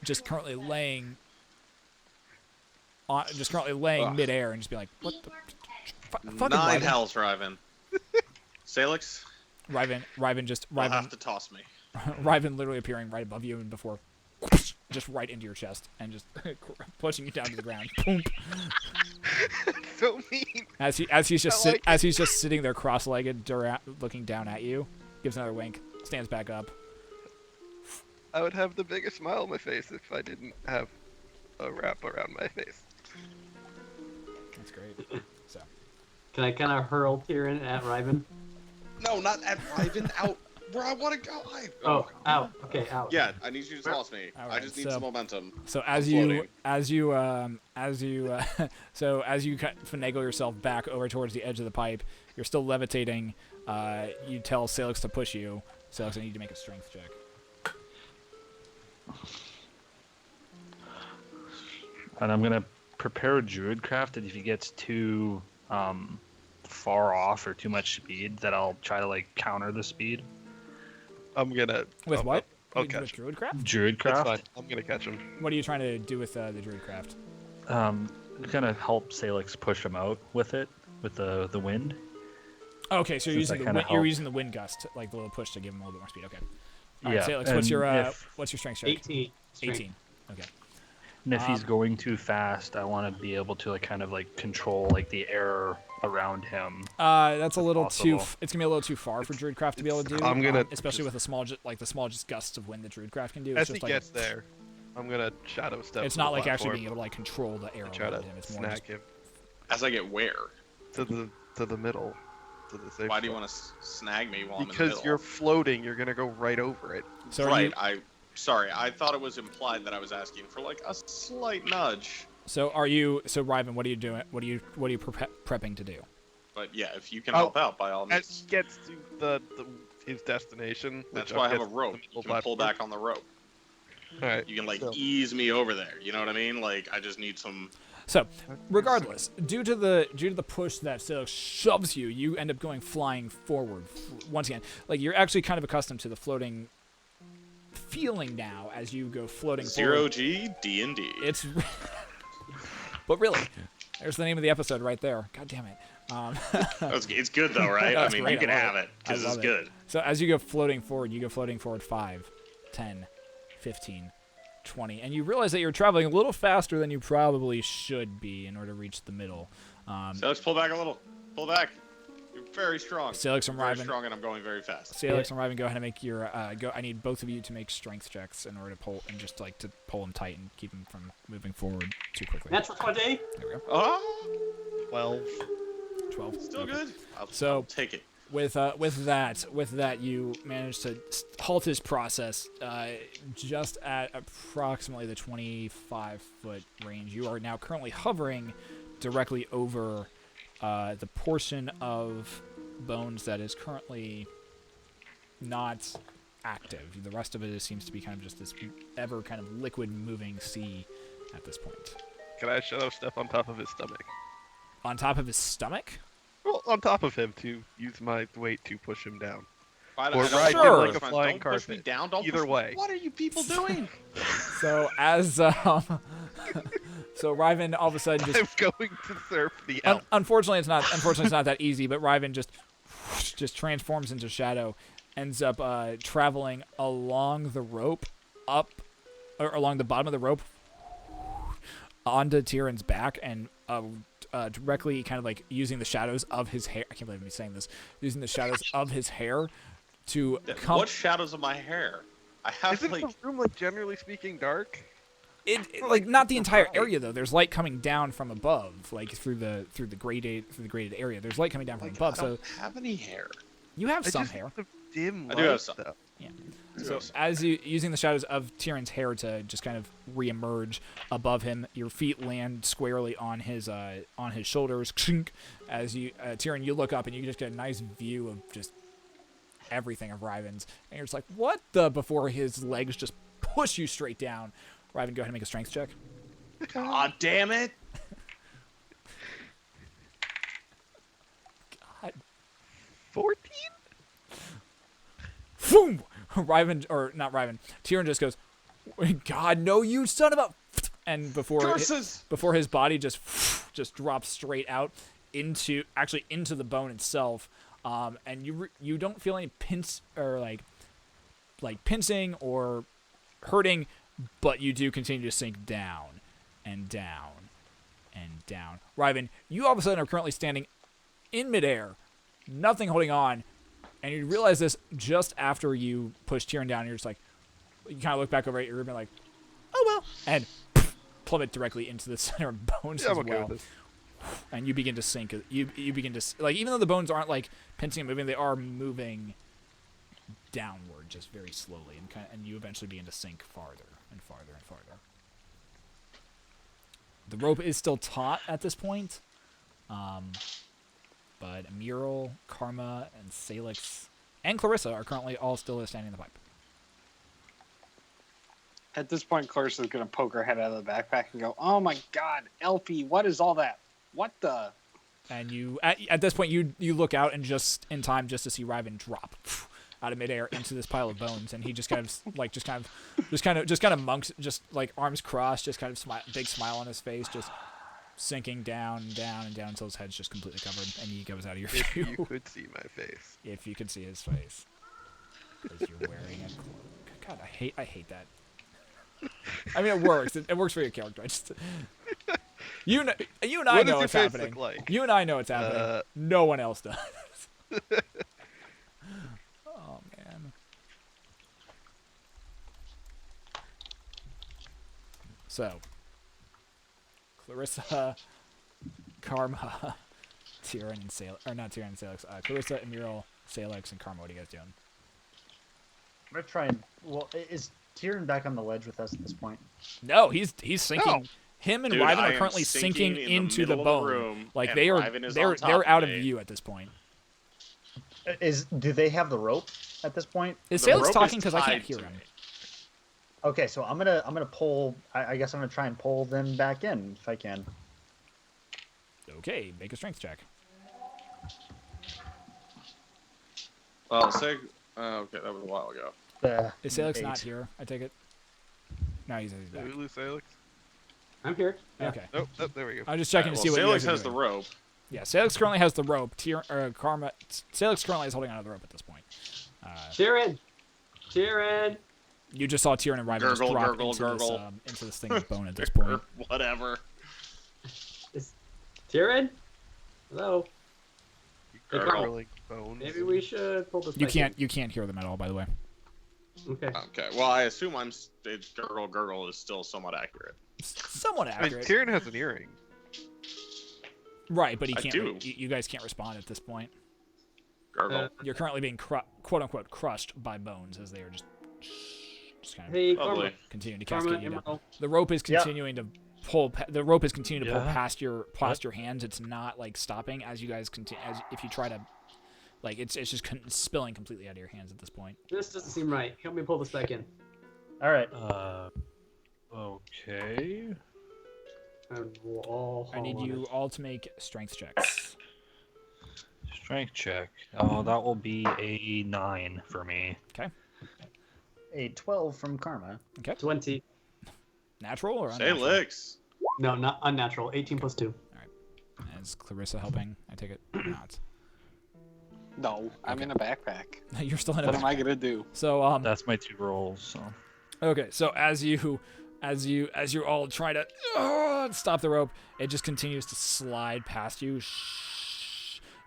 just currently laying midair, and just be like, what the fucking Nine Riven. hells, Riven. Salix, Riven you'll have to toss me. Riven literally appearing right above you and before just right into your chest and just pushing you down to the ground. Boom. So mean. As he's just sitting there cross-legged, looking down at you, gives another wink, stands back up. I would have the biggest smile on my face if I didn't have a wrap around my face. That's great. So Can I kind of hurl Tyrion at Riven? No, not at Riven. Out where I want to go. Oh, out. Okay, out. Yeah, I need you to toss me. All I right, just need some momentum. So I'm as you floating. finagle yourself back over towards the edge of the pipe, you're still levitating. You tell Salix to push you. Salix, I need you to make a strength check. And I'm gonna prepare a Druidcraft that if he gets too far off or too much speed, that I'll try to like counter the speed. I'm gonna. With what? I'll With catch him. Druidcraft? That's Druidcraft. fine. I'm gonna catch him. What are you trying to do with the Druidcraft? Gonna help Salix push him out with it, with the wind. Okay, so you're Since I using kinda you're help. using the wind gust, like the little push to give him a little bit more speed. Okay. All right, Yeah, Salix, and what's your if- strength check? 18. Strength. 18. Okay. And if he's going too fast, I want to be able to like kind of like control like the air around him. That's a little too. possible. It's gonna be a little too far for Druidcraft to be able to do. I'm gonna especially just- with the small gusts of wind that Druidcraft can do. As It's he just like gets there, I'm gonna shadow step. it's to not the like actually platform being able to like control the air and try around to him. It's more snag just, him As I get where? to the middle, to the safe Why do you spot. want to snag me while I'm in the Because middle? you're floating, you're gonna go right over it. so are right. you, Sorry, I thought it was implied that I was asking for like a slight nudge. so Riven, what are you doing? What are you prepping to do? But yeah, if you can Oh, help out by all As means. he gets to his destination, That's which why I have a gets to rope. the You middle can pull platform. back on the rope. All right. You can like so- ease me over there. You know what I mean? Like I just need some So, regardless, due to the push that Salix shoves you, you end up going flying forward once again. Like you're actually kind of accustomed to the floating feeling now as you go floating forward. 0G D&D. It's but really, there's the name of the episode right there. God damn it. It's good though, right? No, I it's mean, great. you can I love have it. it because I it's love good. So as you go floating forward, 5, 10, 15, 20, and you realize that you're traveling a little faster than you probably should be in order to reach the middle. So let's pull back a little. Pull back. You're very strong. Salix and very Ryven. strong, and I'm going very fast. Salix and Ryven, go ahead and make your go. I need both of you to make strength checks in order to pull and just like to pull him tight and keep him from moving forward too quickly. Natural 20. There we go. Oh, 12. 12. still Okay. good. So- I'll take it. With that, you managed to halt his process just at approximately the 25-foot range. You are now currently hovering directly over the portion of bones that is currently not active. The rest of it seems to be kind of just this ever kind of liquid moving sea at this point. Can I shadow step on top of his stomach? On top of his stomach? Well, on top of him to use my weight to push him down. I Or don't- ride him like don't a flying push me carpet. down. Don't Either push me- way. What are you people doing? So as so Ryven all of a sudden just I'm going to surf the elf. unfortunately it's not that easy, but Ryven just transforms into shadow, ends up traveling along the rope or along the bottom of the rope onto Tyrion's back and directly kind of like using the shadows of his hair. I can't believe I'm saying this. Using the shadows of his hair to come. What shadows of my hair? I have Isn't like. the room, like, generally speaking, dark? Like not the entire area though. There's light coming down from above, like through the graded area. There's light coming down from above. I So don't have any hair. you have I some just hair. have dim I do have light, some. though. So as you using the shadows of Tyrion's hair to just kind of reemerge above him, your feet land squarely on his shoulders. As you Tyrion, you look up and you just get a nice view of just everything of Ryven's, and you're just like, what the? Before his legs just push you straight down. Ryven, go ahead and make a strength check. Aw, damn it! God. 14? Boom! Ryven, or not Ryven, Tyrion just goes, God, no, you son of a... And before his body just drops straight out into the bone itself, and you don't feel any pinch or like pincing or hurting, but you do continue to sink down and down and down. Ryven, you all of a sudden are currently standing in midair, nothing holding on, and you realize this just after you push Tyrion down. And you're just like, you kind of look back over at your room and like, oh well, and plummet directly into the center of bones Yeah, as I'm okay well. with this. And you begin to sink. You begin to like, even though the bones aren't like pincing and moving, they are moving downward just very slowly, and you eventually begin to sink farther and farther and farther. The rope is still taut at this point, but Muriel, Karma, and Salix, and Clarissa are currently all still standing in the pipe. At this point, Clarissa's gonna poke her head out of the backpack and go, "Oh my God, Elfie, what is all that? What the?" And you, at this point, you look out and just in time just to see Ryven drop out of midair into this pile of bones, and he just kind of monks, just like arms crossed, just kind of big smile on his face, just sinking down and down and down until his head's just completely covered, and he goes out of your If view. you could see my face. If you could see his face, because you're wearing a cloak. God, I hate that. I mean, it works. It works for your character. I just, you and I What does know your what's face happening. look like? You and I know what's happening. No one else does. Oh man. So, Clarissa, Karma, Tyrion and Salix, or not Tyrion and Salix. Clarissa, Emuriel, Salix, and Karma. What are you guys doing? I'm gonna try and. Well, is Tyrion back on the ledge with us at this point? No, he's sinking. No. Him and Dude, Ryven I are am currently sinking sinking in the into the middle of the bone. room, Like and they are, Ryven is they're on top they're out of of me. view at this point. Do they have the rope at this point? Is The Salix rope talking? is Because I can't tied hear to him. me. Okay, so I'm gonna pull. I guess I'm gonna try and pull them back in if I can. Okay, make a strength check. Well, okay, that was a while ago. Is Salix not 8. here? I take it. No, he's Did back. we lose Salix? I'm here. Yeah. Okay. Oh, there we go. I'm just checking to see what Salix you guys has are the doing. rope. Yeah, Salix currently has the rope. Karma. Salix currently is holding onto the rope at this point. Tyrion! Tyrion! You just saw Tyrion and Ryvan just Gurgle, drop gurgle, into, gurgle. into this thing of bone at this point. Whatever. Tyrion? Hello? Hey, Gurgle. Carl, Gargling bones. maybe we should pull this You back in. can't hear them at all, by the way. Okay. Okay, well, I assume gurgle, gurgle is still somewhat accurate. Somewhat I mean, accurate. Tyrion has an earring. Right, but he I can't. do. You guys can't respond at this point. Gurgle. You're currently being quote unquote crushed by bones as they are just kind of Hey, Lovely. Karma. continuing to Karma, cascade you down. Emerald. The rope is Yeah. continuing to pull. The rope is continuing to pull Yeah. past your hands. It's not like stopping as you guys continue. As if you try to, like it's just spilling completely out of your hands at this point. This doesn't seem right. Help me pull this back in. All right. Okay. And we'll all I need haul on you it. all to make strength checks. Strength check. Oh, that will be a 9 for me. A 12 from Karma. 20. Natural or unnatural? Salix. No, not unnatural. 18 plus 2. Is Clarissa helping? I take it not. No, I'm in a backpack. You're still in a What am I gonna do? So That's my 2 rolls. So okay, so as you all try to stop the rope, it just continues to slide past you.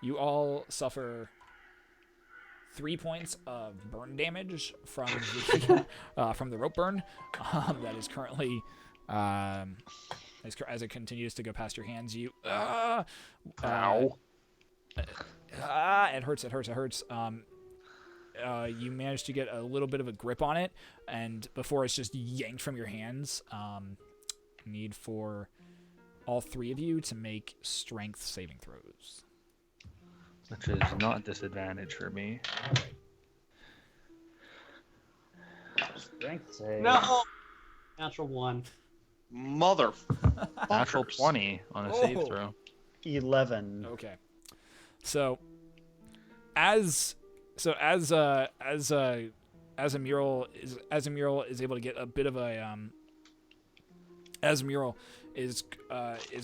You all suffer 3 points of burn damage from the rope burn that is currently as it continues to go past your hands. You ow. it hurts. You manage to get a little bit of a grip on it, and before it's just yanked from your hands, need for all 3 of you to make strength saving throws. Which is not a disadvantage for me. Strength save. No! Natural 1. Mother. Natural 20 on a save Oh. throw. 11. Okay. So as Amural is able to get a bit of a Amural is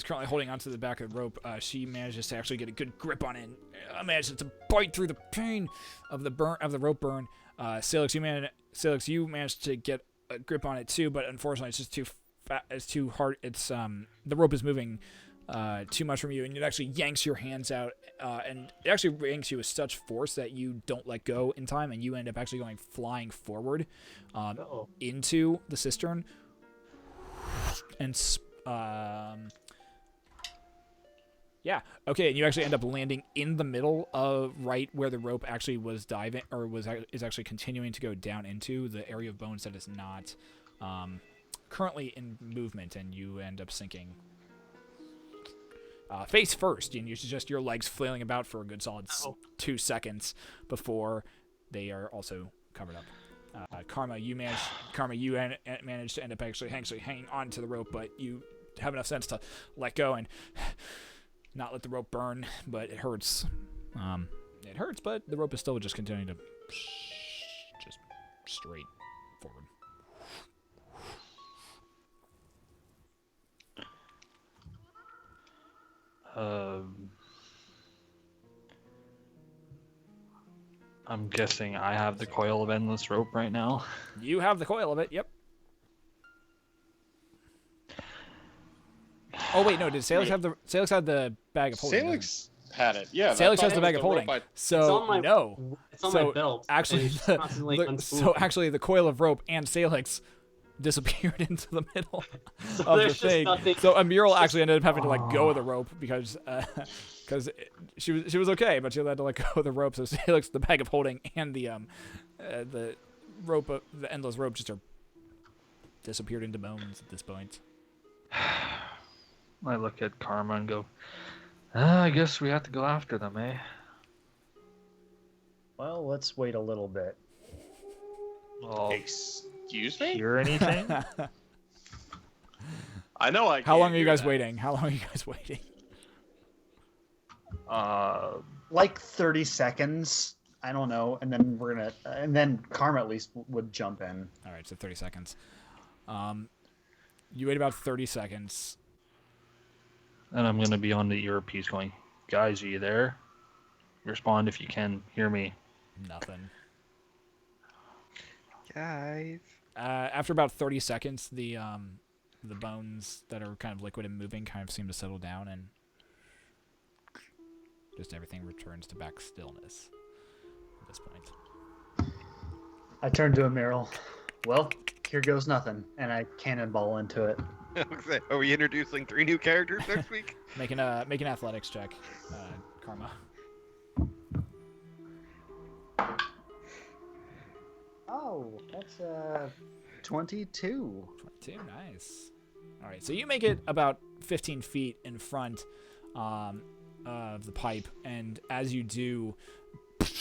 currently holding onto the back of the rope. She manages to actually get a good grip on it. And, manages to bite through the pain of the rope burn. Salix, you managed to get a grip on it too, but unfortunately, it's just too it's too hard. It's the rope is moving too much from you, and it actually yanks your hands out, and it actually yanks you with such force that you don't let go in time, and you end up actually going flying forward Uh-oh. into the cistern, and yeah, okay, and you actually end up landing in the middle of right where the rope actually was diving, or is actually continuing to go down into the area of bones that is not currently in movement, and you end up sinking face first, and you just your legs flailing about for a good solid 2 seconds before they are also covered up. Karma, you managed to end up actually hanging on to the rope, but you have enough sense to let go and not let the rope burn, but it hurts. It hurts, but the rope is still just continuing to just straight forward. I'm guessing I have the coil of endless rope right now. You have the coil of it, yep. Oh wait, no, did Salix have the bag of holding? Salix had it. Yeah. Salix that has the was bag of holding. rope So It's on my- no. It's on So, my belt. Actually, and it's constantly so unspooling. actually, the coil of rope and Salix disappeared into the middle So of the there's just thing. nothing. So Amural actually ended up having to let go of the rope because she was okay, but she had to let go of the rope. So Salix, the bag of holding, and the rope, the endless rope, just are disappeared into bones at this point. I look at Karma and go, I guess we have to go after them, eh? Well, let's wait a little bit. Well, Excuse me? hear anything? I know I How can't long are you hear guys that. waiting? How long are you guys waiting? Like 30 seconds. I don't know, and then we're gonna, and then Karma at least would jump in. All right, so 30 seconds. You wait about 30 seconds. And I'm gonna be on the earpiece going, guys, are you there? Respond if you can hear me. Nothing. Guys. After about 30 seconds, the bones that are kind of liquid and moving kind of seem to settle down, and just everything returns to back stillness at this point. I turn to Emerald. Well, here goes nothing, and I cannonball into it. Are we introducing 3 new characters next week? Make an athletics check, Karma. Oh, that's 22. 22, nice. All right, so you make it about 15 feet in front of the pipe, and as you do,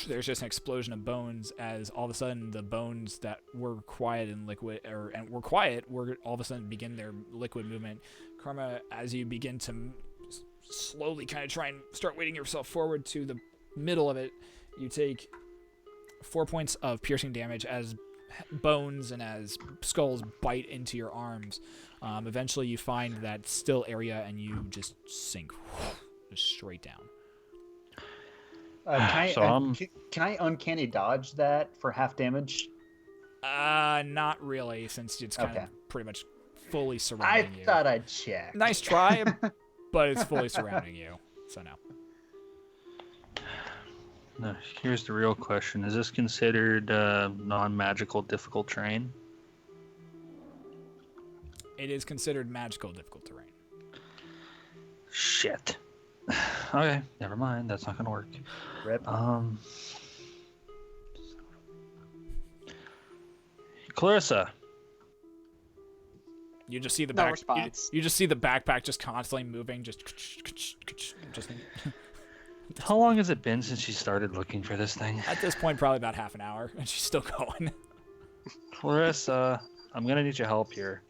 there's just an explosion of bones. As all of a sudden, the bones that were quiet and liquid, were quiet, all of a sudden begin their liquid movement. Karma, as you begin to slowly kind of try and start weighting yourself forward to the middle of it, you take 4 points of piercing damage as bones and as skulls bite into your arms. Eventually, you find that still area, and you just sink just straight down. Can I uncanny dodge that for half damage? Not really, since it's kind of pretty much fully surrounding you. I thought I'd check. Nice try, but it's fully surrounding you, so no. No, here's the real question. Is this considered non-magical difficult terrain? It is considered magical difficult terrain. Shit. Okay, never mind. That's not gonna work. Rip. Clarissa. You just see the No response. You just see the backpack just constantly moving, just. How long has it been since she started looking for this thing? At this point, probably about half an hour, and she's still going. Clarissa, I'm gonna need your help here.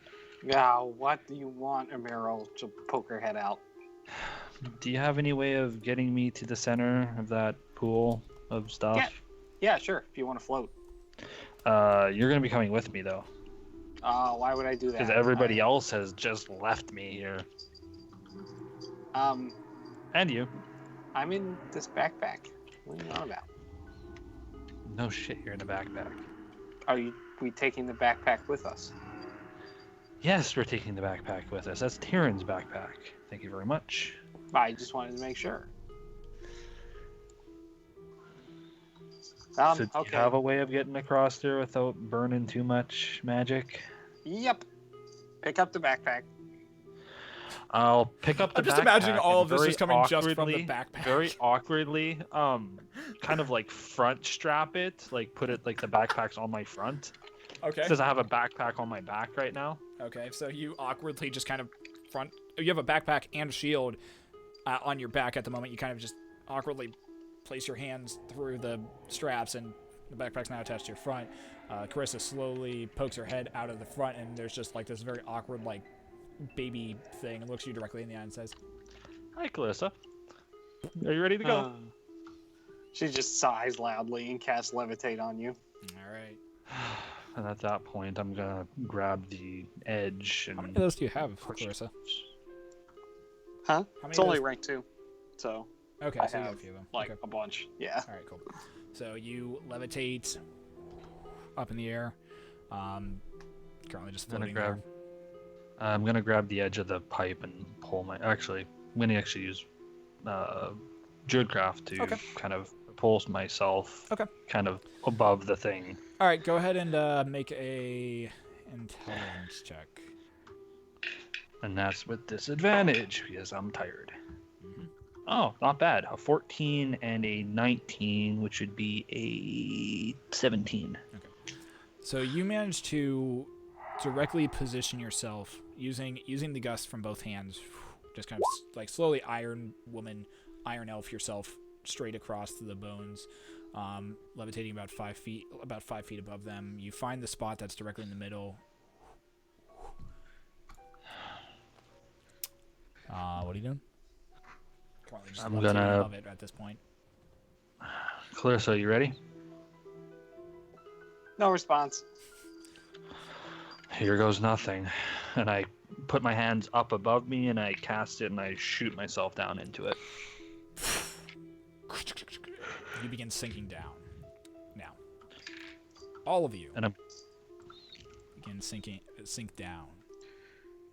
Now, what do you want, Emerald, to poke her head out? Do you have any way of getting me to the center of that pool of stuff? Yeah, sure. If you want to float. You're gonna be coming with me though, Why would I do that? because everybody else has just left me here. And you. I'm in this backpack. What are you on about? No shit, you're in a backpack. Are we taking the backpack with us? Yes, we're taking the backpack with us. That's Tyrion's backpack. Thank you very much. I just wanted to make sure. Okay. So do you have a way of getting across there without burning too much magic? Yep. Pick up the backpack. I'll pick up the backpack. I'm just imagining all of this very just coming just from the backpack. Very awkwardly, kind of like front strap it, like put it like the backpack's on my front. Okay. It says I have a backpack on my back right now. Okay, so you awkwardly just kind of you have a backpack and a shield on your back at the moment. You kind of just awkwardly place your hands through the straps, and the backpack's now attached to your front. Carissa slowly pokes her head out of the front, and there's just like this very awkward like baby thing, and looks you directly in the eye and says, "Hi, Clarissa. Are you ready to go?" She just sighs loudly and casts levitate on you. All right. And at that point, I'm gonna grab the edge and. How many of those do you have, Clarissa? Huh? How It's many of only those- rank 2, so Okay, I so you have have a few of them. like Okay. a bunch. Yeah. All right, cool. So you levitate up in the air. Currently just floating there. I'm gonna grab the edge of the pipe and pull my. Actually, I'm gonna actually use Druidcraft to kind of pull myself. Kind of above the thing. All right, go ahead and make a intelligence check. And that's with disadvantage because I'm tired. Oh, not bad. A 14 and a 19, which would be a 17. So you managed to directly position yourself using the gust from both hands, just kind of like slowly iron elf yourself straight across the bones, levitating about 5 feet above them. You find the spot that's directly in the middle. What are you doing? Currently just I'm levitating gonna- above it at this point. Clarissa, you ready? No response. Here goes nothing. And I put my hands up above me and I cast it and I shoot myself down into it. You begin sinking down. Now, all of you And I'm begin sink down,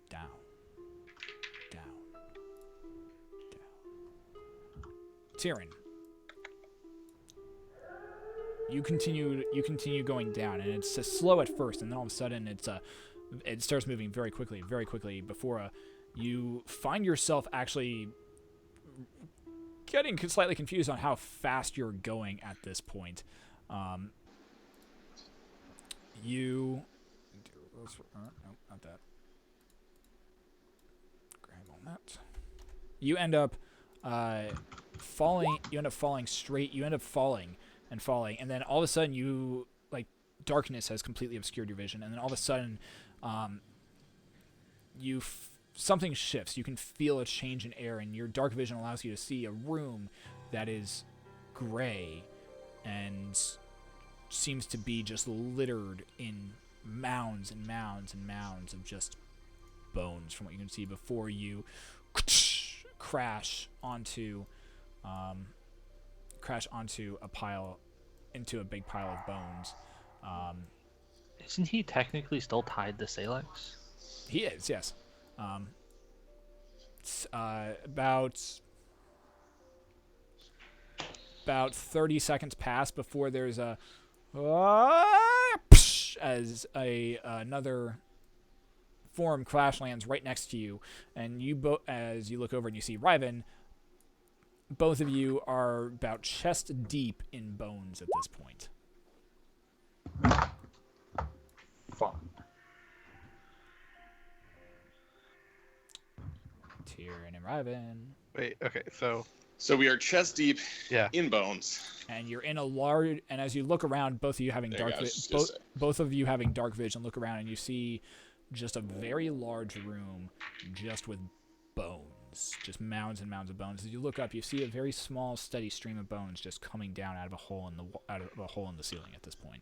down, down, down. Tyrion, you continue going down, and it's slow at first, and then all of a sudden it starts moving very quickly before you find yourself actually getting slightly confused on how fast you're going at this point. You... no, not that. Grab on that. You end up falling. You end up falling straight. You end up falling, and then all of a sudden you, like, darkness has completely obscured your vision, and then all of a sudden something shifts. You can feel a change in air, and your dark vision allows you to see a room that is gray and seems to be just littered in mounds and mounds and mounds of just bones from what you can see before you crash onto into a big pile of bones. Isn't he technically still tied to Salix? He is, yes. About 30 seconds pass before there's a as another form crash lands right next to you, and as you look over and you see Riven, both of you are about chest deep in bones at this point. Fun. Tyrion and Riven. Wait, okay, so So we are chest deep yeah. in bones. And you're in a large, and as you look around, both of you having There you dark go, vision, just say. both of you having dark vision, look around and you see just a very large room, just with bones, just mounds and mounds of bones. As you look up, you see a very small, steady stream of bones just coming down out of a hole in the ceiling at this point.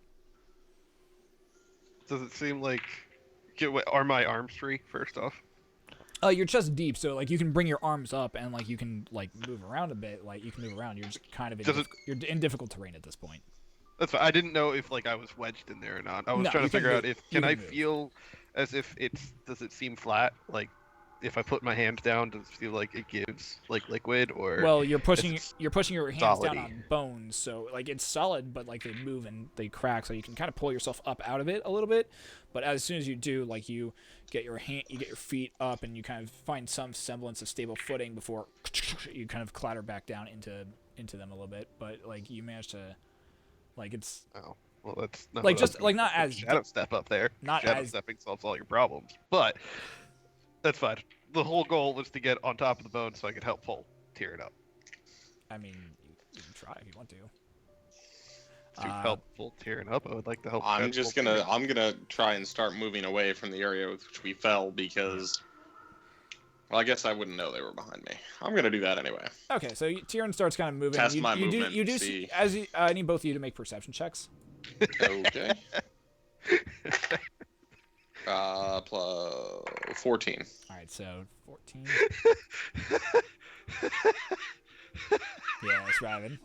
Does it seem like are my arms free first off? You're chest deep, so like you can bring your arms up and like you can like move around a bit. Like you can move around. You're just kind of you're in difficult terrain at this point. That's fine. I didn't know if like I was wedged in there or not. I was No, trying you to can figure out move. if You can I can move. feel as if does it seem flat? Like if I put my hands down, does it feel like it gives like liquid or Well, you're pushing it's your hands down solid-y. on bones, so like it's solid, but like they move and they crack, so you can kind of pull yourself up out of it a little bit. But as soon as you do, like you get your feet up, and you kind of find some semblance of stable footing before you kind of clatter back down into them a little bit. But like you manage to, like it's Oh, well, that's not like what I was just going like not for. as shadow step up there. not Shadow as stepping solves all your problems, but that's fine. The whole goal was to get on top of the bone so I could help pull Tyrion up. I mean, you can try if you want to. To help pull Tyrion up, I would like to help. I'm Chad just pull gonna Tyrion. try and start moving away from the area with which we fell because, well, I guess I wouldn't know they were behind me. I'm gonna do that anyway. Okay, so Tyrion starts kind of moving. Test you, my you movement, do you do see. as you, I need both of you to make perception checks. Okay. Plus 14. All right, so 14. Yes, Riven.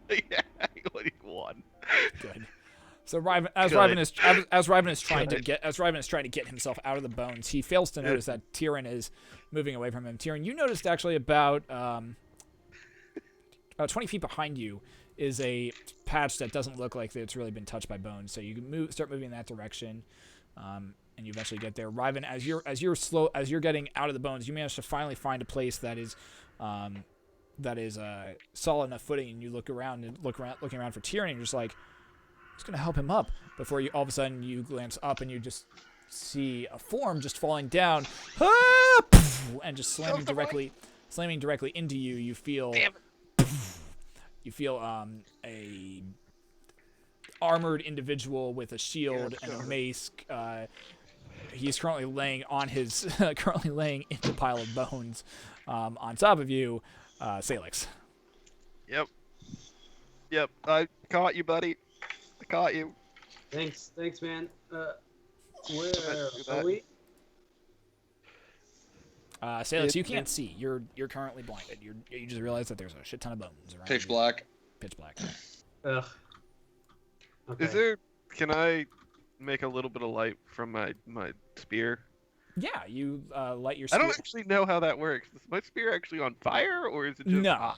Yeah, only one. Good. So Riven, as Good. Riven is trying to Good. get himself out of the bones, he fails to notice that Tyrion is moving away from him. Tyrion, you noticed actually about 20 feet behind you is a patch that doesn't look like it's really been touched by bones. So you can start moving in that direction, and you eventually get there. Riven, as you're getting out of the bones, you manage to finally find a place that is solid enough footing, and you looking around for Tyrion, and you're just like, "Who's gonna help him up?" Before you all of a sudden you glance up and you just see a form just falling down, and just slamming directly into you. You feel a armored individual with a shield and a mace. He's currently laying into a pile of bones on top of you. Salix. Yep. I caught you, buddy. I caught you. Thanks, man. Where do are that. we? Salix, you can't see. You're currently blinded. You just realize that there's a shit ton of bones around. Pitch you. black. Pitch black. Ugh. Okay. Is there? Can I make a little bit of light from my spear? Yeah, you light your. I don't spear- actually know how that works. Is my spear actually on fire, or is it just No. hot?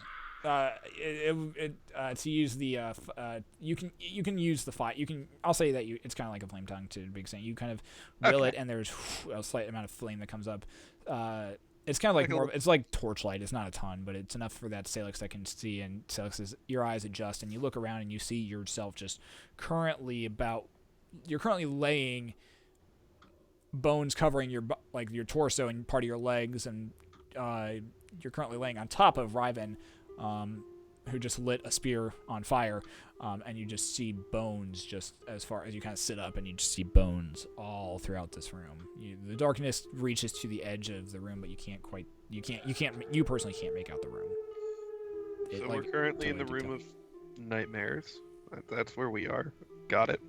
To use the you can use the fire. I'll say that it's kind of like a flame tongue to a big extent. You kind of will Okay. it, and there's a slight amount of flame that comes up. It's kind of like Like a more. It's like torchlight. It's not a ton, but it's enough for that Salix that can see. And Salix's your eyes adjust, and you look around, and you see yourself just currently You're currently laying bones covering your your torso and part of your legs, and you're currently laying on top of Riven, who just lit a spear on fire, and you just see bones just as far as you kind of sit up, and you just see bones all throughout this room. The darkness reaches to the edge of the room, but you personally can't make out the room. So we're currently in the room of nightmares. That's where we are. Got it.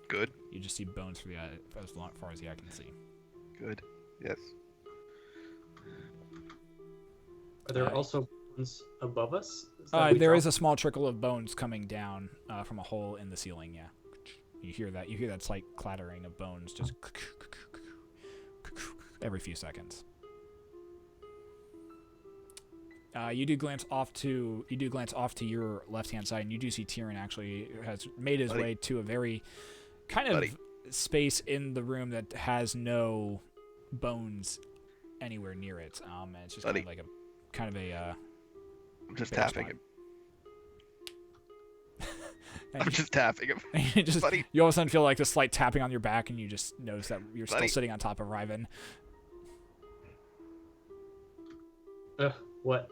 Good. You just see bones for as far as the eye can see. Good. Yes. Are there Uh, also ones above us? There is a small trickle of bones coming down from a hole in the ceiling. Yeah, you hear that. You hear that slight clattering of bones just every few seconds. You do glance off to your left-hand side, and you do see Tyrion actually has made his way to a very kind of space in the room that has no bones anywhere near it. And it's just kind of a. I'm just bare tapping spot. him. I'm just tapping him. Buddy. You all of a sudden feel like this slight tapping on your back, and you just notice that you're Buddy. still sitting on top of Riven. What?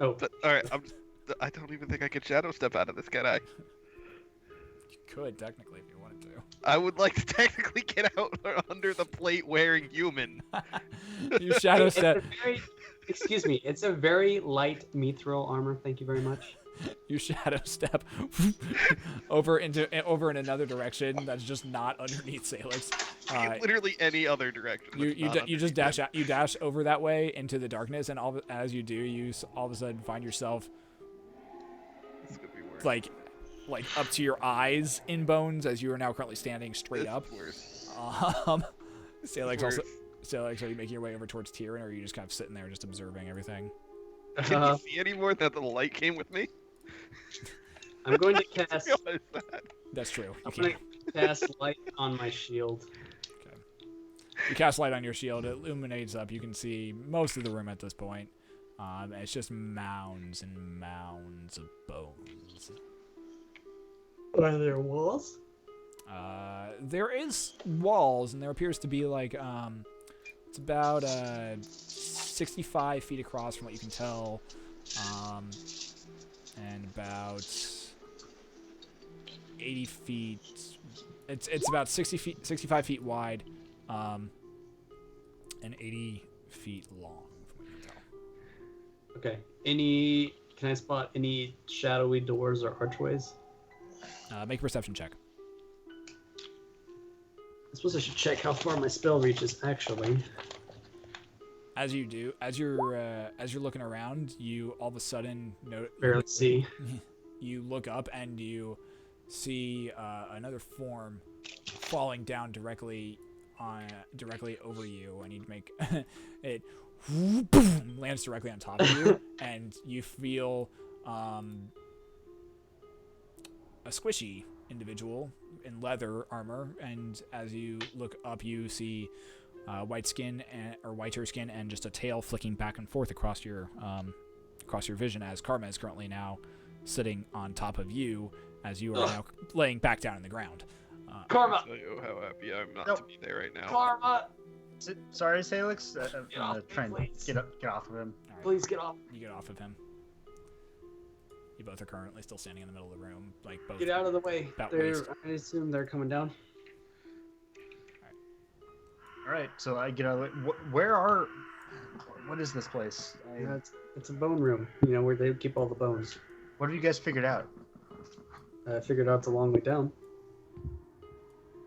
Oh, But, all right. I don't even think I could shadow step out of this, can I? You could technically if you wanted to. I would like to technically get out under the plate wearing human. You shadow it's a step. very, excuse me. It's a very light mithril armor. Thank you very much. You shadow step over in another direction that's just not underneath Salix. Literally any other direction. You just dash out. You dash over that way into the darkness, and as you do, you all of a sudden find yourself This is gonna be worse. like up to your eyes in bones, as you are now currently standing straight This up. is worse. Salix Worse. also. Salix, are you making your way over towards Tyrion, or are you just kind of sitting there just observing everything? Can you see anymore that the light came with me? I'm going to I cast. just realized that. That's true. You I'm can't. going to cast light on my shield. You cast light on your shield, it illuminates up. You can see most of the room at this point. And it's just mounds and mounds of bones. Are there walls? There is walls, and there appears to be like it's about 65 feet across from what you can tell, and about 80 feet. It's about 65 feet wide, and 80 feet long from what you can tell. Okay. Can I spot any shadowy doors or archways? Make a perception check. I suppose I should check how far my spell reaches, actually. As you do, as you're looking around, you all of a sudden Barely see. you look up and you see another form falling down directly over you, and you'd make it boom, lands directly on top of you, and you feel a squishy individual in leather armor, and as you look up, you see whiter skin and just a tail flicking back and forth across your vision, as Karma is currently now sitting on top of you as you are now laying back down in the ground. Karma! I'll tell you how happy I'm not Nope. to be there right now. Karma! Sorry, Salix. I'm Get off gonna me, try and please. get off of him. All right, Please get off. you get off of him. You both are currently still standing in the middle of the room, like both. Get out of the way. About waist. I assume they're coming down. All right, so I get out of the way. What is this place? That's It's a bone room, where they keep all the bones. What have you guys figured out? I figured out it's a long way down.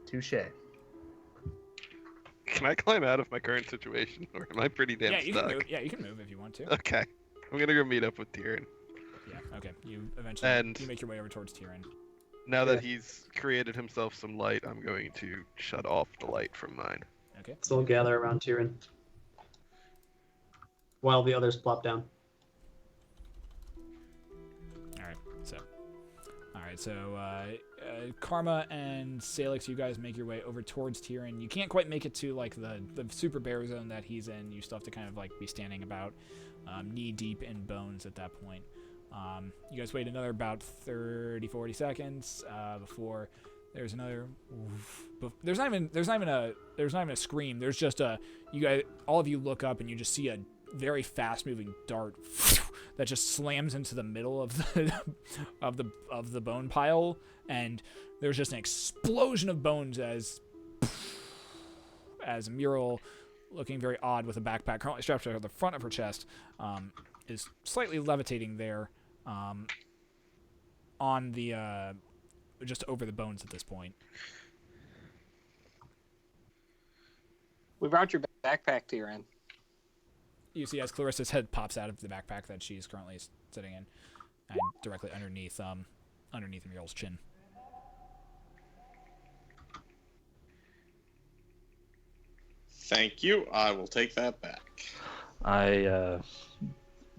Touche. Can I climb out of my current situation, or am I pretty damn Yeah, you stuck? can move. Yeah, you can move if you want to. Okay. I'm gonna go meet up with Tyrion. Yeah. Okay. You eventually And- you make your way over towards Tyrion. Now that he's created himself some light, I'm going to shut off the light from mine. Okay. So we'll gather around Tyrion. While the others plop down. All right. So Karma and Salix, you guys make your way over towards Tyrion. You can't quite make it to like the super bear zone that he's in. You still have to kind of like be standing about knee deep in bones at that point. You guys wait another about 30-40 seconds before there's another. There's not even a scream. There's just all of you look up and you just see a very fast moving dart that just slams into the middle of the of the bone pile, and there's just an explosion of bones as Muriel, looking very odd with a backpack currently strapped to the front of her chest, is slightly levitating there on the just over the bones at this point. We brought your backpack, Tyrion. You see as Clarissa's head pops out of the backpack that she's currently sitting in, and directly underneath Muriel's chin. Thank you. I will take that back. I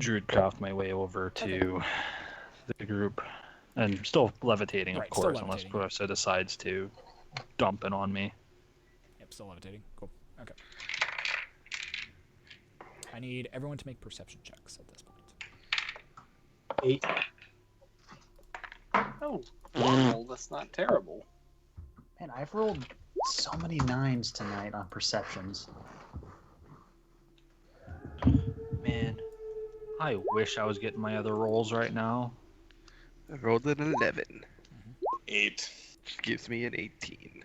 druidcraft my way over to the group, and still levitating, Right, of still course, levitating. unless Clarissa decides to dump it on me. Yep, still levitating. Cool. Okay. I need everyone to make perception checks at this point. 8. Oh, well, that's not terrible. Man, I've rolled so many 9s tonight on perceptions. Man, I wish I was getting my other rolls right now. I rolled an 11, 8. which gives me an 18.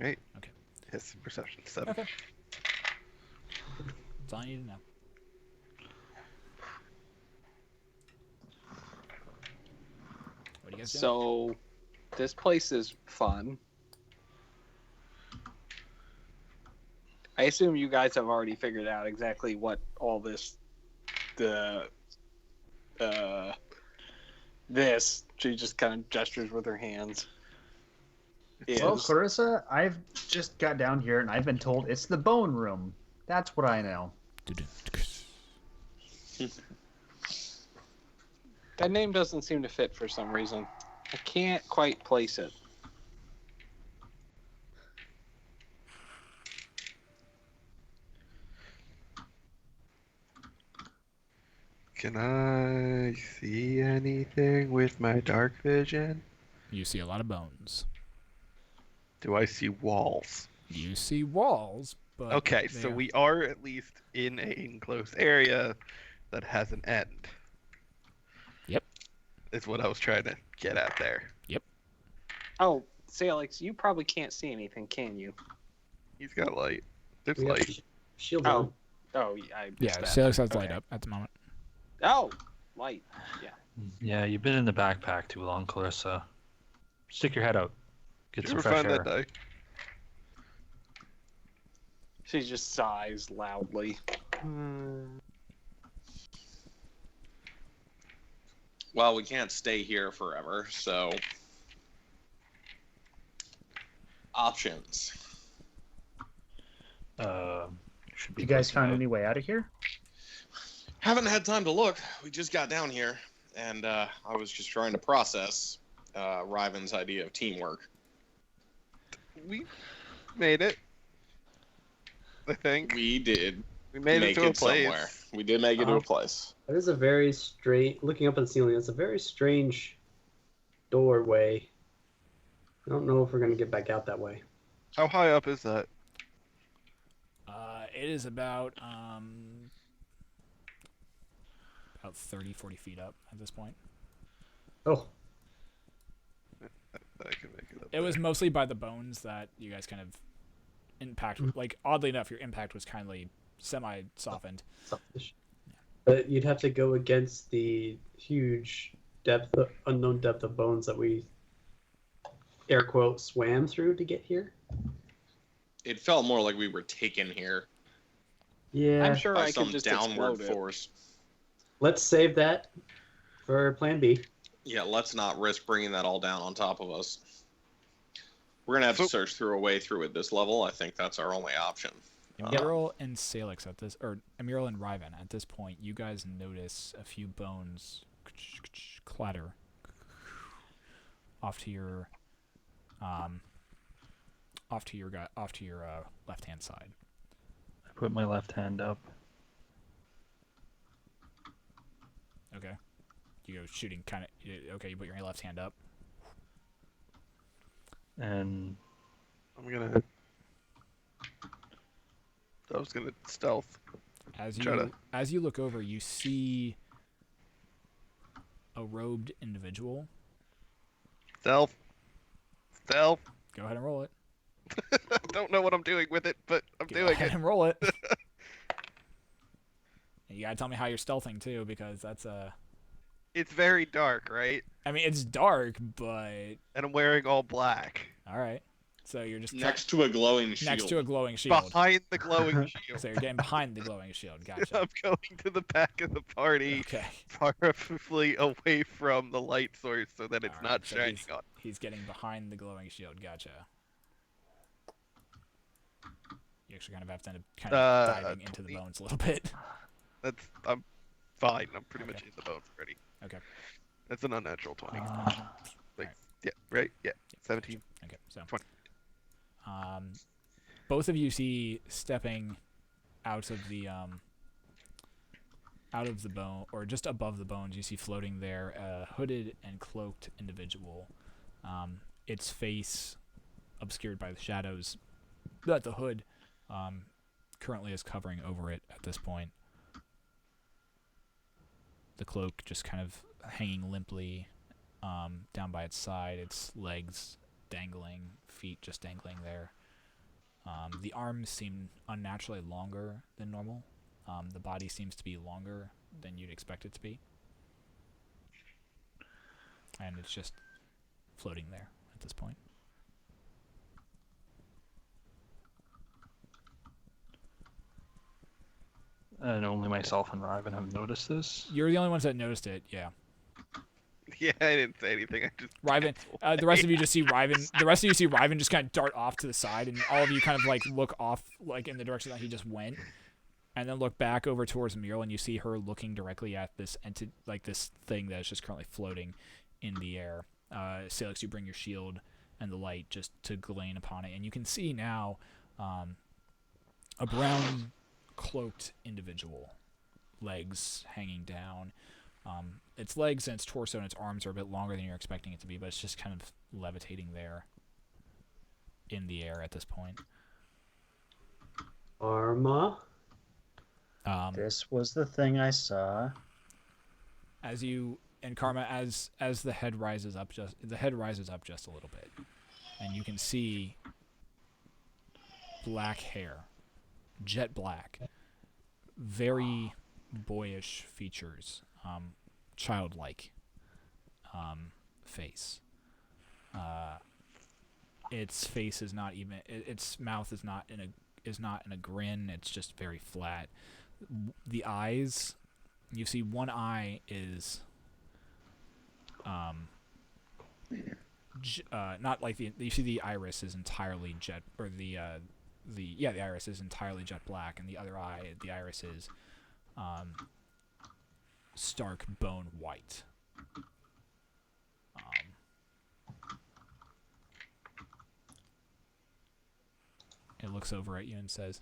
Right. Okay. Yes, perception 7. Okay. That's all I need to know. What do you guys do? So, this place is fun. I assume you guys have already figured out exactly what all this, she just kind of gestures with her hands. Well, Is. Clarissa, I've just got down here and I've been told it's the bone room. That's what I know. That name doesn't seem to fit for some reason. I can't quite place it. Can I see anything with my dark vision? You see a lot of bones. Do I see walls? You see walls, but Okay, they so are- we are at least in an enclosed area that has an end. Yep. Is what I was trying to get at there. Oh, Salix, you probably can't see anything, can you? He's got light. There's We got light. shield Oh. on. Oh, yeah, I missed Yeah, that. Salix has light Okay. up at the moment. Oh, light. Yeah, you've been in the backpack too long, Clarissa. Stick your head out. Get Did you some ever fresh find air. that die? She just sighs loudly. Well, we can't stay here forever, so options. Should be You guys looking found out. any way out of here? Haven't had time to look. We just got down here, and I was just trying to process Riven's idea of teamwork. We made it. I think. We did We made it make to a it place. somewhere. We did make it to a place. That is a very strange. Looking up at the ceiling, that's a very strange doorway. I don't know if we're gonna get back out that way. How high up is that? It is about 30-40 feet up at this point. Oh, I can make it up. It was mostly by the bones that you guys kind of impact, like oddly enough, your impact was kindly semi-softened. Selfish. But you'd have to go against the huge unknown depth of bones that we, air quote, swam through to get here. It felt more like we were taken here Yeah. I'm sure by I could some just downward explode it. force. Let's save that for Plan B. Yeah, let's not risk bringing that all down on top of us. We're gonna have to search through a way through at this level. I think that's our only option. Emerald and Salix at this, or Emerald and Riven at this point, you guys notice a few bones clatter off to your left hand side. I put my left hand up. Okay. You go shooting kind of. Okay, you put your left hand up. And I was gonna stealth. As Try to- you look over, you see a robed individual. Stealth. Go ahead and roll it. I don't know what I'm doing with it, but I'm Go doing ahead it. and roll it. And you gotta tell me how you're stealthing too, because that's It's very dark, right? I mean, it's dark, but And I'm wearing all black. all right. So you're just Next to a glowing shield. next to a glowing shield. Behind the glowing shield. So you're getting behind the glowing shield. Gotcha. I'm going to the back of the party, Okay. preferably away from the light source so that it's Alright, not so shining on. He's getting behind the glowing shield. Gotcha. You actually kind of have to end up kind of diving into the 20. bones a little bit. I'm fine. I'm pretty much in the bones already. Okay. That's an unnatural 20. Alright. Yeah, right? Yeah. 17. Okay. So 20. Both of you see stepping out of the bone, or just above the bones, you see floating there a hooded and cloaked individual. Its face obscured by the shadows that the hood currently is covering over it at this point. The cloak just kind of hanging limply down by its side, its legs dangling, feet just dangling there. The arms seem unnaturally longer than normal. The body seems to be longer than you'd expect it to be. And it's just floating there at this point. And only myself and Riven have noticed this. You're the only ones that noticed it, yeah. Yeah, I didn't say anything. I just Riven, the rest of you just see Riven. The rest of you see Riven just kind of dart off to the side, and all of you kind of like look off, like in the direction that he just went, and then look back over towards Muriel, and you see her looking directly at this this thing that is just currently floating in the air. Salix, you bring your shield and the light just to gleam upon it, and you can see now a brown cloaked individual, legs hanging down. Its legs and its torso and its arms are a bit longer than you're expecting it to be, but it's just kind of levitating there in the air at this point. Arma. This was the thing I saw. As you and Karma, as the head rises up just a little bit, and you can see black hair, jet black, very boyish features, childlike face. Its face is not even. Its mouth is not in a grin. It's just very flat. The eyes, you see one eye is not like you see the iris is entirely jet, or the iris is entirely jet black, and the other eye, the iris is stark bone white. It looks over at you and says,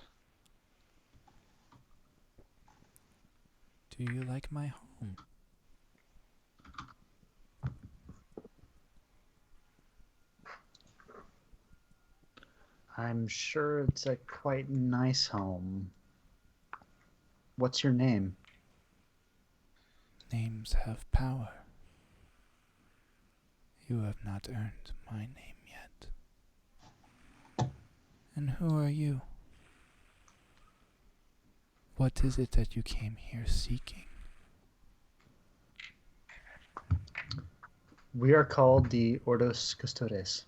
"Do you like my home?" I'm sure it's a quite nice home. What's your name? Names have power. You have not earned my name yet. And who are you? What is it that you came here seeking? We are called the Ordos Custodes.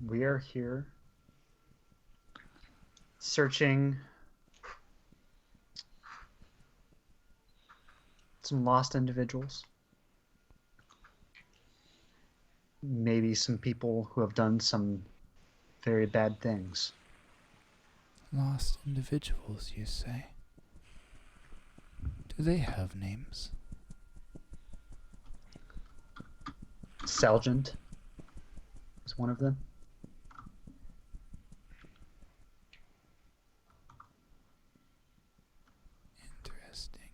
We are here searching some lost individuals. Maybe some people who have done some very bad things. Lost individuals, you say? Do they have names? Salgent is one of them. Interesting.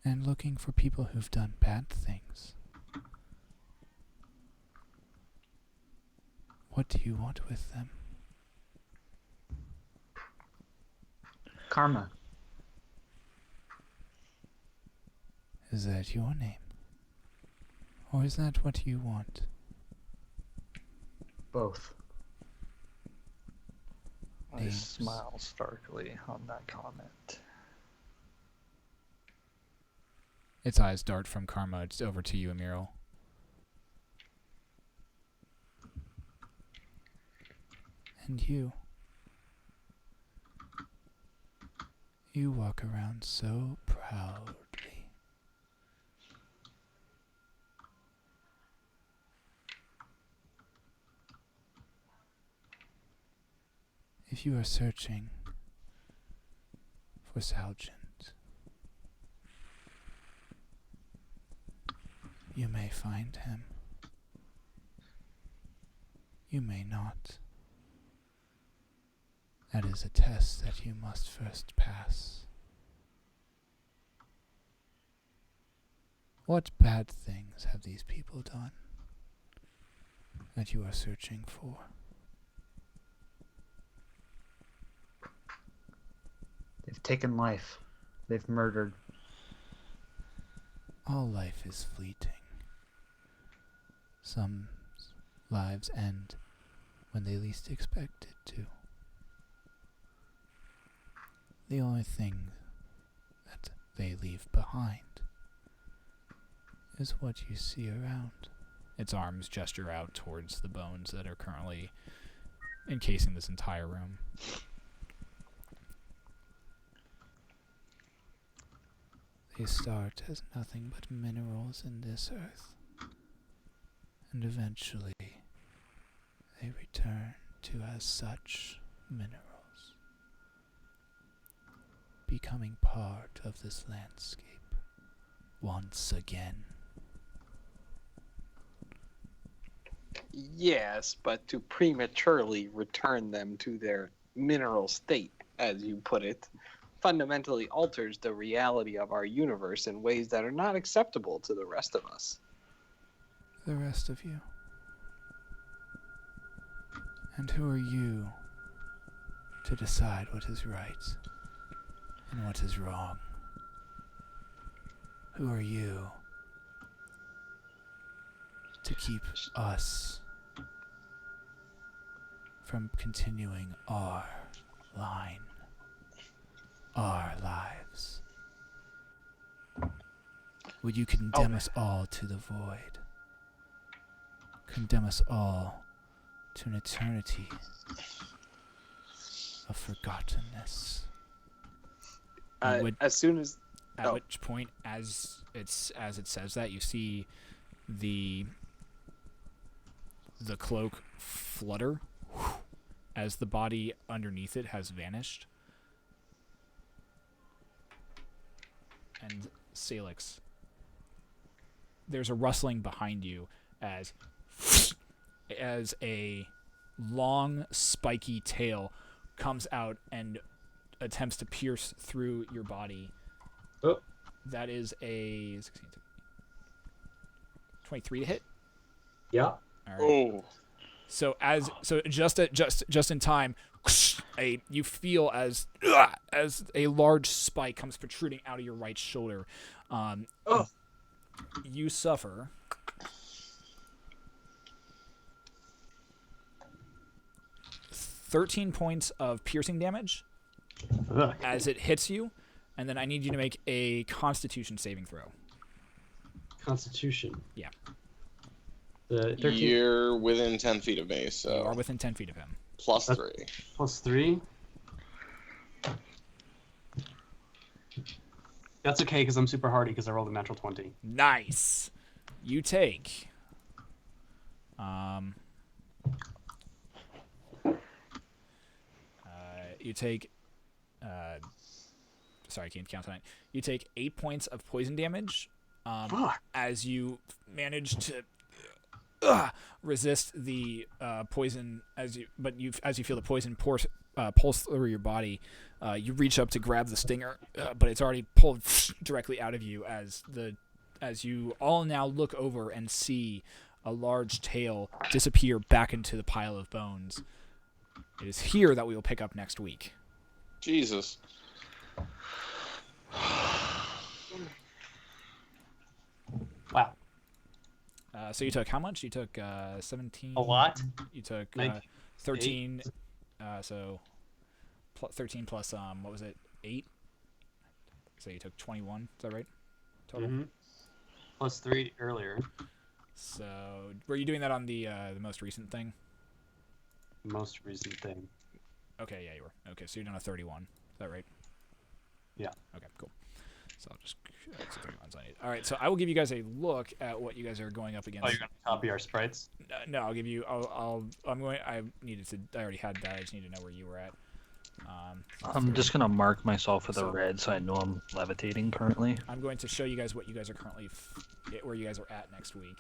And looking for people who've done bad things. What do you want with them? Karma. Is that your name? Or is that what you want? Both. I Names. smile starkly on that comment. Its eyes dart from Karma over to you, Amiral. And you? You walk around so proudly. If you are searching for Salgent, you may find him. You may not. That is a test that you must first pass. What bad things have these people done that you are searching for? They've taken life. They've murdered. All life is fleeting. Some lives end when they least expect it to. The only thing that they leave behind is what you see around. Its arms gesture out towards the bones that are currently encasing this entire room. They start as nothing but minerals in this earth, and eventually they return to as such minerals, becoming part of this landscape once again. Yes, but to prematurely return them to their mineral state, as you put it, fundamentally alters the reality of our universe in ways that are not acceptable to the rest of us. The rest of you. And who are you to decide what is right and what is wrong? Who are you to keep us from continuing our line, our lives? Would you condemn us all to the void? Condemn us all to an eternity of forgottenness? You would- As soon as At which point, as it says that, you see the cloak flutter as the body underneath it has vanished. And Salix, there's a rustling behind you as a long, spiky tail comes out and attempts to pierce through your body. Oh. That is a 16, 23 to hit. Yeah. All right. Oh, So just in time, you feel as a large spike comes protruding out of your right shoulder. You suffer 13 points of piercing damage Ugh. as it hits you, and then I need you to make a Constitution saving throw. Constitution. Yeah. The 13 You're within 10 feet of me, You are so within 10 feet of him. plus That's- 3. plus 3. That's okay because I'm super hardy because I rolled a natural 20. Nice. You take. You take. Sorry, I can't count tonight. You take 8 points of poison damage. Fuck. As you manage to resist the poison, as you feel the poison pulse through your body, you reach up to grab the stinger, but it's already pulled directly out of you as you all now look over and see a large tail disappear back into the pile of bones. It is here that we will pick up next week. Jesus. Wow. So you took how much? You took 17. A lot? You took Like 13. So 13 plus what was it? 8. So you took 21. Is that right? Total. Mhm. Plus 3 earlier. So were you doing that on the most recent thing? Most recent thing. Okay, yeah, you were. Okay, so you're down to 31. Is that right? Yeah. Okay, cool. So I'll just that's the 31s I need. All right, so I will give you guys a look at what you guys are going up against. Oh, you're gonna copy our sprites? No, I'll give you. I'm going. I already had that. I just need to know where you were at. I'm just gonna mark myself with a red so I know I'm levitating currently. I'm going to show you guys what you guys are currently, where you guys are at next week.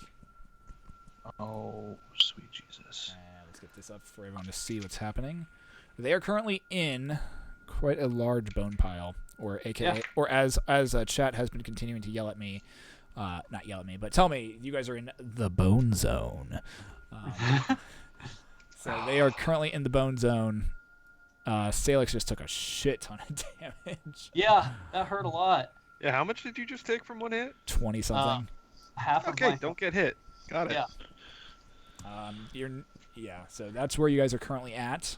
Oh, sweet Jesus. And let's get this up for everyone to see what's happening. They are currently in quite a large bone pile, or AKA, Yeah. or as chat has been continuing to yell at me, not yell at me, but tell me you guys are in the bone zone. So they are currently in the bone zone. Salix just took a shit ton of damage. Yeah, that hurt a lot. Yeah, how much did you just take from one hit? 20 something. Half of Okay, my don't get hit. Got it. Yeah. So that's where you guys are currently at.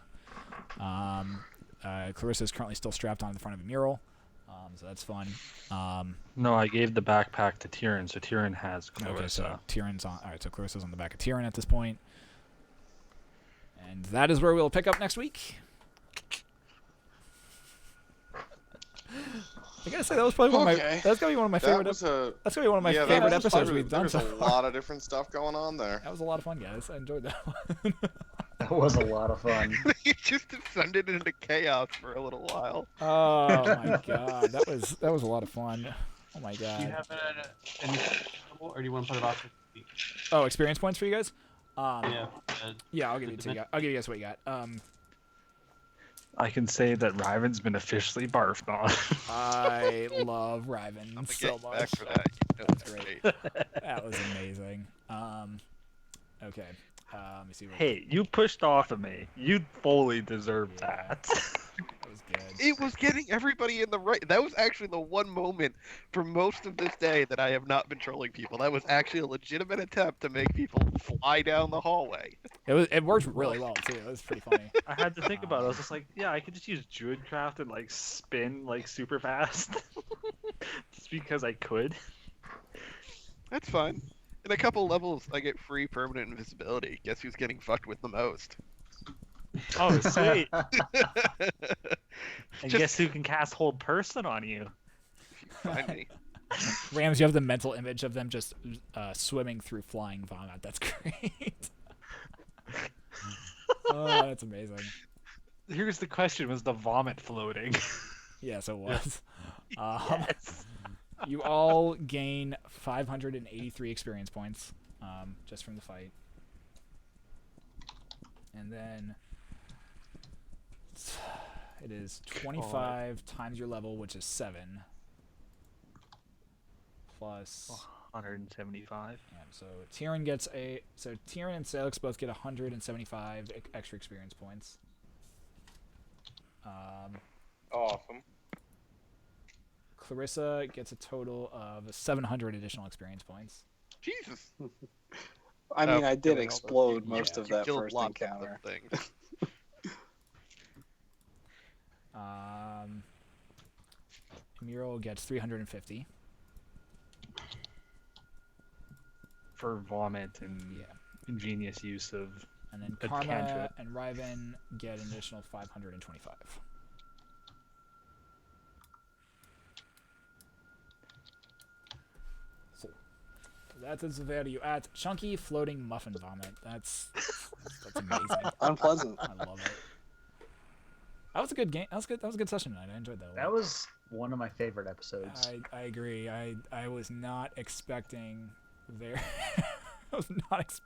Clarissa is currently still strapped on the front of a mural, so that's fun. No, I gave the backpack to Tyrion, so Tyrion has Okay, Clarissa. so Tyrion's on. All right, so Clarissa's on the back of Tyrion at this point, and that is where we'll pick up next week. I gotta say that was probably one of my. Okay. That's gonna be one of my favorite. That's gonna be one of my favorite episodes we've done There's so a far. lot of different stuff going on there. That was a lot of fun, guys. I enjoyed that one. That was a lot of fun. You just descended into chaos for a little while. Oh my god, that was a lot of fun. Oh my Do you god. have any or do you want to put it off? Oh, experience points for you guys. Yeah. Yeah, I'll give you two. I'll give you guys what you got. I can say that Riven's been officially barfed on. I love Riven I'm gonna so get you back much. for that. You know That's that's great. great. That was amazing. Okay. Let me see. What Hey, you pushed off of me. You fully deserve Yeah. that. that was good. It was getting everybody in the right. That was actually the one moment for most of this day that I have not been trolling people. That was actually a legitimate attempt to make people fly down the hallway. It worked really well too. It was pretty funny. I had to think about it. I was just like, yeah, I could just use Druidcraft and like spin like super fast. Just because I could. That's fine. In a couple levels, I get free permanent invisibility. Guess who's getting fucked with the most? Oh, sweet. And Just- guess who can cast Hold Person on you? Find me. Rams, you have the mental image of them just swimming through flying vomit. That's great. Oh, that's amazing. Here's the question: was the vomit floating? Yes, it was. Yes. You all gain 583 experience points just from the fight. And then it is 25 times your level, which is 7. Plus... 175. Yeah, so Tyrion gets Tyrion and Salix both get 175 extra experience points. Awesome. Clarissa gets a total of 700 additional experience points. Jesus. I mean, Oh, I did killing all those explode things. most Yeah, of you that killed first lots of encounter. things. Mural gets 350. For vomit and Yeah. ingenious use of. And then A Karma cantrip. and Riven get an additional 525. So that is the value at Chunky Floating Muffin Vomit. That's amazing. Unpleasant. I love it. That was a good game. That was good. That was a good session tonight. I enjoyed that. That was one of my favorite episodes. I agree. I was not expecting there. I was not.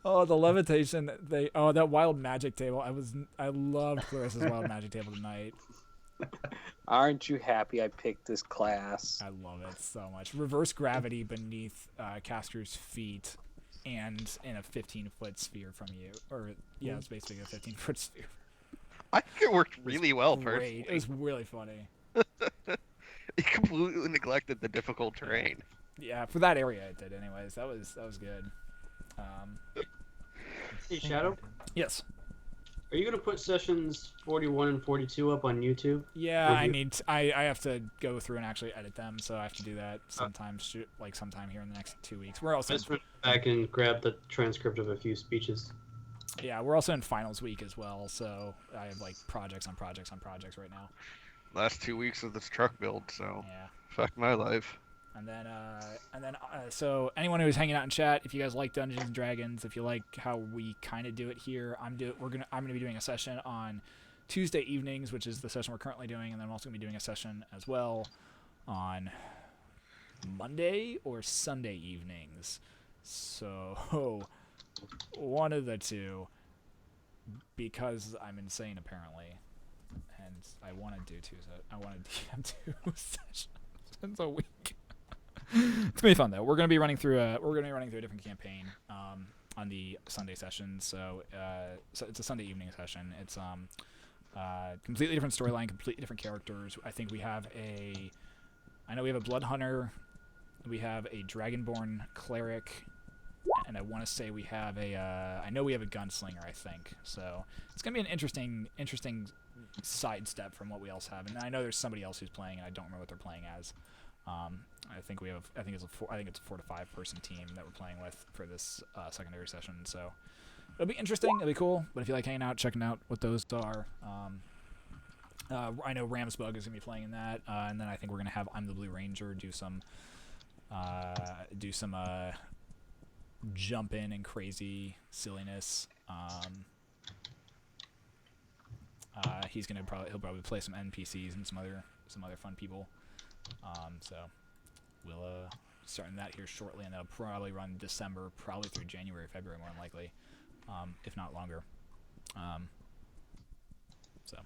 Oh, the levitation. That wild magic table. I loved Clarissa's wild magic table tonight. Aren't you happy I picked this class? I love it so much. Reverse gravity beneath caster's feet, and in a 15-foot sphere from you. Or yeah, it's basically a 15-foot sphere. I think it worked really well, Great. personally. It was really funny. It completely neglected the difficult terrain. Yeah, for that area it did. Anyways, that was good. Hey, Shadow, Yes. are you gonna put sessions 41 and 42 up on YouTube? Yeah, Would you- I have to go through and actually edit them, so I have to do that sometime here in the next 2 weeks. We're also Just back and grab the transcript of a few speeches. we're also in finals week as well, so I have like projects on projects on projects right now. Last 2 weeks of this truck build, so Yeah. fuck my life. And then so anyone who's hanging out in chat, if you guys like Dungeons and Dragons, if you like how we kind of do it here, I'm gonna be doing a session on Tuesday evenings, which is the session we're currently doing, and then I'm also gonna be doing a session as well on Monday or Sunday evenings. So one of the two, because I'm insane apparently, and I want to do I want to DM 2 sessions a week. It's gonna be fun though. We're gonna be running through a different campaign on the Sunday session. So it's a Sunday evening session. It's completely different storyline, completely different characters. I think we have I know we have a blood hunter, we have a dragonborn cleric, and I want to say we have I know we have a gunslinger. I think so. It's gonna be an interesting sidestep from what we else have. And I know there's somebody else who's playing, and I don't remember what they're playing as. I think it's a 4 to 5 person team that we're playing with for this secondary session. So it'll be interesting. It'll be cool. But if you like hanging out, checking out what those are, I know Ramsbug is gonna be playing in that, and then I think we're gonna have I'm the Blue Ranger do some jump in and crazy silliness. He'll probably play some NPCs and some other fun people. So we'll starting that here shortly, and that'll probably run December, probably through January, February, more than likely, if not longer. So